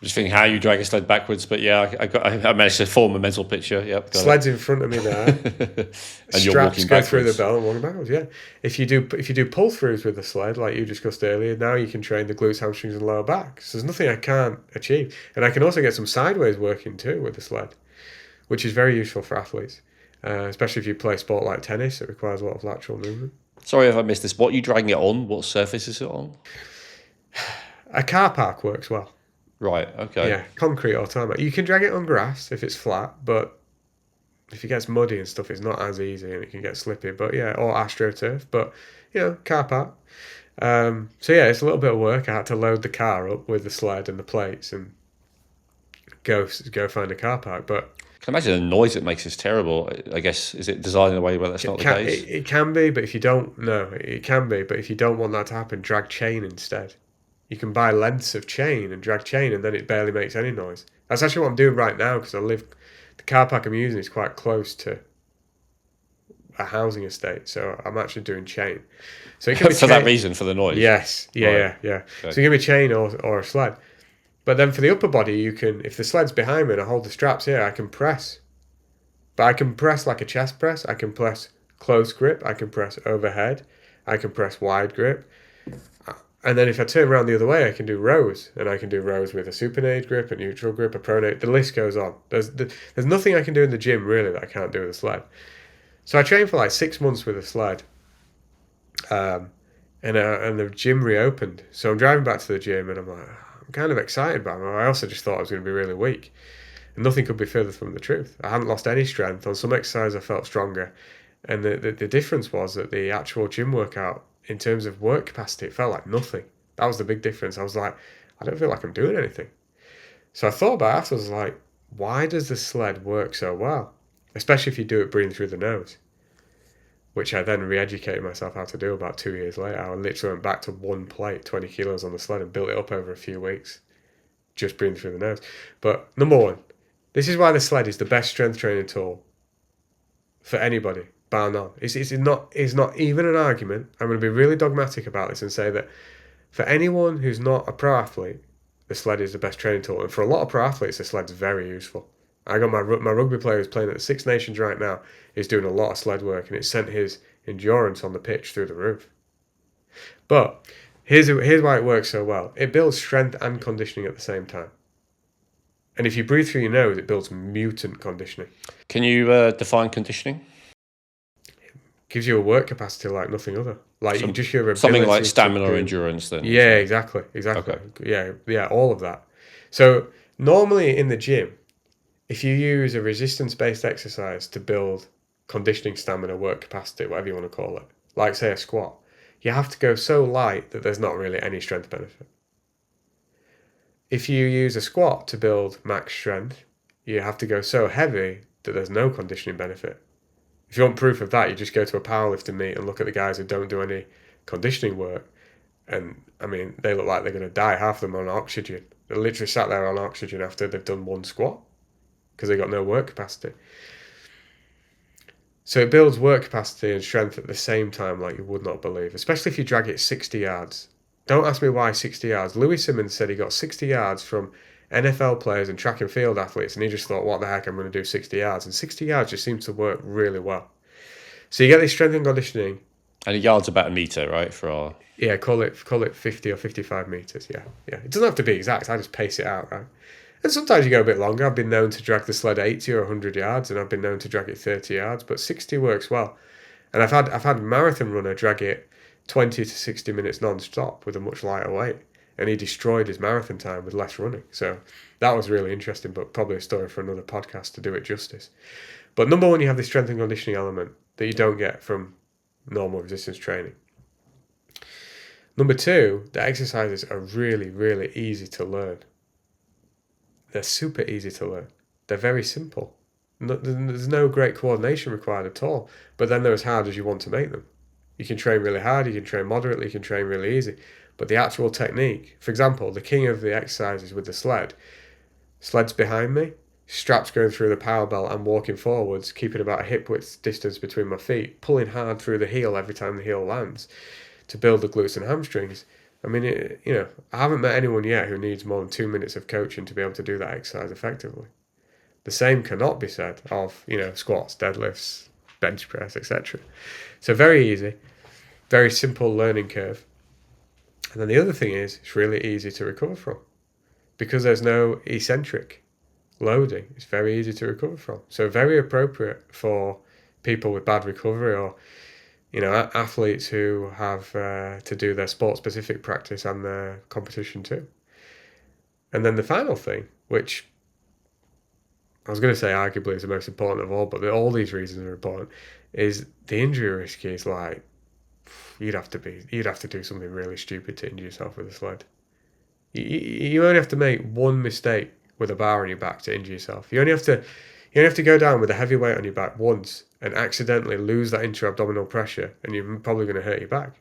I'm just thinking how you drag a sled backwards, but yeah, I managed to form a mental picture. Yep, got sled's in front of me there. and you're Straps walking go backwards through the belt and walking backwards. Yeah, if you do pull throughs with the sled, like you discussed earlier, now you can train the glutes, hamstrings, and lower back. So there's nothing I can't achieve, and I can also get some sideways working too with the sled, which is very useful for athletes, especially if you play sport like tennis. It requires a lot of lateral movement. Sorry if I missed this. What are you dragging it on? What surface is it on? A car park works well. Right, okay. Yeah, concrete or tarmac. You can drag it on grass if it's flat, but if it gets muddy and stuff, it's not as easy and it can get slippy. But yeah, or astroturf. But car park. So yeah, it's a little bit of work. I had to load the car up with the sled and the plates and go find a car park. But I can imagine the noise it makes is terrible. I guess, is it designed in a way where that's not the case? it can be, but if you don't, no, it can be. But if you don't want that to happen, drag chain instead. You can buy lengths of chain and drag chain, and then it barely makes any noise. That's actually what I'm doing right now because the car park I'm using is quite close to a housing estate, so I'm actually doing chain. So it can be For that reason, for the noise? Yes, yeah. Okay. So you give me a chain or a sled. But then for the upper body, you can, if the sled's behind me and I hold the straps here, I can press. But I can press like a chest press. I can press close grip. I can press overhead. I can press wide grip. And then if I turn around the other way, I can do rows. And I can do rows with a supinate grip, a neutral grip, a pronate. The list goes on. There's nothing I can do in the gym, really, that I can't do with a sled. So I trained for like 6 months with a sled. And the gym reopened. So I'm driving back to the gym and I'm like, I'm kind of excited about it. I also just thought I was going to be really weak. And nothing could be further from the truth. I hadn't lost any strength. On some exercise, I felt stronger. And the difference was that the actual gym workout, in terms of work capacity, it felt like nothing. That was the big difference. I was like, I don't feel like I'm doing anything. So I thought about it afterwards, like, why does the sled work so well? Especially if you do it breathing through the nose, which I then re-educated myself how to do about 2 years later. I literally went back to one plate, 20 kilos on the sled, and built it up over a few weeks, just breathing through the nose. But number one, this is why the sled is the best strength training tool for anybody. bar none. It's not even an argument. I'm going to be really dogmatic about this and say that for anyone who's not a pro athlete, the sled is the best training tool, and for a lot of pro athletes, the sled's very useful. I got my rugby player who's playing at the Six Nations right now. Is doing a lot of sled work, and it sent his endurance on the pitch through the roof. But here's why it works so well. It builds strength and conditioning at the same time. And if you breathe through your nose, it builds mutant conditioning. Can you define conditioning? Gives you a work capacity like nothing other. Like just your ability something like stamina or do, endurance then. Yeah, exactly. Okay. Yeah, all of that. So normally in the gym, if you use a resistance-based exercise to build conditioning, stamina, work capacity, whatever you want to call it, like say a squat, you have to go so light that there's not really any strength benefit. If you use a squat to build max strength, you have to go so heavy that there's no conditioning benefit. If you want proof of that, you just go to a powerlifting meet and look at the guys who don't do any conditioning work. And I mean, they look like they're going to die. Half of them on oxygen. They literally sat there on oxygen after they've done one squat because they got no work capacity. So it builds work capacity and strength at the same time like you would not believe, especially if you drag it 60 yards. Don't ask me why 60 yards. Louis Simmons said he got 60 yards from NFL players and track and field athletes, and he just thought, what the heck, I'm going to do 60 yards. And 60 yards just seems to work really well. So you get this strength and conditioning. And a yard's about a metre, right? For our... Yeah, call it 50 or 55 metres, yeah. It doesn't have to be exact, I just pace it out, right? And sometimes you go a bit longer. I've been known to drag the sled 80 or 100 yards, and I've been known to drag it 30 yards, but 60 works well. And I've had a marathon runner drag it 20 to 60 minutes non-stop with a much lighter weight, and he destroyed his marathon time with less running. So that was really interesting, but probably a story for another podcast to do it justice. But number one, you have the strength and conditioning element that you don't get from normal resistance training. Number two, the exercises are really, really easy to learn. They're super easy to learn. They're very simple. There's no great coordination required at all, but then they're as hard as you want to make them. You can train really hard, you can train moderately, you can train really easy, but the actual technique, for example, the king of the exercises with the sled, sled's behind me, straps going through the power belt, I'm walking forwards, keeping about a hip width distance between my feet, pulling hard through the heel every time the heel lands to build the glutes and hamstrings. I mean, I haven't met anyone yet who needs more than 2 minutes of coaching to be able to do that exercise effectively. The same cannot be said of, squats, deadlifts, bench press, etc. So very easy, very simple learning curve. And then the other thing is, it's really easy to recover from. Because there's no eccentric loading, it's very easy to recover from. So very appropriate for people with bad recovery or athletes who have to do their sport-specific practice and their competition too. And then the final thing, which I was going to say arguably is the most important of all, but all these reasons are important, is the injury risk is like, you'd have to do something really stupid to injure yourself with a sled. You only have to make one mistake with a bar on your back to injure yourself. You only have to go down with a heavy weight on your back once and accidentally lose that intra-abdominal pressure, and you're probably going to hurt your back.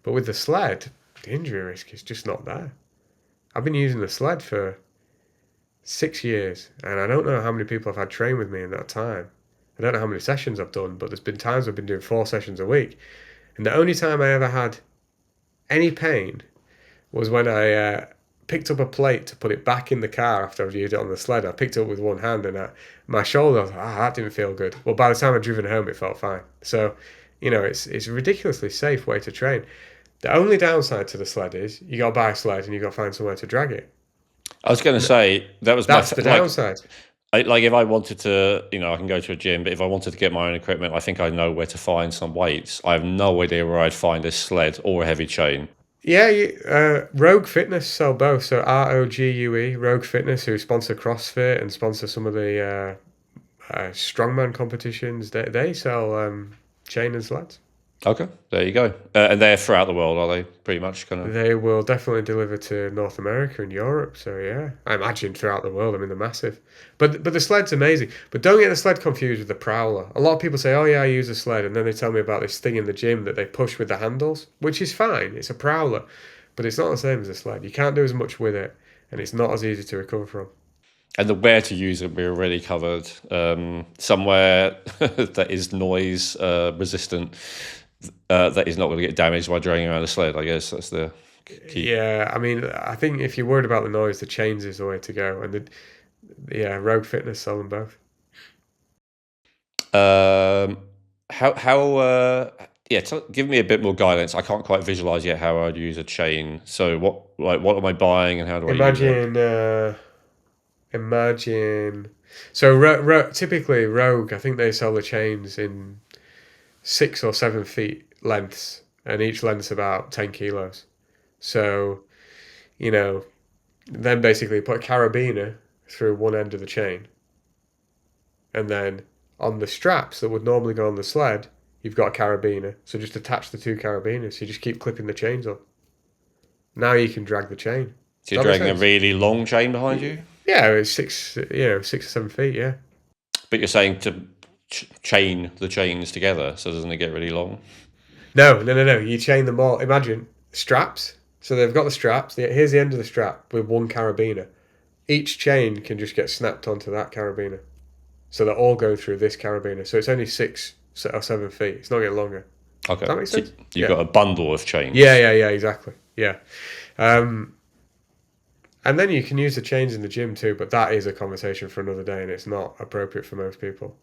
But with the sled, the injury risk is just not there. I've been using the sled for 6 years, and I don't know how many people I've had train with me in that time. I don't know how many sessions I've done, but there's been times I've been doing 4 sessions a week. And the only time I ever had any pain was when I picked up a plate to put it back in the car after I've used it on the sled. I picked it up with one hand, and my shoulder, I was like, that didn't feel good. Well, by the time I'd driven home, it felt fine. So, it's a ridiculously safe way to train. The only downside to the sled is you got to buy a sled and you got to find somewhere to drag it. I was going to say that's the downside. Like if I wanted to, I can go to a gym, but if I wanted to get my own equipment, I think I know where to find some weights. I have no idea where I'd find a sled or a heavy chain. Yeah, Rogue Fitness sell both. So ROGUE, Rogue Fitness, who sponsor CrossFit and sponsor some of the strongman competitions, they sell chain and sleds. Okay, there you go. And they're throughout the world, are they? Pretty much, kind of. They will definitely deliver to North America and Europe. So yeah, I imagine throughout the world. I mean, they're massive. But the sled's amazing. But don't get the sled confused with the prowler. A lot of people say, "Oh yeah, I use a sled," and then they tell me about this thing in the gym that they push with the handles, which is fine. It's a prowler, but it's not the same as a sled. You can't do as much with it, and it's not as easy to recover from. And the where to use it, we already covered. Somewhere that is noise resistant, that is not going to get damaged by dragging around the sled. I guess that's the key. Yeah, I mean, I think if you're worried about the noise, the chains is the way to go. And Rogue Fitness sell them both. Yeah, give me a bit more guidance. I can't quite visualize yet how I'd use a chain. So what am I buying and how do I use it? Imagine. So typically Rogue, I think they sell the chains in 6 or 7 feet lengths, and each length's about 10 kilos. So, then basically put a carabiner through one end of the chain, and then on the straps that would normally go on the sled, you've got a carabiner. So just attach the 2 carabiners. So you just keep clipping the chains up. Now you can drag the chain. So you're dragging a really long chain behind you? Yeah, it's 6 or 7 feet. Yeah. But you're saying to chain the chains together, so doesn't it get really long? No. You chain them all. Imagine straps. So they've got the straps. Here's the end of the strap with one carabiner. Each chain can just get snapped onto that carabiner. So they all go through this carabiner. So it's only 6 or 7 feet. It's not getting longer. Okay. Does that make sense? So you've got a bundle of chains. Yeah, exactly. Yeah. And then you can use the chains in the gym too, but that is a conversation for another day, and it's not appropriate for most people.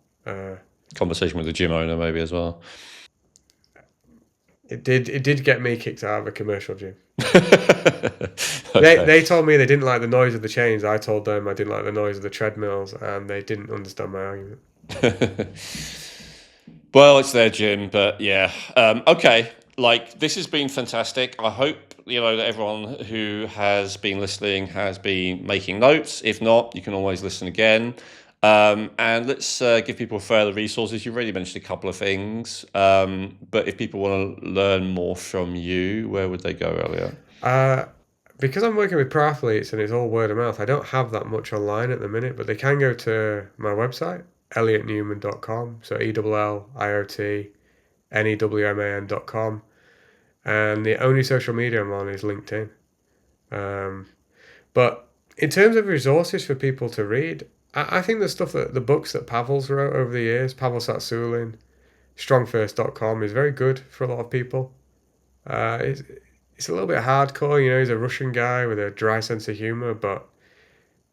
Conversation with the gym owner maybe as well. It did get me kicked out of a commercial gym. Okay. They told me they didn't like the noise of the chains. I told them I didn't like the noise of the treadmills, and they didn't understand my argument. Well, it's their gym, but yeah. Okay, this has been fantastic. I hope that everyone who has been listening has been making notes. If not, you can always listen again. And let's give people further resources. You've already mentioned a couple of things, but if people want to learn more from you, where would they go, Elliot? Because I'm working with pro athletes and it's all word of mouth, I don't have that much online at the minute, but they can go to my website, elliotnewman.com. So ELLIOTNEWMAN.com. And the only social media I'm on is LinkedIn. But in terms of resources for people to read, I think the books that Pavel's wrote over the years, Pavel Satsulin, strongfirst.com, is very good for a lot of people. It's a little bit hardcore, he's a Russian guy with a dry sense of humor, but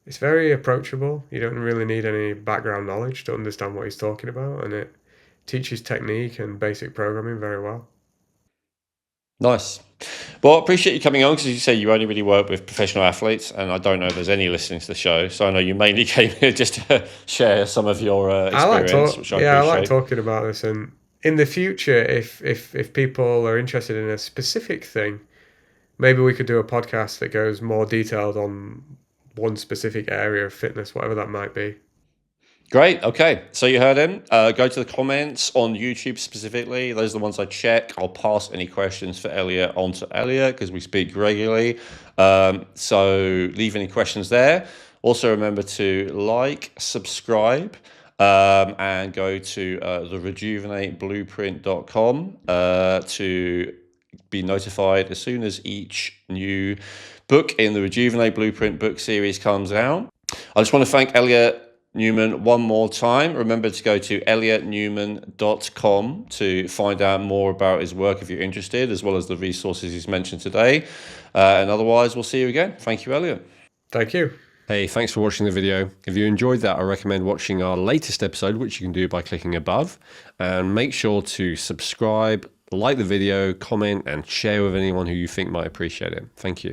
it's very approachable. You don't really need any background knowledge to understand what he's talking about, and it teaches technique and basic programming very well. Nice. Well, I appreciate you coming on because, as you say, you only really work with professional athletes, and I don't know if there's any listening to the show. So I know you mainly came here just to share some of your experience, which I appreciate. I like talking about this. And in the future, if people are interested in a specific thing, maybe we could do a podcast that goes more detailed on one specific area of fitness, whatever that might be. Great. Okay. So you heard him. Go to the comments on YouTube specifically. Those are the ones I check. I'll pass any questions for Elliot on to Elliot because we speak regularly. So leave any questions there. Also remember to subscribe, and go to therejuvenateblueprint.com to be notified as soon as each new book in the Rejuvenate Blueprint book series comes out. I just want to thank Elliot Newman one more time. Remember to go to elliotnewman.com to find out more about his work if you're interested, as well as the resources he's mentioned today. And otherwise, we'll see you again. Thank you, Elliot. Thank you. Hey, thanks for watching the video. If you enjoyed that, I recommend watching our latest episode, which you can do by clicking above. And make sure to subscribe, like the video, comment, and share with anyone who you think might appreciate it. Thank you.